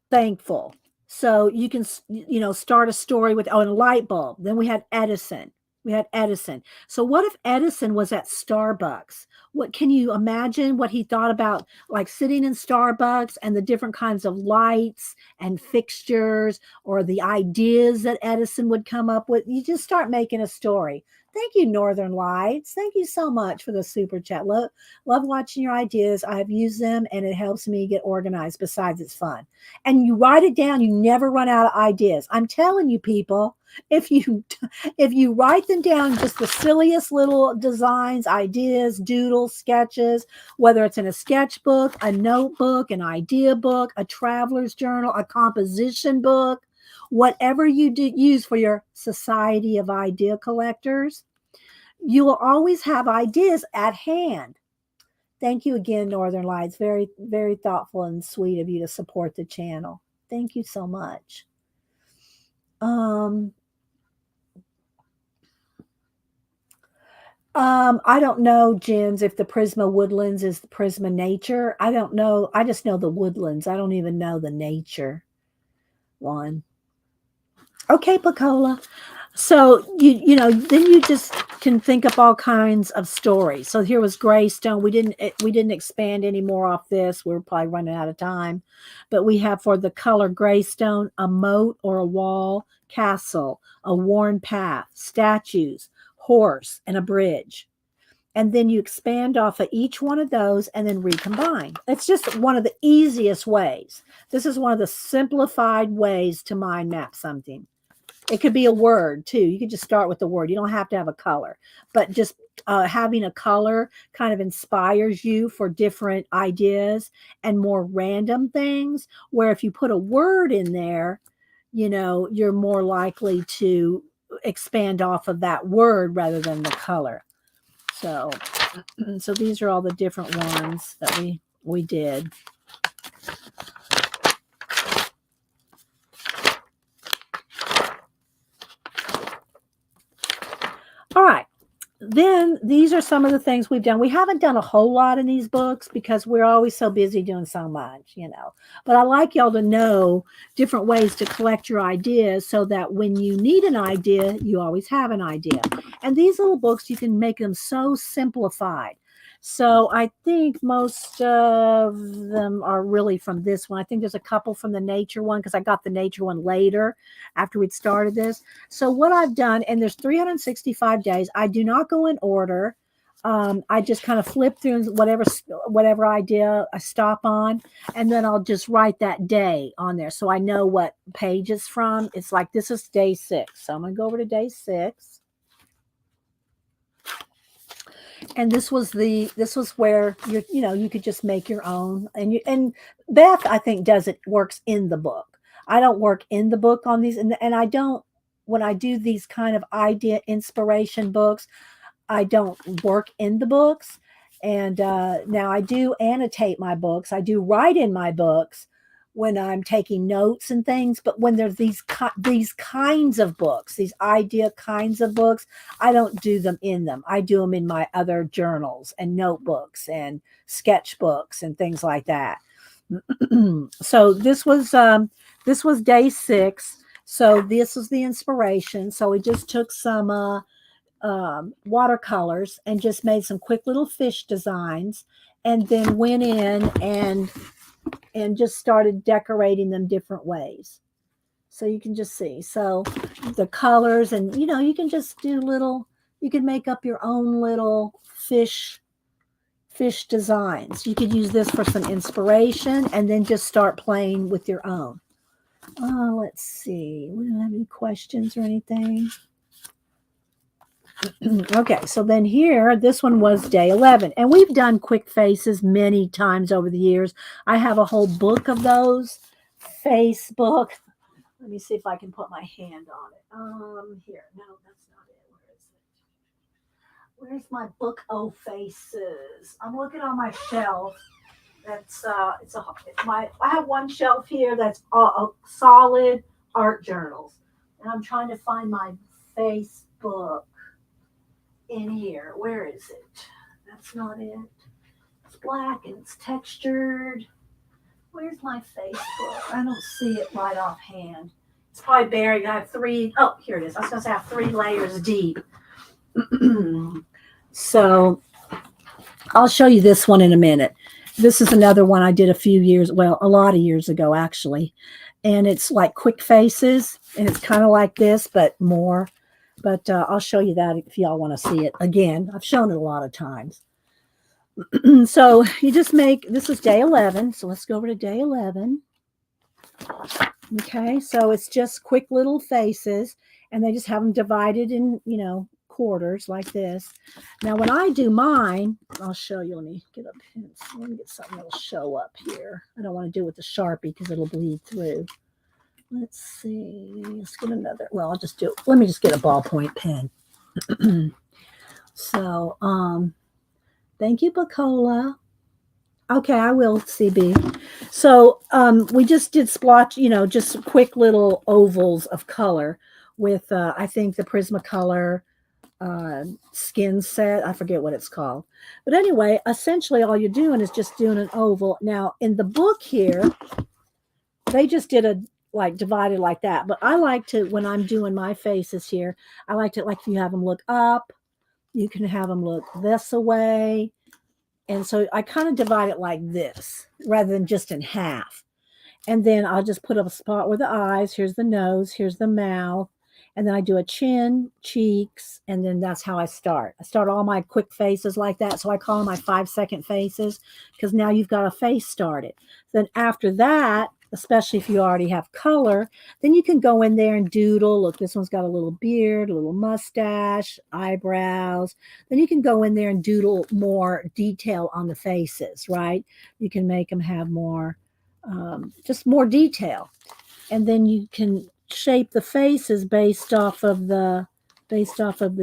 thankful. So you can, start a story with, a light bulb. Then we had Edison. So what if Edison was at Starbucks? What can you imagine what he thought about, like sitting in Starbucks and the different kinds of lights and fixtures, or the ideas that Edison would come up with? You just start making a story. Thank you, Northern Lights. Thank you so much for the super chat. Love watching your ideas. I've used them and it helps me get organized. Besides, it's fun. And you write it down. You never run out of ideas. I'm telling you, people, if you write them down, just the silliest little designs, ideas, doodles, sketches, whether it's in a sketchbook, a notebook, an idea book, a traveler's journal, a composition book, whatever you do use for your Society of Idea Collectors, you will always have ideas at hand. Thank you again, Northern Lights. Very, very thoughtful and sweet of you to support the channel. Thank you so much. I don't know, Jens, if the Prisma Woodlands is the Prisma Nature. I don't know. I just know the Woodlands. I don't even know the Nature one. Okay, Pacola. So you know, then you just can think up all kinds of stories. So here was Greystone. We didn't expand any more off this. We're probably running out of time. But we have for the color Greystone, a moat or a wall, castle, a worn path, statues, horse, and a bridge. And then you expand off of each one of those and then recombine. It's just one of the easiest ways. This is one of the simplified ways to mind map something. It could be a word too. You could just start with the word. You don't have to have a color, but just having a color kind of inspires you for different ideas and more random things, where if you put a word in there, you know, you're more likely to expand off of that word rather than the color. So these are all the different ones that we did. All right. Then these are some of the things we've done. We haven't done a whole lot in these books because we're always so busy doing so much, you know. But I like y'all to know different ways to collect your ideas so that when you need an idea, you always have an idea. And these little books, you can make them so simplified. So I think most of them are really from this one. I think there's a couple from the nature one because I got the nature one later after we'd started this. So what I've done, and there's 365 days. I do not go in order. I just kind of flip through whatever idea I stop on, and then I'll just write that day on there so I know what page it's from. It's like this is day 6. So I'm going to go over to day 6. And this was where you could just make your own, and Beth, I think, works in the book. I don't work in the book on these, and I don't, when I do these kind of idea inspiration books, I don't work in the books. And now I do annotate my books. I do write in my books when I'm taking notes and things. But when there's these kinds of books, these idea kinds of books, I don't do them in them. I do them in my other journals and notebooks and sketchbooks and things like that. So this was day 6. So this was the inspiration. So we just took some watercolors and just made some quick little fish designs, and then went in and just started decorating them different ways. So you can just see. So the colors, and you can just do you can make up your own little fish designs. You could use this for some inspiration and then just start playing with your own. Let's see. We don't have any questions or anything. Okay, so then here, this one was day 11. And we've done quick faces many times over the years. I have a whole book of those. Facebook. Let me see if I can put my hand on it. Here. No, that's not it. Where is it? Where's my book of faces? I'm looking on my shelf. That's I have one shelf here that's solid art journals. And I'm trying to find my Facebook in here. Where is it? That's not it. It's black and it's textured. Where's my Facebook? I don't see it right offhand. It's probably buried. I have 3. Oh, here it is. I was going to say I have 3 layers deep. So I'll show you this one in a minute. This is another one I did a lot of years ago, actually. And it's like quick faces. And it's kind of like this, but more. But I'll show you that if y'all want to see it. Again, I've shown it a lot of times. So you just this is day 11. So let's go over to day 11. Okay, so it's just quick little faces. And they just have them divided in, quarters like this. Now, when I do mine, I'll show you. Let me get a pencil. Let me get something that'll show up here. I don't want to do it with the Sharpie because it'll bleed through. Let's see. Let's get another. Well, I'll just do. Let me just get a ballpoint pen. So, thank you, Bacola. Okay, I will, CB. So, we just did splotch, just quick little ovals of color with, I think, the Prismacolor skin set. I forget what it's called. But anyway, essentially all you're doing is just doing an oval. Now, in the book here, they just did a like divided like that. But I like to, when I'm doing my faces here, I like to, like, if you have them look up, you can have them look this away. And so I kind of divide it like this rather than just in half. And then I'll just put up a spot where the eyes, here's the nose, here's the mouth. And then I do a chin, cheeks, and then that's how I start. I start all my quick faces like that. So I call them my 5-second faces because now you've got a face started. Then after that, especially if you already have color, then you can go in there and doodle. Look, this one's got a little beard, a little mustache, eyebrows. Then you can go in there and doodle more detail on the faces, right? You can make them have more, just more detail. And then you can shape the faces based off of the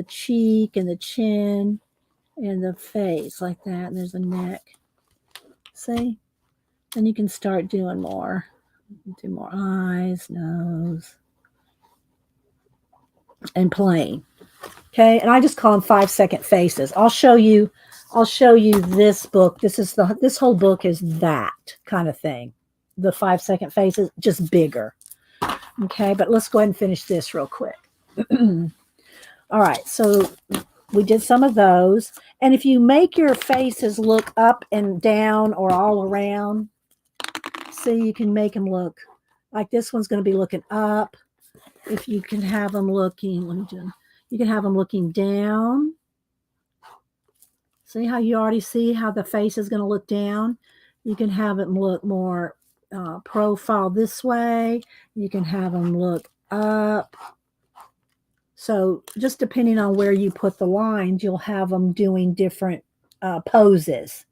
cheek and the chin and the face like that. And there's a neck. See? Then you can start doing more. Do more eyes, nose, and plain. Okay, and I just call them 5-second faces. I'll show you this book. This whole book is that kind of thing. The 5-second faces, just bigger. Okay, but let's go ahead and finish this real quick. All right, so we did some of those. And if you make your faces look up and down or all around, see, you can make them look like this one's going to be looking up. If you can have them looking, you can have them looking down. See how you already see how the face is going to look down? You can have it look more profile this way. You can have them look up. So just depending on where you put the lines, you'll have them doing different poses.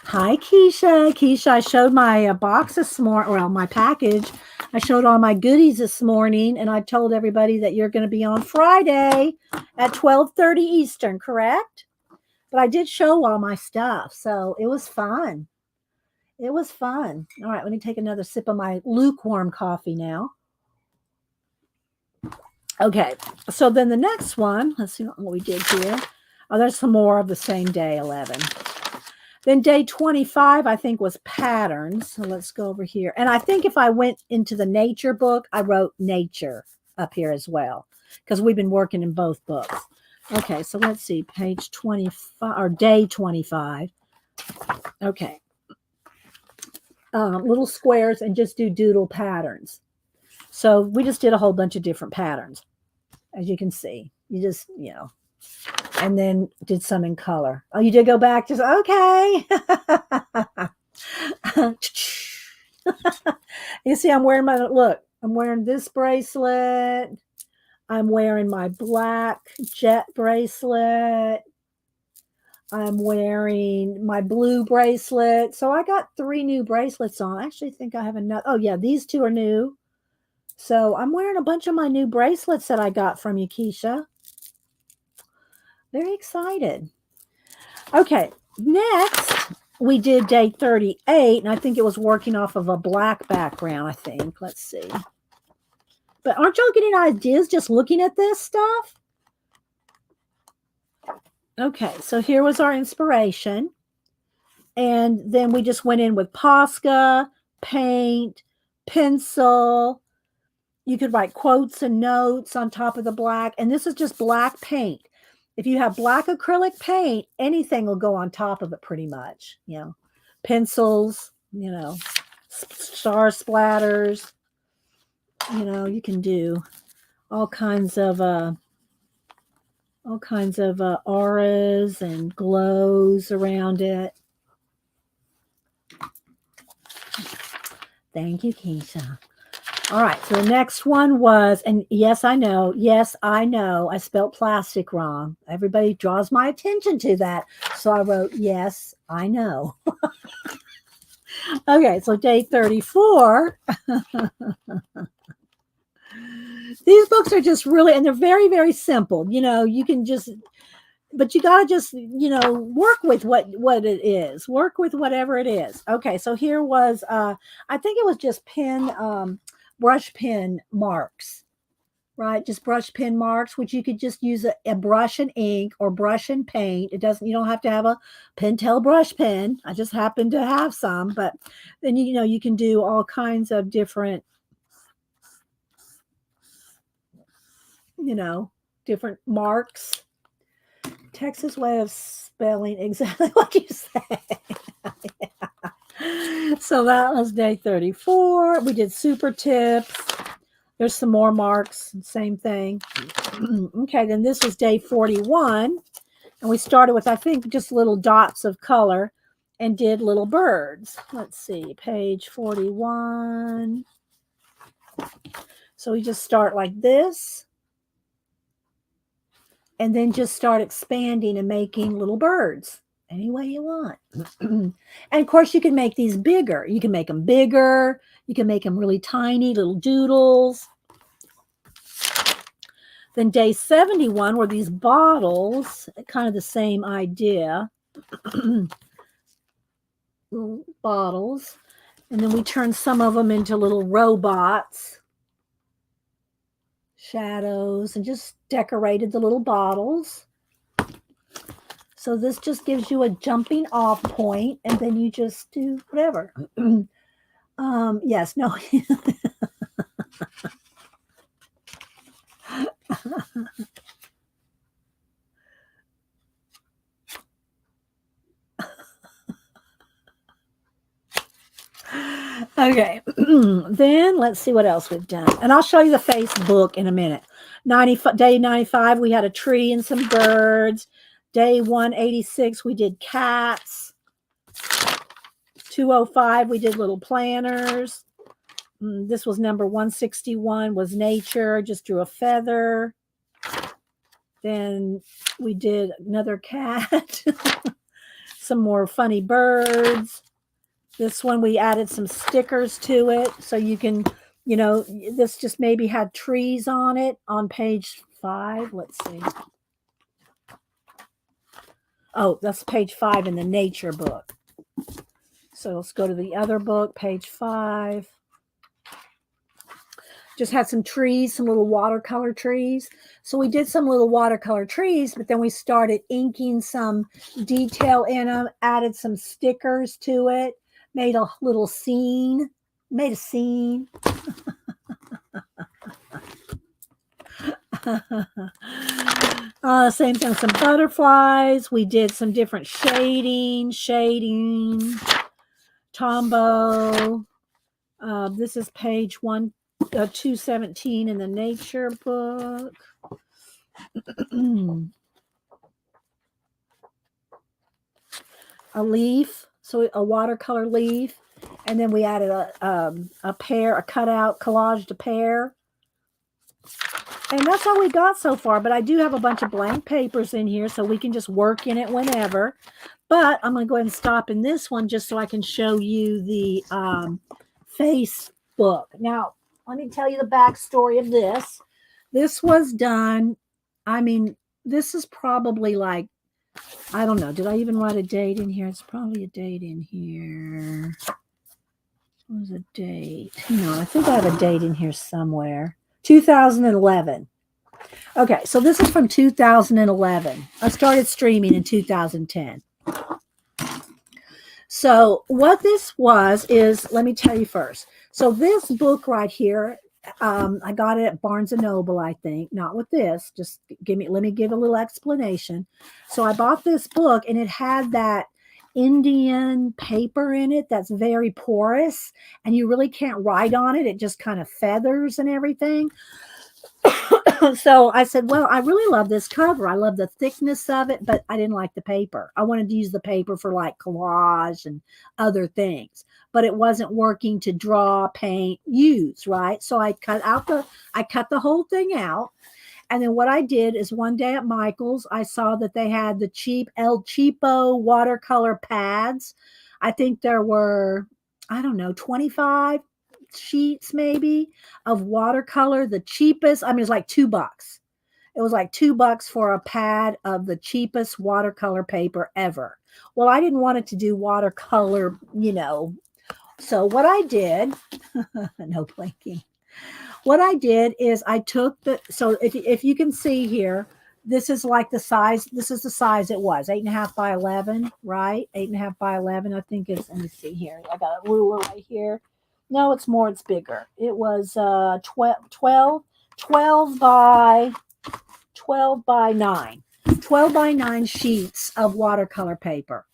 Hi, Kiesha. Kiesha, I showed my box this morning, well, my package. I showed all my goodies this morning, and I told everybody that you're going to be on Friday at 12:30 Eastern, correct? But I did show all my stuff, so it was fun. It was fun. All right, let me take another sip of my lukewarm coffee now. Okay, so then the next one, let's see what we did here. Oh, there's some more of the same day, 11. Then day 25, I think, was patterns. So let's go over here. And I think if I went into the nature book, I wrote nature up here as well because we've been working in both books. Okay, so let's see, page 25 or day 25. Okay. Little squares and just do doodle patterns. So we just did a whole bunch of different patterns, as you can see. You just, and then did some in color. Oh, you did go back? Just, okay. You see, I'm wearing this bracelet. I'm wearing my black jet bracelet. I'm wearing my blue bracelet. So I got 3 new bracelets on. I actually think I have another. Oh, yeah, these 2 are new. So I'm wearing a bunch of my new bracelets that I got from you, Kiesha. Very excited. Okay, next we did day 38, and I think it was working off of a black background, I think. Let's see. But aren't y'all getting ideas just looking at this stuff? Okay, so here was our inspiration. And then we just went in with Posca, paint, pencil. You could write quotes and notes on top of the black. And this is just black paint. If you have black acrylic paint, anything will go on top of it pretty much. Pencils, star splatters. You can do all kinds of auras and glows around it. Thank you, Kiesha. All right, so the next one was, and yes, I know, I spelled plastic wrong. Everybody draws my attention to that. So I wrote, yes, I know. Okay, so day 34. These books are just really, and they're very, very simple. You know, you can just, but you got to just, you know, work with what it is. Work with whatever it is. Okay, so here was, I think it was just brush pen marks, right? Just brush pen marks, which you could just use a brush and ink or brush and paint. It doesn't, you don't have to have a Pentel brush pen. I just happen to have some, but then, you know, you can do all kinds of different, you know, different marks. Texas way of spelling exactly what you say. Yeah. So that was day 34. We did super tips. There's some more marks, same thing. Okay, then this was day 41. And we started with, I think, just little dots of color and did little birds. Let's see, page 41. So we just start like this. And then just start expanding and making little birds any way you want. And of course, you can make these bigger. You can make them bigger. You can make them really tiny, little doodles. Then day 71 were these bottles, kind of the same idea. Little bottles. And then we turned some of them into little robots. Shadows, and just decorated the little bottles. So this just gives you a jumping off point, and then you just do whatever. Yes, no. Okay, then let's see what else we've done. And I'll show you the Facebook in a minute. Day 95, we had a tree and some birds. Day 186, we did cats. 205, we did little planners. This was number 161, was nature, just drew a feather. Then we did another cat. Some more funny birds. This one, we added some stickers to it. So you can, you know, this just maybe had trees on it on page 5. Let's see. Oh, that's page 5 in the nature book. So let's go to the other book, page 5. Just had some trees, some little watercolor trees. So we did some little watercolor trees, but then we started inking some detail in them, added some stickers to it. Made a little scene. Made a scene. Same thing with some butterflies. We did some different shading. Tombow. This is page 217 in the nature book. A leaf. So a watercolor leaf, and then we added a pear, a cutout, collaged a pear. And that's all we got so far, but I do have a bunch of blank papers in here, so we can just work in it whenever. But I'm going to go ahead and stop in this one just so I can show you the Facebook. Now, let me tell you the backstory of this. This was done, I mean, this is probably like, I don't know. Did I even write a date in here? It's probably a date in here. What was a date? No, I think I have a date in here somewhere. 2011. Okay, so this is from 2011. I started streaming in 2010. So what this was is, let me tell you first. So this book right here, I got it at Barnes & Noble, I think. Not with this. Just let me give a little explanation. So I bought this book, and it had that Indian paper in it that's very porous, and you really can't write on it. It just kind of feathers and everything. So I said, well, I really love this cover. I love the thickness of it, but I didn't like the paper. I wanted to use the paper for like collage and other things, but it wasn't working to draw, paint, use, right? So I cut the whole thing out. And then what I did is one day at Michael's, I saw that they had the cheap El Cheapo watercolor pads. I think there were, I don't know, 25 sheets maybe of watercolor. The cheapest, I mean, it's like $2. It was like $2 for a pad of the cheapest watercolor paper ever. Well, I didn't want it to do watercolor, So what I did, no blinking. What I did is I took so if you can see here, this is like the size, this is the size it was, 8.5 by 11, right? 8.5 by 11, I think it's, let me see here. I got a ruler right here. No, it's more, it's bigger. It was 12 by 9. 12 by 9 sheets of watercolor paper.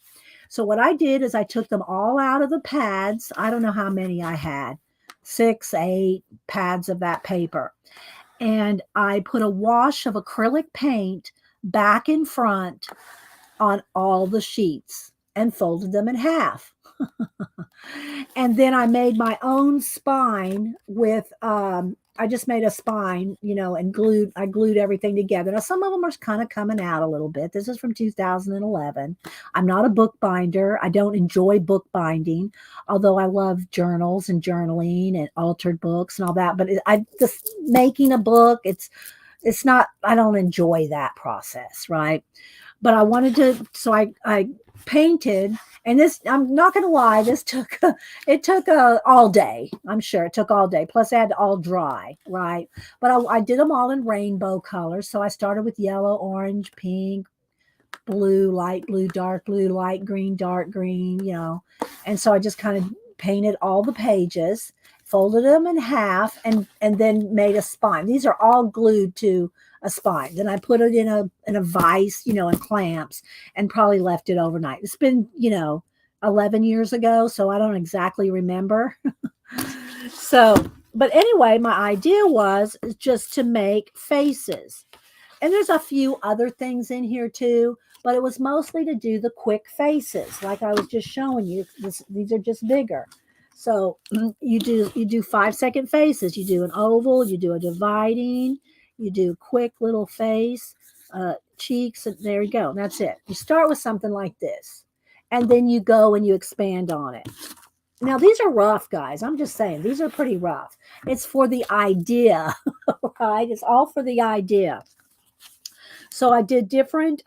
So what I did is I took them all out of the pads. I don't know how many I had, 6, 8 pads of that paper. And I put a wash of acrylic paint back and front on all the sheets and folded them in half. And then I made my own spine with, I just made a spine, and I glued everything together. Now, some of them are kind of coming out a little bit. This is from 2011. I'm not a bookbinder. I don't enjoy bookbinding, although I love journals and journaling and altered books and all that. But I just making a book, it's not, I don't enjoy that process, right? But I wanted to, so I painted, and this, I'm not going to lie, it took all day. I'm sure it took all day. Plus I had to all dry, right? But I did them all in rainbow colors. So I started with yellow, orange, pink, blue, light blue, dark blue, light green, dark green, And so I just kind of painted all the pages, folded them in half, and then made a spine. These are all glued to a spine. Then I put it in a vise, and clamps, and probably left it overnight. It's been, 11 years ago, so I don't exactly remember. So, but anyway, my idea was just to make faces. And there's a few other things in here too, but it was mostly to do the quick faces, like I was just showing you. These are just bigger. So you do 5-second faces. You do an oval, you do a dividing, you do quick little face, cheeks, and there you go. And that's it. You start with something like this, and then you go and you expand on it. Now, these are rough, guys. I'm just saying, these are pretty rough. It's for the idea, right? It's all for the idea. So I did different,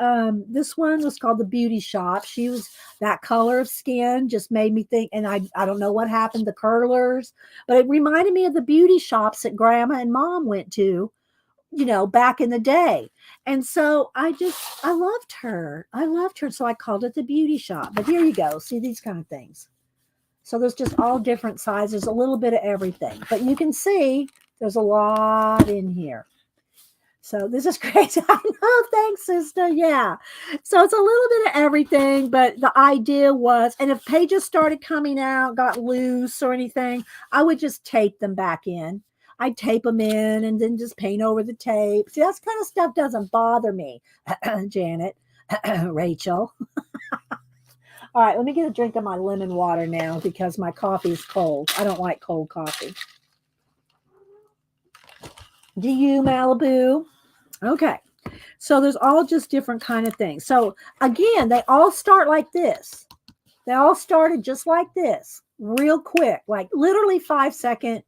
this one was called the Beauty Shop. She was, that color of skin just made me think, and I don't know what happened, the curlers, but it reminded me of the beauty shops that Grandma and Mom went to, back in the day. And so I loved her. So I called it the Beauty Shop. But here you go. See these kind of things. So there's just all different sizes, a little bit of everything. But you can see there's a lot in here. So this is great. I know. Thanks, sister. Yeah. So it's a little bit of everything, but the idea was, and if pages started coming out, got loose or anything, I would just tape them back in. I'd tape them in and then just paint over the tape. See, that kind of stuff doesn't bother me, Janet, Rachel. All right, let me get a drink of my lemon water now because my coffee is cold. I don't like cold coffee. Do you, Malibu? Okay, so there's all just different kind of things. So again, they all start like this. They all started just like this, real quick, like literally 5-second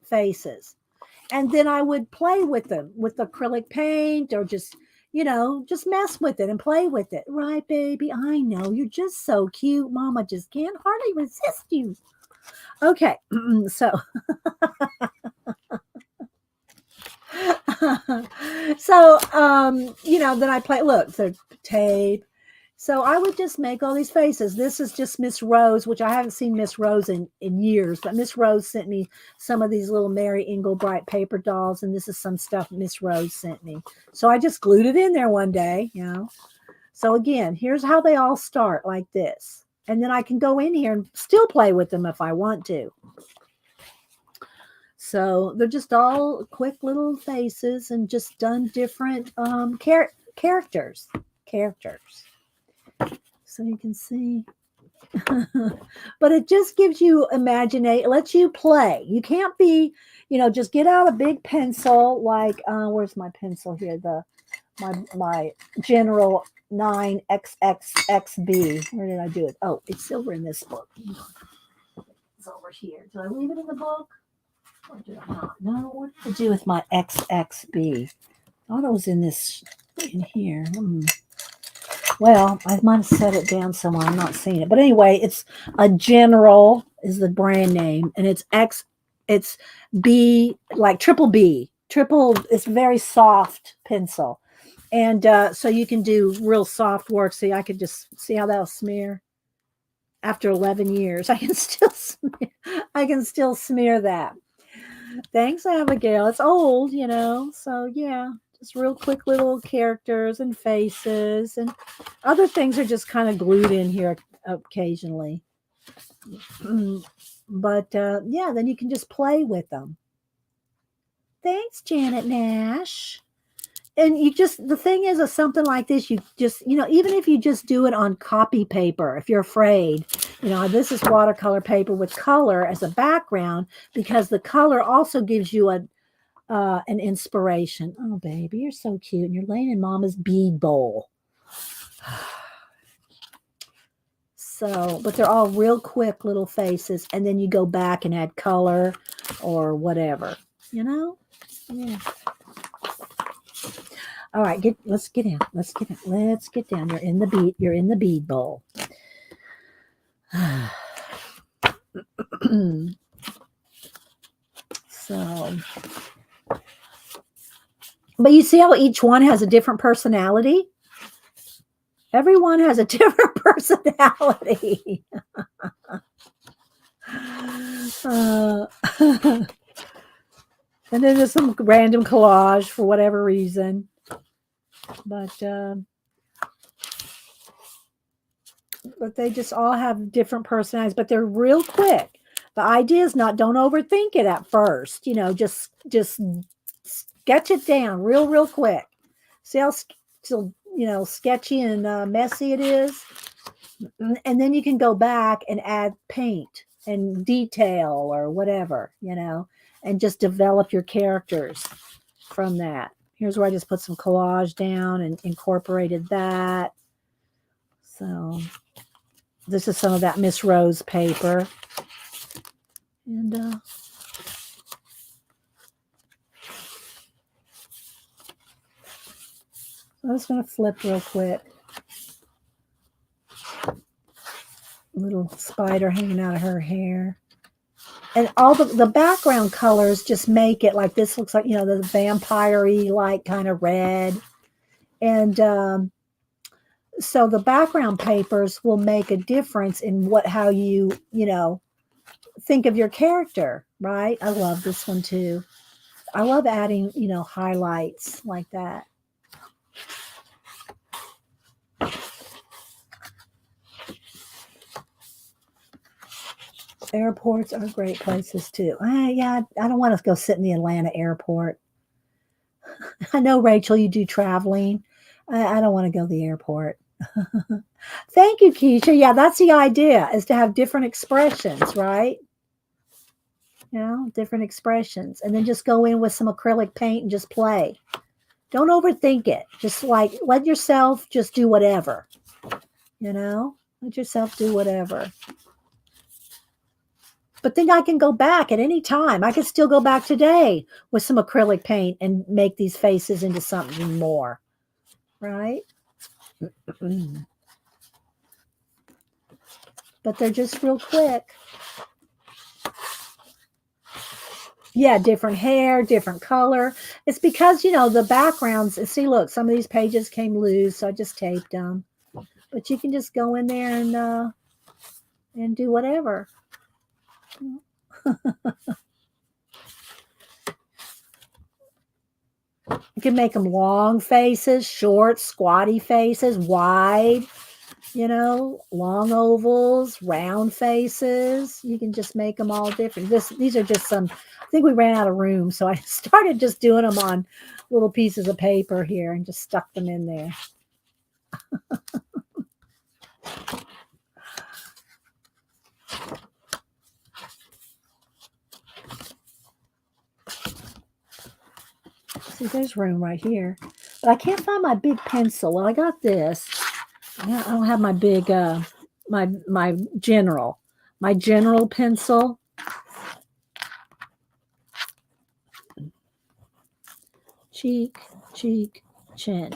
faces. And then I would play with them with acrylic paint or just mess with it and play with it. Right, baby? I know. You're just so cute. Mama just can't hardly resist you. Okay, so... So, then I play, look, so tape. So I would just make all these faces. This is just Miss Rose, which I haven't seen Miss Rose in years, but Miss Rose sent me some of these little Mary Englebright paper dolls, and this is some stuff Miss Rose sent me. So I just glued it in there one day, So again, here's how they all start, like this. And then I can go in here and still play with them if I want to. So they're just all quick little faces and just done different characters. So you can see. But it just gives you imagination, lets you play. You can't be, just get out a big pencil like, where's my pencil here? My General 9XXXB. Where did I do it? Oh, it's over in this book. It's over here. Did I leave it in the book? Or did I not? No, what did I do with my XXB? I thought it was in this, in here. Well, I might have set it down somewhere. I'm not seeing it. But anyway, it's a General is the brand name, and it's B, like triple B. Triple, it's very soft pencil. And so you can do real soft work. See, I could just see how that'll smear after 11 years. I can still smear that. Thanks, Abigail. It's old, so yeah, just real quick little characters and faces, and other things are just kind of glued in here occasionally. But yeah, then you can just play with them. Thanks, Janet Nash. And the thing is, something like this, you just, even if you just do it on copy paper, if you're afraid, this is watercolor paper with color as a background, because the color also gives you an inspiration. Oh, baby, you're so cute. And you're laying in Mama's bead bowl. So, but they're all real quick little faces. And then you go back and add color or whatever, Yeah. All right, let's get in. Let's get down. You're in the bead bowl. So, but you see how each one has a different personality? Everyone has a different personality. And then there's some random collage for whatever reason. But they just all have different personalities, but they're real quick. The idea is don't overthink it at first. Just sketch it down real quick. See how sketchy and messy it is, and then you can go back and add paint and detail or whatever, and just develop your characters from that. Here's where I just put some collage down and incorporated that. So this is some of that Miss Rose paper. And I'm just going to flip real quick. Little spider hanging out of her hair. And all the background colors just make it like this looks like, the vampire-y, like kind of red. And so the background papers will make a difference in how you, think of your character, right? I love this one too. I love adding, highlights like that. Airports are great places too. Yeah, I don't want to go sit in the Atlanta airport. I know, Rachel, you do traveling. I don't want to go to the airport. Thank you, Kiesha. Yeah, that's the idea, is to have different expressions, right? Different expressions. And then just go in with some acrylic paint and just play. Don't overthink it. Just let yourself just do whatever. Let yourself do whatever. But then I can go back at any time. I could still go back today with some acrylic paint and make these faces into something more. Right? But they're just real quick. Yeah, different hair, different color. It's because, the backgrounds, see, look, some of these pages came loose, so I just taped them. But you can just go in there and do whatever. You can make them long faces, short, squatty faces, wide, long ovals, round faces. You can just make them all different. These are just some, I think we ran out of room, so I started just doing them on little pieces of paper here and just stuck them in there. See, there's room right here. But I can't find my big pencil. Well, I got this. I don't have my big, my general pencil. cheek, cheek, chin.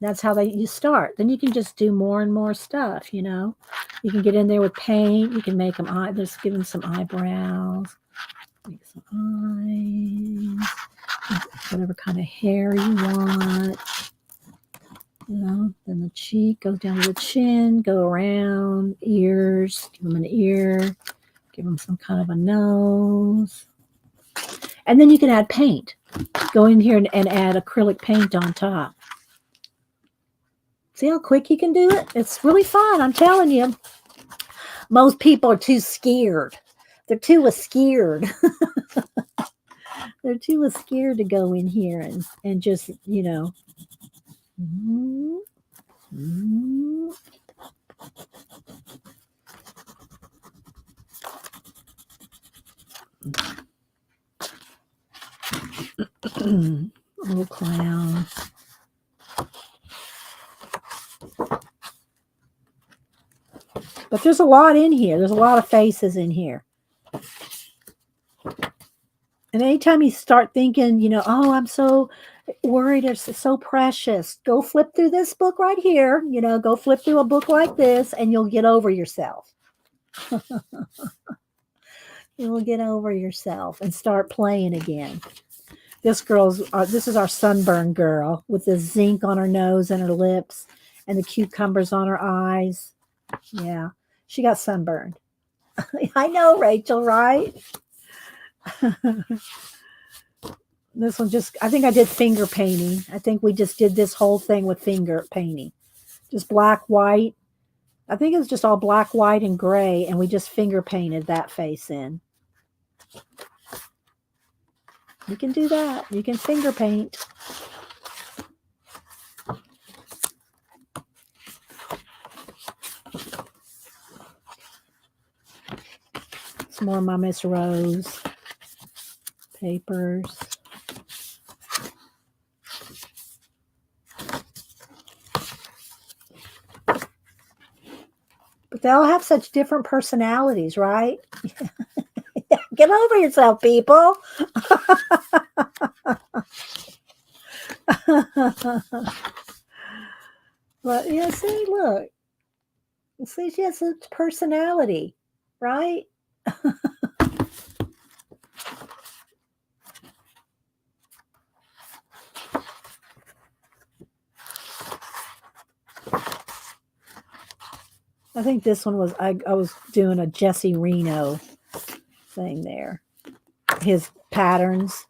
That's how you start. Then you can just do more and more stuff, you know. You can get in there with paint. You can make them just give them some eyebrows, make some eyes, whatever kind of hair you want. You know, then the cheek goes down to the chin, go around, ears, give them an ear, give them some kind of a nose. And then you can add paint. Go in here and add acrylic paint on top. See how quick you can do it? It's really fun, I'm telling you. Most people are too scared. They're too scared. They're too scared to go in here and just, you know. Little clown. But there's a lot in here. There's a lot of faces in here. And anytime you start thinking, you know, oh, I'm so worried, it's so precious, go flip through this book right here. You know, go flip through a book like this and you'll get over yourself. You'll get over yourself and start playing again. This is our sunburn girl with the zinc on her nose and her lips and the cucumbers on her eyes. Yeah, she got sunburned. I know, Rachel, right? This one I think I did finger painting. I think we just did this whole thing with finger painting. Just black, white. I think it was just all black, white, and gray, and we just finger painted that face in. You can do that. You can finger paint. Some more of my Miss Rose papers. But they all have such different personalities, right? Get over yourself, people. But yeah, see, look. See, she has such personality, right? I think this one was, I was doing a Jesse Reno thing there. His patterns.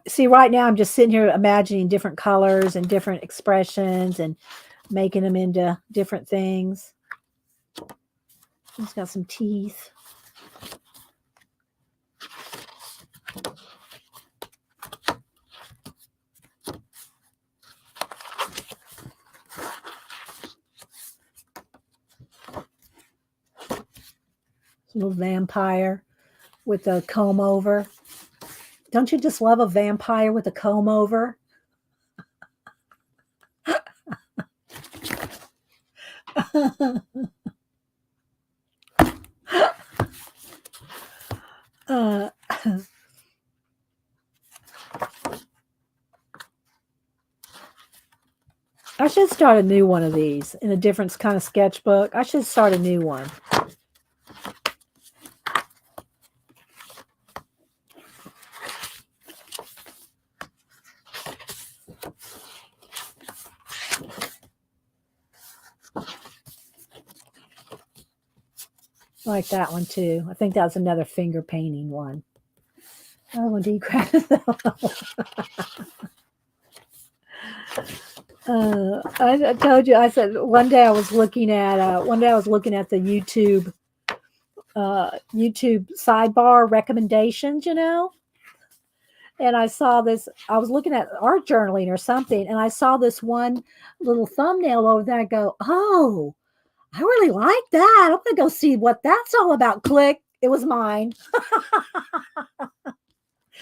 See, right now I'm just sitting here imagining different colors and different expressions and making them into different things. He's got some teeth. A little vampire with a comb over. Don't you just love a vampire with a comb over? I should start a new one of these in a different kind of sketchbook. I should start a new one. I like that one too. I think that was another finger painting one. Oh, decraft. I told you. I said one day I was looking at the YouTube sidebar recommendations, you know, and I saw this. I was looking at art journaling or something, and I saw this one little thumbnail over there. I go, oh, I really like that. I'm gonna go see what that's all about. Click. It was mine. I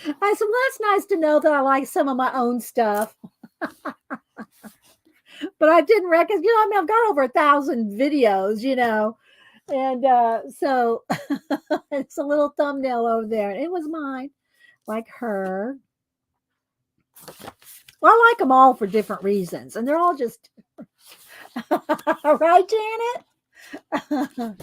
said, well, that's nice to know that I like some of my own stuff. But I didn't recognize, you know, I mean, I've got over 1,000 videos, you know, And so it's a little thumbnail over there. It was mine, like her. Well, I like them all for different reasons, and they're all just right, Janet.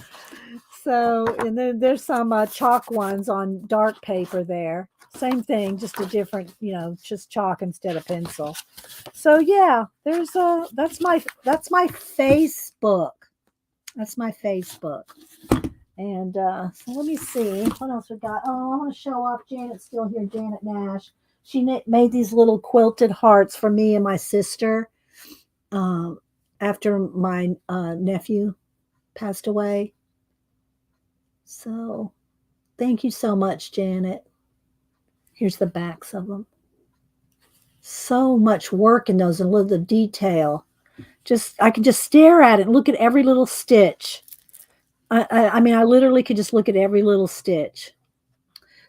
So, and then there's some chalk ones on dark paper there. Same thing, just a different, just chalk instead of pencil. So yeah, there's that's my Facebook. That's my Facebook. And so let me see what else we got. Oh, I want to show off Janet's still here. Janet Nash. She made these little quilted hearts for me and my sister after my nephew passed away. So thank you so much, Janet. Here's the backs of them. So much work in those and look at the detail. I could just stare at it and look at every little stitch. I mean, I literally could just look at every little stitch.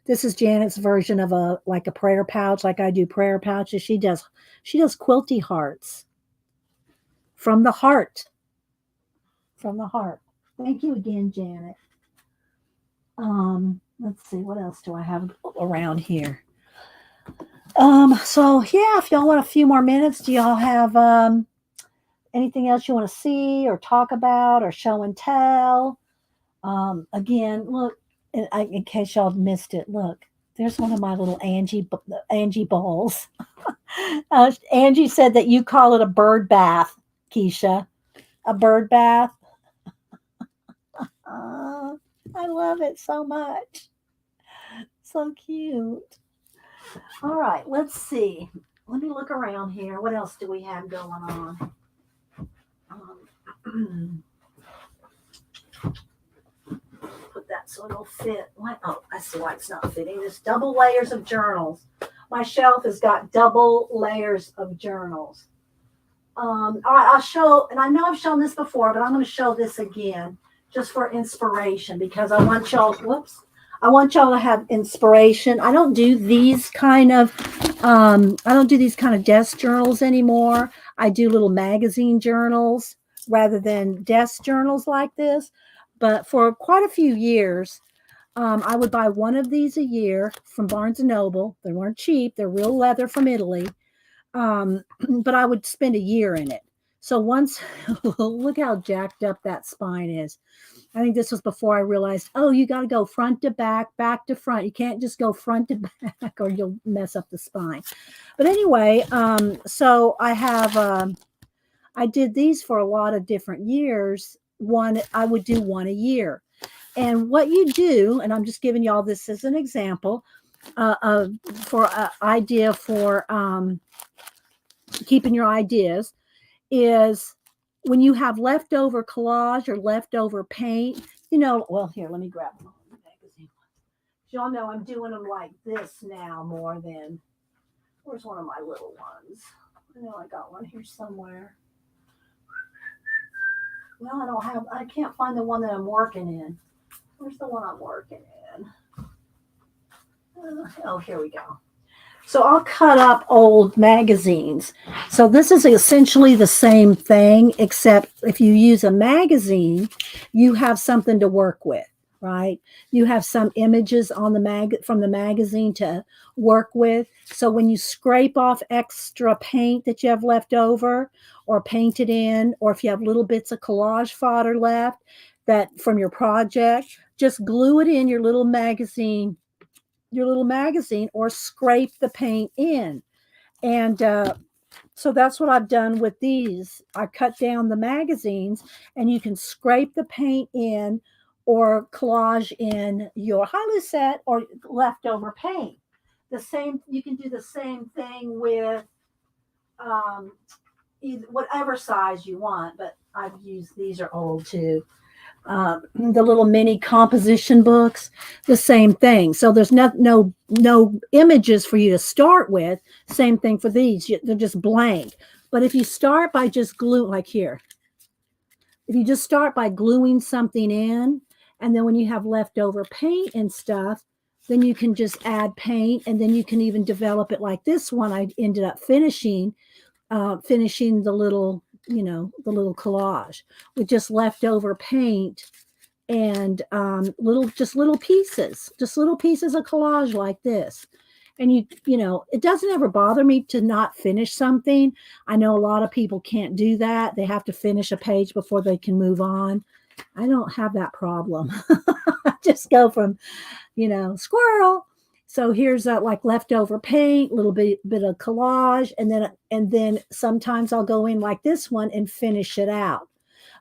This is Janet's version of a prayer pouch, like I do prayer pouches. She does quilty hearts from the heart. From the heart. Thank you again, Janet. Let's see, what else do I have around here? So yeah, if y'all want a few more minutes, do y'all have anything else you want to see or talk about or show and tell? Again, look, in case y'all missed it, look, there's one of my little Angie balls. Angie said that you call it a bird bath, Kiesha. A bird bath. I love it so much. So cute. All right, let's see. Let me look around here. What else do we have going on? Put that so it'll fit. Oh, I see why it's not fitting. There's double layers of journals. My shelf has got double layers of journals. All right, I'll show, and I know I've shown this before, but I'm going to show this again just for inspiration because I want y'all to have inspiration. I don't do these kind of desk journals anymore. I do little magazine journals rather than desk journals like this. But for quite a few years, I would buy one of these a year from Barnes & Noble. They weren't cheap. They're real leather from Italy. But I would spend a year in it. So once, look how jacked up that spine is. I think this was before I realized, oh, you got to go front to back to front. You can't just go front to back or you'll mess up the spine. But anyway, so I have, I did these for a lot of different years. I would do one a year. And what you do, and I'm just giving y'all this as an example for an idea for keeping your ideas, is when you have leftover collage or leftover paint, well, here, let me grab one magazine. Y'all know I'm doing them like this now more than, where's one of my little ones? I know I got one here somewhere. Well, I can't find the one that I'm working in. Where's the one I'm working in? Oh, here we go. So I'll cut up old magazines. So this is essentially the same thing, except if you use a magazine, you have something to work with, right? You have some images on from the magazine to work with. So when you scrape off extra paint that you have left over or painted in, or if you have little bits of collage fodder left that from your project, just glue it in your little magazine or scrape the paint in. And so that's what I've done with these. I cut down the magazines and you can scrape the paint in or collage in your Lucette or leftover paint. You can do the same thing with whatever size you want, but I've used, these are old too. The little mini composition books, the same thing. So there's no images for you to start with. Same thing for these. They're just blank. But if you start by just if you just start by gluing something in, and then when you have leftover paint and stuff, then you can just add paint, and then you can even develop it like this one. I ended up finishing the little collage with just leftover paint and just little pieces of collage like this. And you know, it doesn't ever bother me to not finish something. I know a lot of people can't do that. They have to finish a page before they can move on. I don't have that problem. I just go from, you know, squirrel. So here's like leftover paint, little bit of collage, and then sometimes I'll go in like this one and finish it out.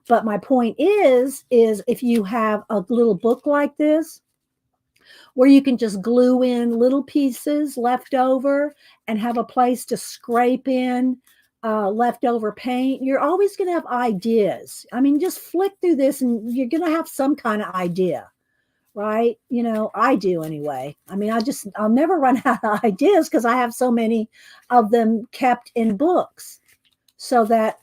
But my point is if you have a little book like this, where you can just glue in little pieces left over and have a place to scrape in leftover paint, you're always going to have ideas. I mean, just flick through this and you're going to have some kind of idea, right? You know, I do anyway. I mean, I'll never run out of ideas because I have so many of them kept in books, so that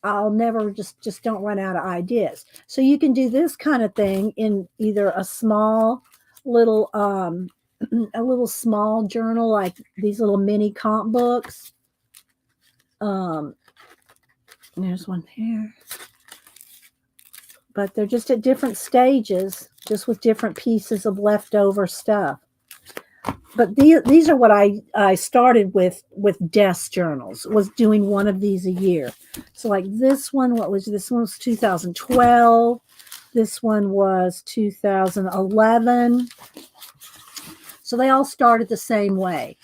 I'll never just don't run out of ideas. So you can do this kind of thing in either a small little a little small journal, like these little mini comp books. There's one there, but they're just at different stages, just with different pieces of leftover stuff. But these are what I started with desk journals, was doing one of these a year. So like this one, this one was 2012. This one was 2011. So they all started the same way,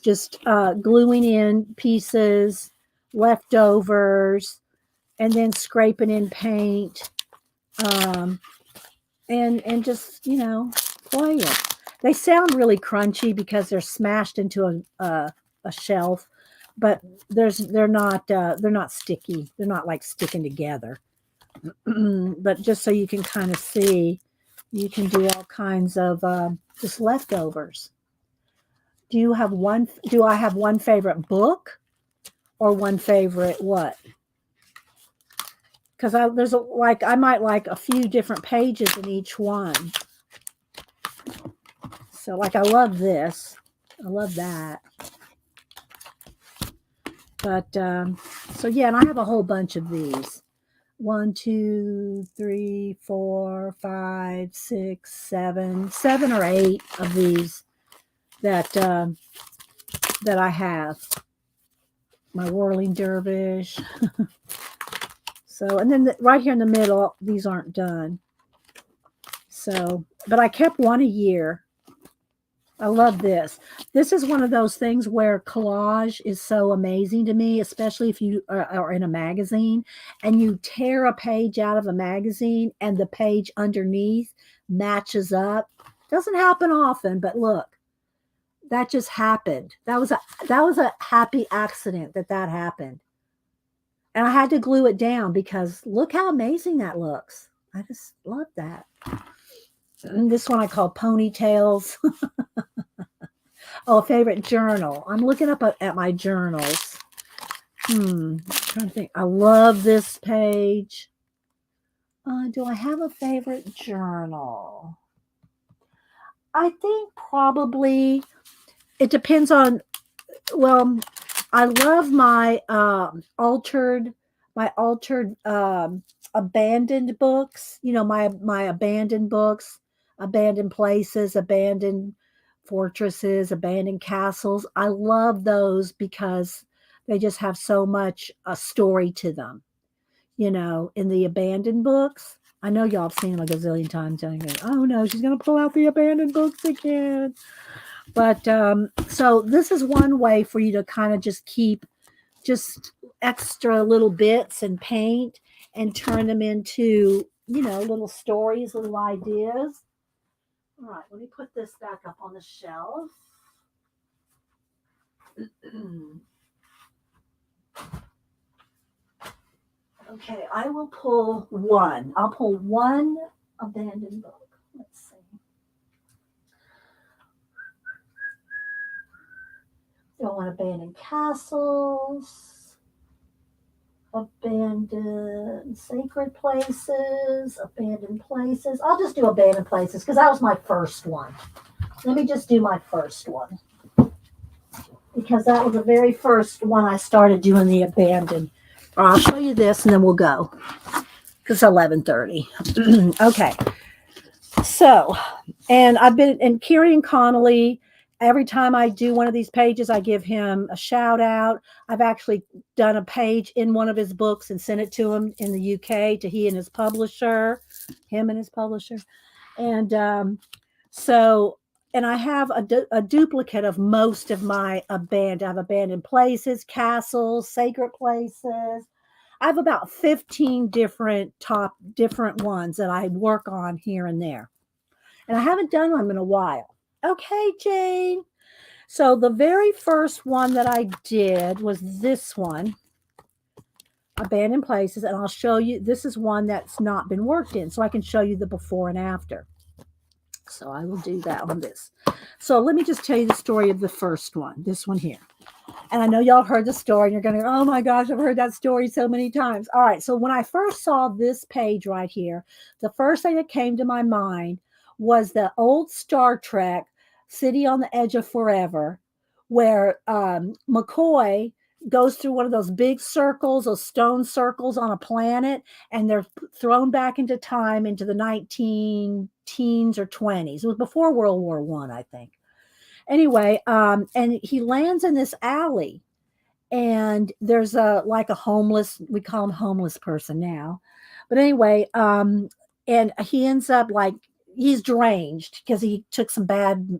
just gluing in pieces, leftovers, and then scraping in paint, and just, you know, playing. They sound really crunchy because they're smashed into a shelf, but they're not sticky. They're not like sticking together. But just so you can kind of see, you can do all kinds of just leftovers. Do I have one favorite book or one favorite what? Because I might like a few different pages in each one. So like I love this. I love that. But so yeah, and I have a whole bunch of these. 1, 2, 3, 4, 5, 6, 7 or 8 of these that I have. My whirling dervish. So, and then right here in the middle, these aren't done. So, but I kept one a year. I love this. This is one of those things where collage is so amazing to me, especially if you are in a magazine and you tear a page out of a magazine and the page underneath matches up. Doesn't happen often, but look, that just happened. That was a happy accident that happened. And I had to glue it down because look how amazing that looks. I just love that. And this one I call Ponytails. Oh, favorite journal. I'm looking up at my journals. I'm trying to think. I love this page. Do I have a favorite journal? I think probably it depends on, well, I love my altered abandoned books, you know, my abandoned books, abandoned places, abandoned fortresses, abandoned castles. I love those because they just have so much a story to them, you know, in the abandoned books. I know y'all have seen them a gazillion times. And you go, oh no, she's going to pull out the abandoned books again. But so this is one way for you to kind of just keep just extra little bits and paint and turn them into, you know, little stories, little ideas. All right, let me put this back up on the shelf. Okay, I will pull one. I'll pull one abandoned book. Let's see. Don't want abandoned castles, abandoned sacred places, abandoned places. I'll just do abandoned places because that was my first one. Let me just do my first one because that was the very first one I started doing the abandoned. I'll show you this and then we'll go because it's 11:30. Okay, So, and I've been, and Kieran Connolly, every time I do one of these pages, I give him a shout out. I've actually done a page in one of his books and sent it to him in the UK to he and his publisher, him and his publisher. And so, and I have a duplicate of most of my I have abandoned places, castles, sacred places. I have about 15 different ones that I work on here and there. And I haven't done them in a while. Okay, Jane. So the very first one that I did was this one, Abandoned Places. And I'll show you, this is one that's not been worked in. So I can show you the before and after. So I will do that on this. So let me just tell you the story of the first one, this one here. And I know y'all heard the story and you're going to go, oh my gosh, I've heard that story so many times. All right. So when I first saw this page right here, the first thing that came to my mind was the old Star Trek City on the Edge of Forever, where McCoy goes through one of those big circles, those stone circles on a planet, and they're thrown back into time into the 19 teens or 20s. It was before World War I think. Anyway, and he lands in this alley, and there's like a homeless, we call him homeless person now. But anyway, and he ends up like, he's deranged because he took some bad,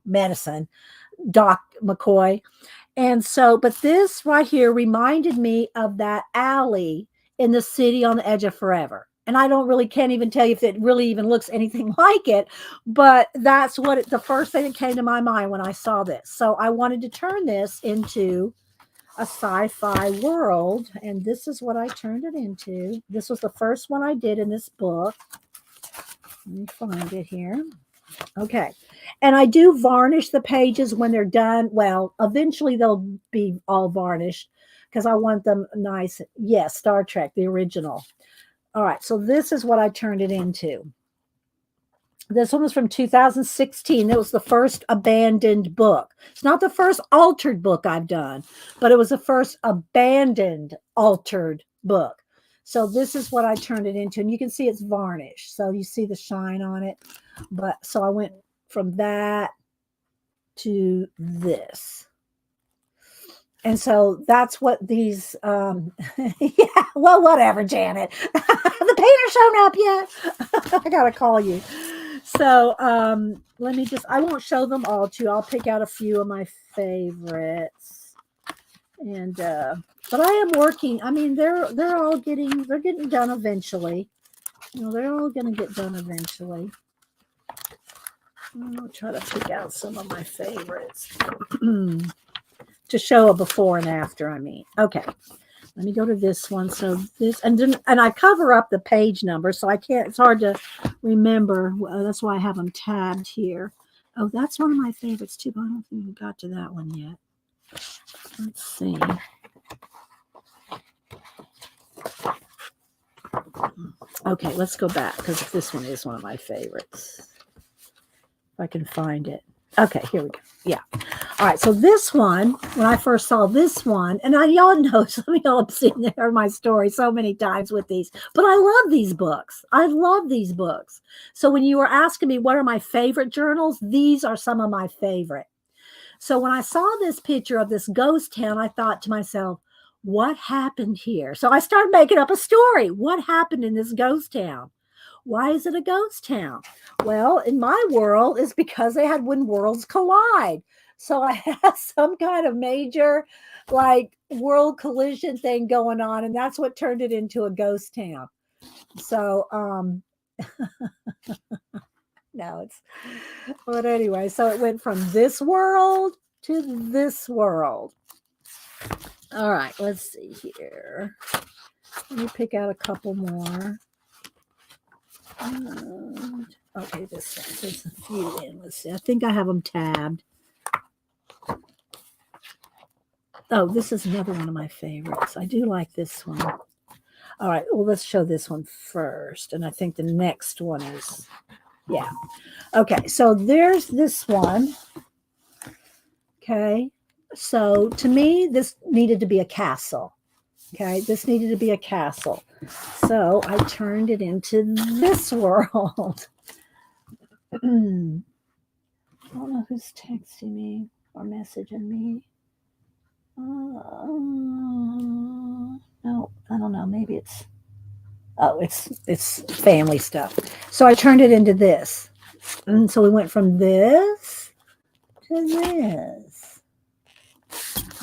medicine, Doc McCoy. And so, but this right here reminded me of that alley in the City on the Edge of Forever. And I can't even tell you if it really even looks anything like it, but that's what the first thing that came to my mind when I saw this. So I wanted to turn this into a sci-fi world, and this is what I turned it into. This was the first one I did in this book. Let me find it here. Okay. And I do varnish the pages when they're done. Well, eventually they'll be all varnished because I want them nice. Yes, Star Trek, the original. All right, so this is what I turned it into. This one was from 2016. It was the first abandoned book. It's not the first altered book I've done, but it was the first abandoned altered book. So this is what I turned it into. And you can see it's varnished. So you see the shine on it. But so I went from that to this. And so that's what these, yeah, well, whatever, Janet. The painter's shown up yet? I got to call you. So let me I won't show them all to you. I'll pick out a few of my favorites. And, but I am working. I mean, they're getting done eventually. They're all going to get done eventually. I'll try to pick out some of my favorites. To show a before and after, I mean. Okay, let me go to this one. So this, and I cover up the page number, so I can't, it's hard to remember. That's why I have them tabbed here. Oh, that's one of my favorites too, but I don't think we got to that one yet. Let's see. Okay, let's go back, because this one is one of my favorites. If I can find it. Okay, here we go. Yeah. All right. So this one, when I first saw this one, and y'all know, some of y'all have seen my story so many times with these, but I love these books. I love these books. So when you were asking me what are my favorite journals, these are some of my favorite. So when I saw this picture of this ghost town, I thought to myself, what happened here? So I started making up a story. What happened in this ghost town? Why is it a ghost town? Well, in my world, it's because they had when worlds collide. So I had some kind of major, like, world collision thing going on, and that's what turned it into a ghost town. So, no, but anyway, so it went from this world to this world. All right, let's see here. Let me pick out a couple more. Okay, this one. There's a few in. Let's see. I think I have them tabbed. Oh, this is another one of my favorites. I do like this one. All right. Well, let's show this one first. And I think the next one is, yeah. Okay. So there's this one. Okay. So to me, this needed to be a castle. Okay. This needed to be a castle. So I turned it into this world. I don't know who's texting me or messaging me. No, I don't know. Maybe it's family stuff. So I turned it into this. And so we went from this to this.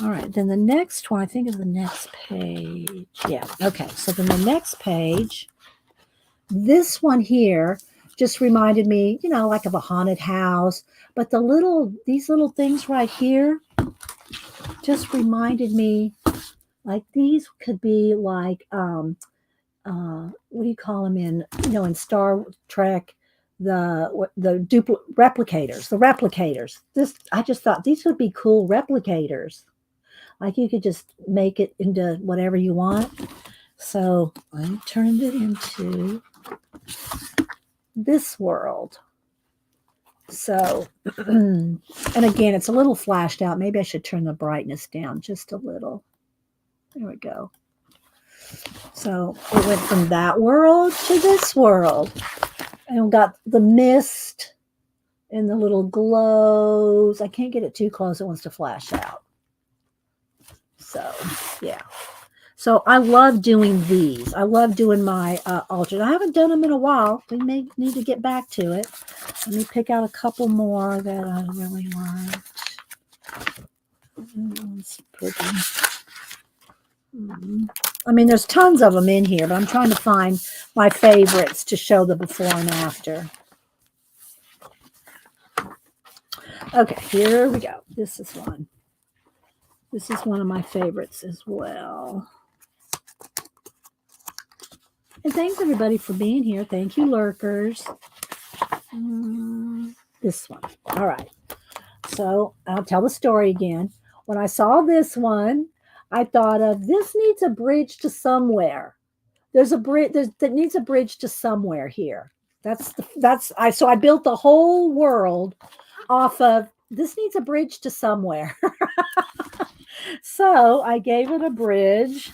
All right, then the next one I think is the next page. Yeah, okay. So then the next page, this one here just reminded me, like of a haunted house. But these little things right here just reminded me, like these could be like what do you call them in Star Trek, the replicators. This, I just thought these would be cool replicators, like you could just make it into whatever you want. So I turned it into this world. So and again, it's a little flashed out. Maybe I should turn the brightness down just a little. There we go. So it went from that world to this world. And we got the mist and the little glows. I can't get it too close. It wants to flash out. So, yeah. So I love doing these. I love doing my altars. I haven't done them in a while. We may need to get back to it. Let me pick out a couple more that I really liked. It's pretty. I mean, there's tons of them in here, but I'm trying to find my favorites to show the before and after. Okay, here we go. This is one. This is one of my favorites as well. And thanks, everybody, for being here. Thank you, lurkers. This one. All right. So I'll tell the story again. When I saw this one, I thought of this needs a bridge to somewhere. There's a bridge that needs a bridge to somewhere here. So I built the whole world off of this needs a bridge to somewhere. So I gave it a bridge.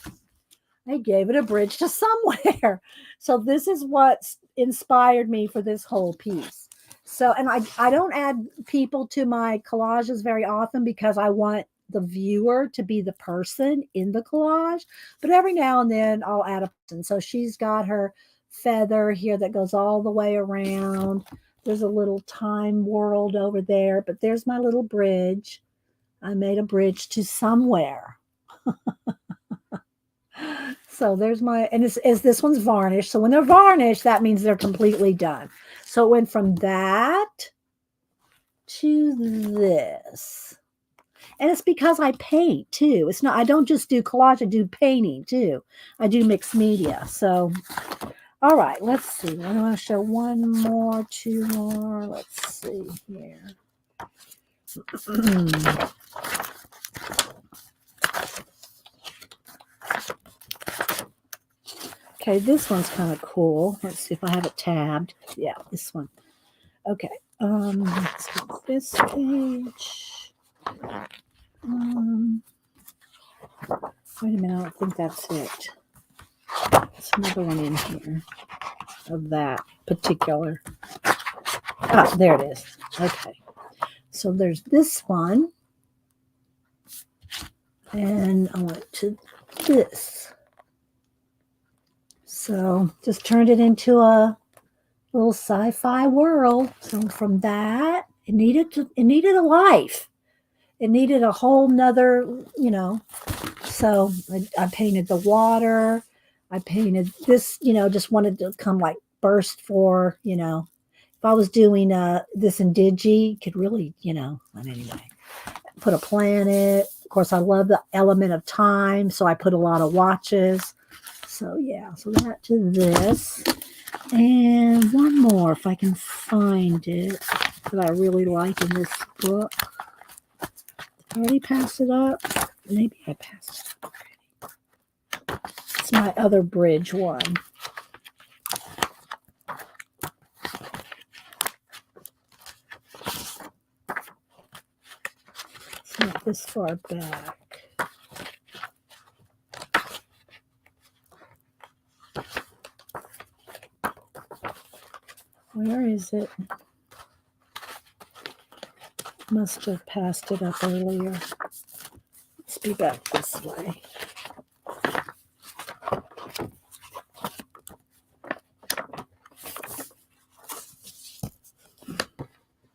I gave it a bridge to somewhere. So this is what inspired me for this whole piece. So, and I don't add people to my collages very often because I want the viewer to be the person in the collage, but every now and then I'll add a person. So she's got her feather here that goes all the way around. There's a little time world over there, but there's my little bridge. I made a bridge to somewhere. So there's my, and this one's varnished. So when they're varnished, that means they're completely done. So it went from that to this. And it's because I paint too. It's not, I don't just do collage, I do painting too. I do mixed media. So, all right, let's see. I want to show one more, two more. Let's see here. Okay, this one's kind of cool. Let's see if I have it tabbed. Yeah, this one. Okay. Let's go this page. Wait a minute, I don't think that's it. There's another one in here of that particular. Ah, there it is. Okay. So there's this one. And I went to this. So just turned it into a little sci-fi world. So from that, it needed a life. It needed a whole nother, so I painted the water. I painted this, just wanted to come like burst for, if I was doing this in Digi, could really, but anyway, put a planet. Of course, I love the element of time, so I put a lot of watches. So yeah, so that to this. And one more, if I can find it, that I really like in this book. I already passed it up. Maybe I passed it up already. It's my other bridge one. It's not this far back. Where is it? Must have passed it up earlier. Let's be back this way.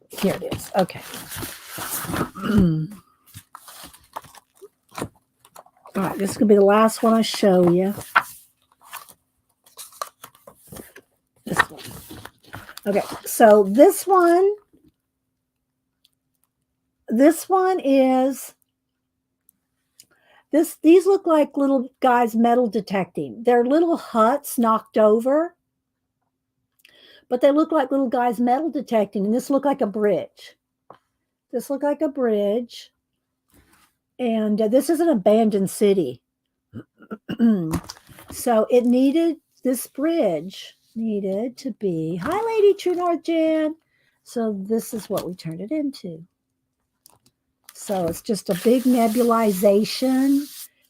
Here it is. Okay. All right, this is going to be the last one I show you. This one. Okay, so this one is these look like little guys metal detecting. They're little huts knocked over, but they look like little guys metal detecting, and this look like a bridge. This look like a bridge, and this is an abandoned city. So it needed, this bridge needed to be, hi Lady True North Jan. So this is what we turned it into. So it's just a big nebulization.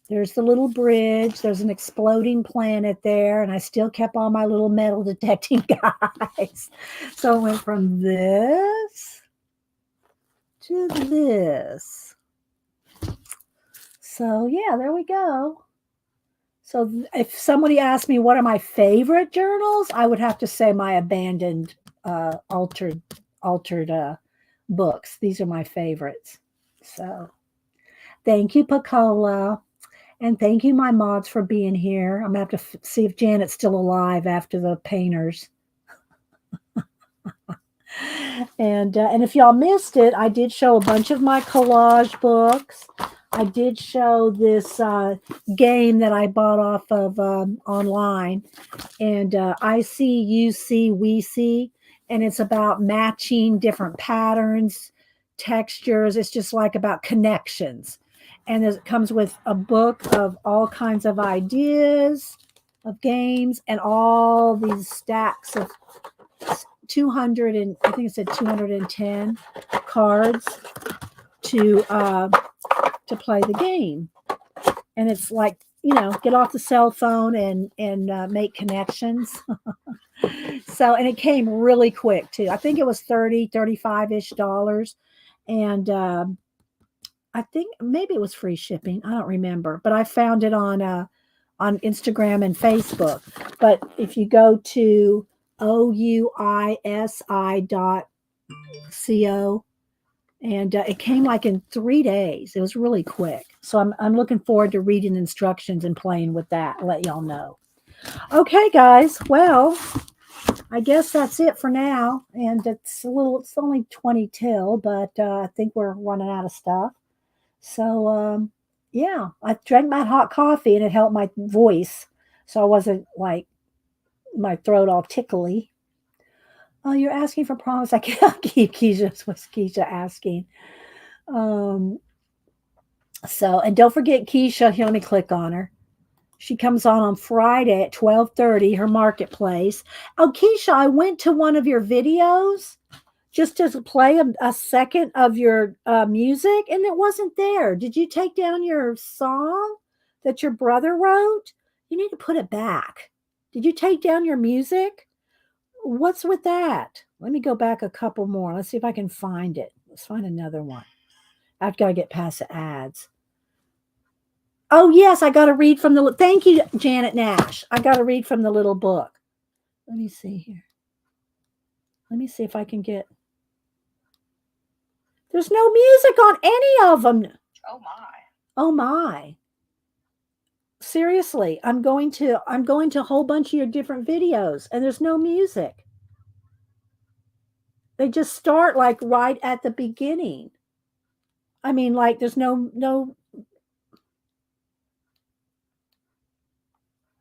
There's the little bridge. There's an exploding planet there. And I still kept all my little metal detecting guys. So it went from this to this. So yeah, there we go. So if somebody asked me what are my favorite journals, I would have to say my abandoned, altered books. These are my favorites. So thank you, Pacola. And thank you, my mods, for being here. I'm going to have to see if Janet's still alive after the painters. And if y'all missed it, I did show a bunch of my collage books. I did show this game that I bought off of online. And I see, you see, we see. And it's about matching different patterns, textures. It's just like about connections. And it comes with a book of all kinds of ideas of games and all these stacks of 200 and I think it said 210 cards to play the game. And it's like, you know, get off the cell phone and make connections. So, and it came really quick too. I think it was $35-ish. And I think maybe it was free shipping. I don't remember, but I found it on Instagram and Facebook. But if you go to ouisi.co, and it came like in 3 days. It was really quick. So I'm looking forward to reading instructions and playing with that. I'll let y'all know. Okay, guys. Well, I guess that's it for now. And it's only 20 till, but I think we're running out of stuff. So, yeah, I drank my hot coffee and it helped my voice. So I wasn't like my throat all tickly. Oh, you're asking for promise. I can't keep Kiesha. Was Kiesha asking? So, and don't forget Kiesha. Here, let me click on her. She comes on Friday at 12:30. Her marketplace. Oh, Kiesha, I went to one of your videos just to play a second of your music, and it wasn't there. Did you take down your song that your brother wrote? You need to put it back. Did you take down your music? What's with that? Let me go back a couple more. Let's see if I can find it. Let's find another one. I've got to get past the ads. Oh, yes, I got to read from the... Thank you, Janet Nash. I got to read from the little book. Let me see here. Let me see if I can get... There's no music on any of them. Oh my. Oh my. Seriously, I'm going to a whole bunch of your different videos and there's no music. They just start like right at the beginning. I mean, like there's no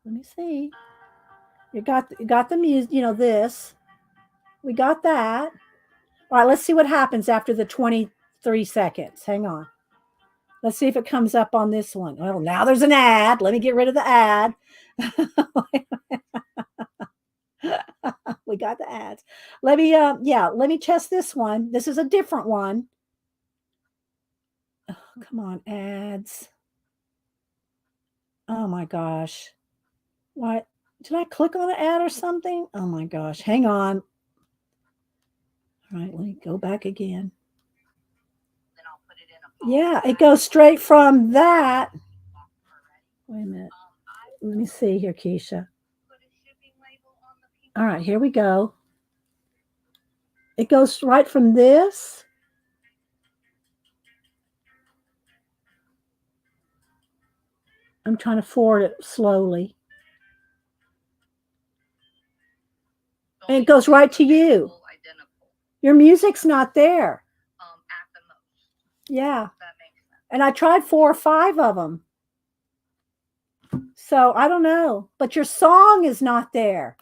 let me see. You got the music, you know, this. We got that. All right, let's see what happens after the 23 seconds. Hang on. Let's see if it comes up on this one. Well, now there's an ad. Let me get rid of the ad. We got the ads. Let me test this one. This is a different one. Oh, come on, ads. Oh my gosh. What? Did I click on an ad or something? Oh my gosh. Hang on. All right, let me go back again. Yeah, it goes straight from that. Wait a minute. Let me see here, Kiesha. All right, here we go. It goes right from this. I'm trying to forward it slowly. And it goes right to you. Your music's not there. Yeah. And I tried 4 or 5 of them. So I don't know. But your song is not there.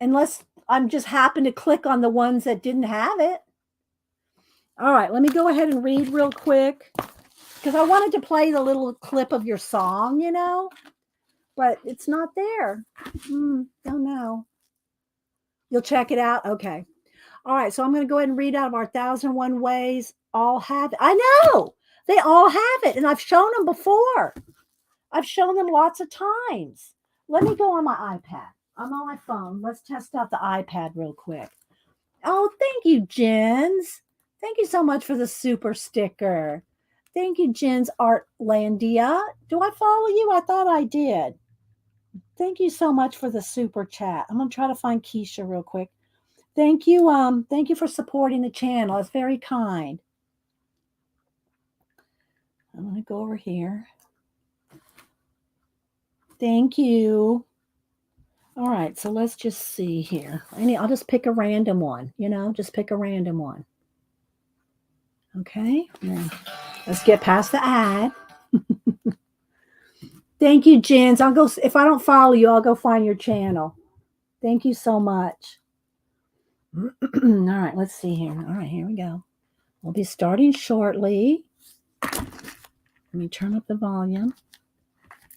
Unless I'm just happen to click on the ones that didn't have it. All right, let me go ahead and read real quick. Because I wanted to play the little clip of your song, you know. But it's not there. Don't know. You'll check it out? Okay. All right, so I'm going to go ahead and read out of our 1001 Ways. All have it. I know. They all have it. And I've shown them before. I've shown them lots of times. Let me go on my iPad. I'm on my phone. Let's test out the iPad real quick. Oh, thank you, Jens. Thank you so much for the super sticker. Thank you, Jens Artlandia. Do I follow you? I thought I did. Thank you so much for the super chat. I'm gonna try to find Kiesha real quick. Thank you for supporting the channel. It's very kind. I'm gonna go over here. Thank you. All right, so let's just see here. I'll just pick a random one, just pick a random one. Okay, let's get past the ad. Thank you, Jens. I'll go, if I don't follow you, I'll go find your channel. Thank you so much. All right, let's see here. All right, here we go. We'll be starting shortly. Let me turn up the volume.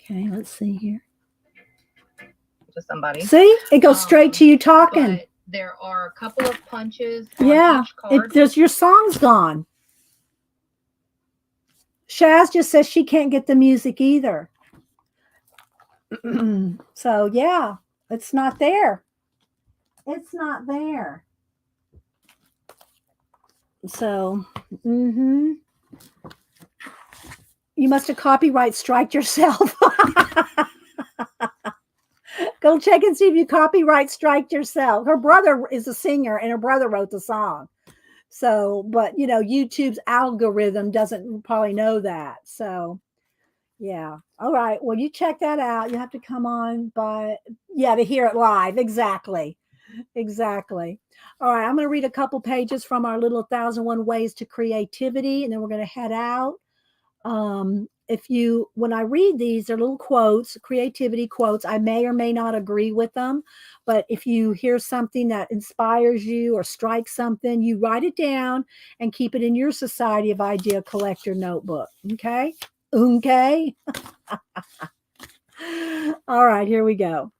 Okay, let's see here. To somebody. See, it goes straight to you talking. There are a couple of punches. Yeah, there's your song's gone. Shaz just says she can't get the music either. So yeah, it's not there. It's not there. So, you must have copyright striked yourself. Go check and see if you copyright striked yourself. Her brother is a singer and her brother wrote the song. So, but YouTube's algorithm doesn't probably know that. So, yeah. All right. Well, you check that out. You have to come on to hear it live. Exactly. All right. I'm going to read a couple pages from our little 1001 Ways to Creativity, and then we're going to head out. When I read these, they're little quotes, creativity quotes. I may or may not agree with them, but if you hear something that inspires you or strikes something, you write it down and keep it in your Society of Idea Collector notebook. Okay. All right, here we go.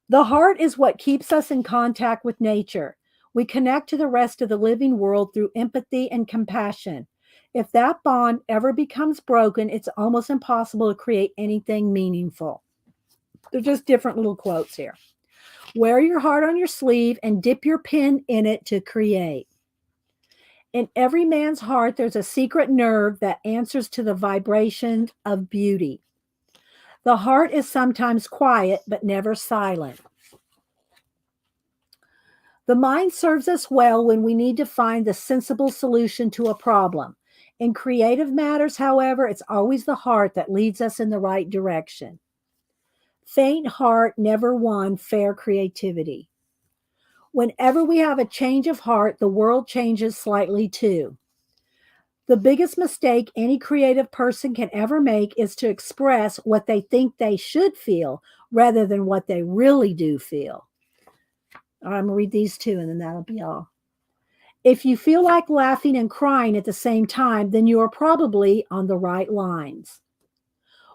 The heart is what keeps us in contact with nature. We connect to the rest of the living world through empathy and compassion. If that bond ever becomes broken, it's almost impossible to create anything meaningful. They're just different little quotes here. Wear your heart on your sleeve and dip your pen in it to create. In every man's heart, there's a secret nerve that answers to the vibration of beauty. The heart is sometimes quiet, but never silent. The mind serves us well when we need to find the sensible solution to a problem. In creative matters, however, it's always the heart that leads us in the right direction. Faint heart never won fair creativity. Whenever we have a change of heart, the world changes slightly too. The biggest mistake any creative person can ever make is to express what they think they should feel rather than what they really do feel. All right, I'm going to read these two and then that'll be all. If you feel like laughing and crying at the same time, then you are probably on the right lines.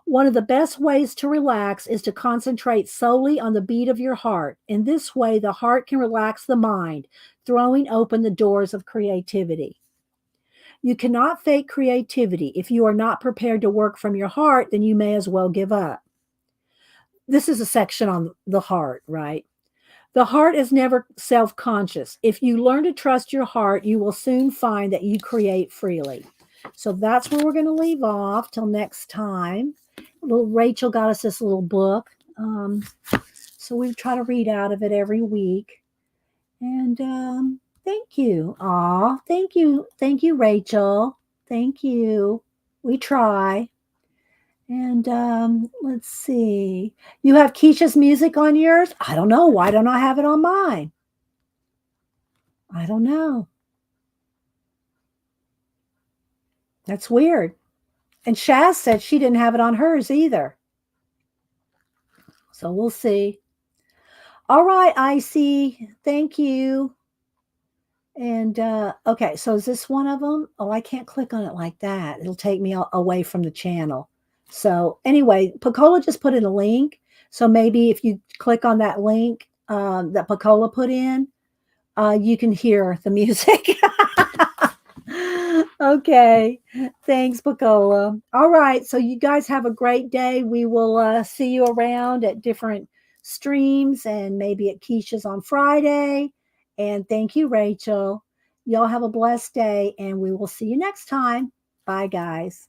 One of the best ways to relax is to concentrate solely on the beat of your heart. In this way, the heart can relax the mind, throwing open the doors of creativity. You cannot fake creativity. If you are not prepared to work from your heart, then you may as well give up. This is a section on the heart, right? The heart is never self-conscious. If you learn to trust your heart, you will soon find that you create freely. So that's where we're going to leave off till next time. Little Rachel got us this little book. So we try to read out of it every week. And thank you. Aw, thank you. Thank you, Rachel. Thank you. We try. And let's see. You have Kiesha's music on yours? I don't know. Why don't I have it on mine? I don't know. That's weird. And Shaz said she didn't have it on hers either. So we'll see. All right, Icy. Thank you. And okay, so is this one of them? Oh, I can't click on it like that. It'll take me away from the channel. So anyway, Pacola just put in a link. So maybe if you click on that link that Pacola put in, you can hear the music. Okay. Thanks, Pacola. All right. So you guys have a great day. We will see you around at different streams and maybe at Kiesha's on Friday. And thank you, Rachel. Y'all have a blessed day, and we will see you next time. Bye, guys.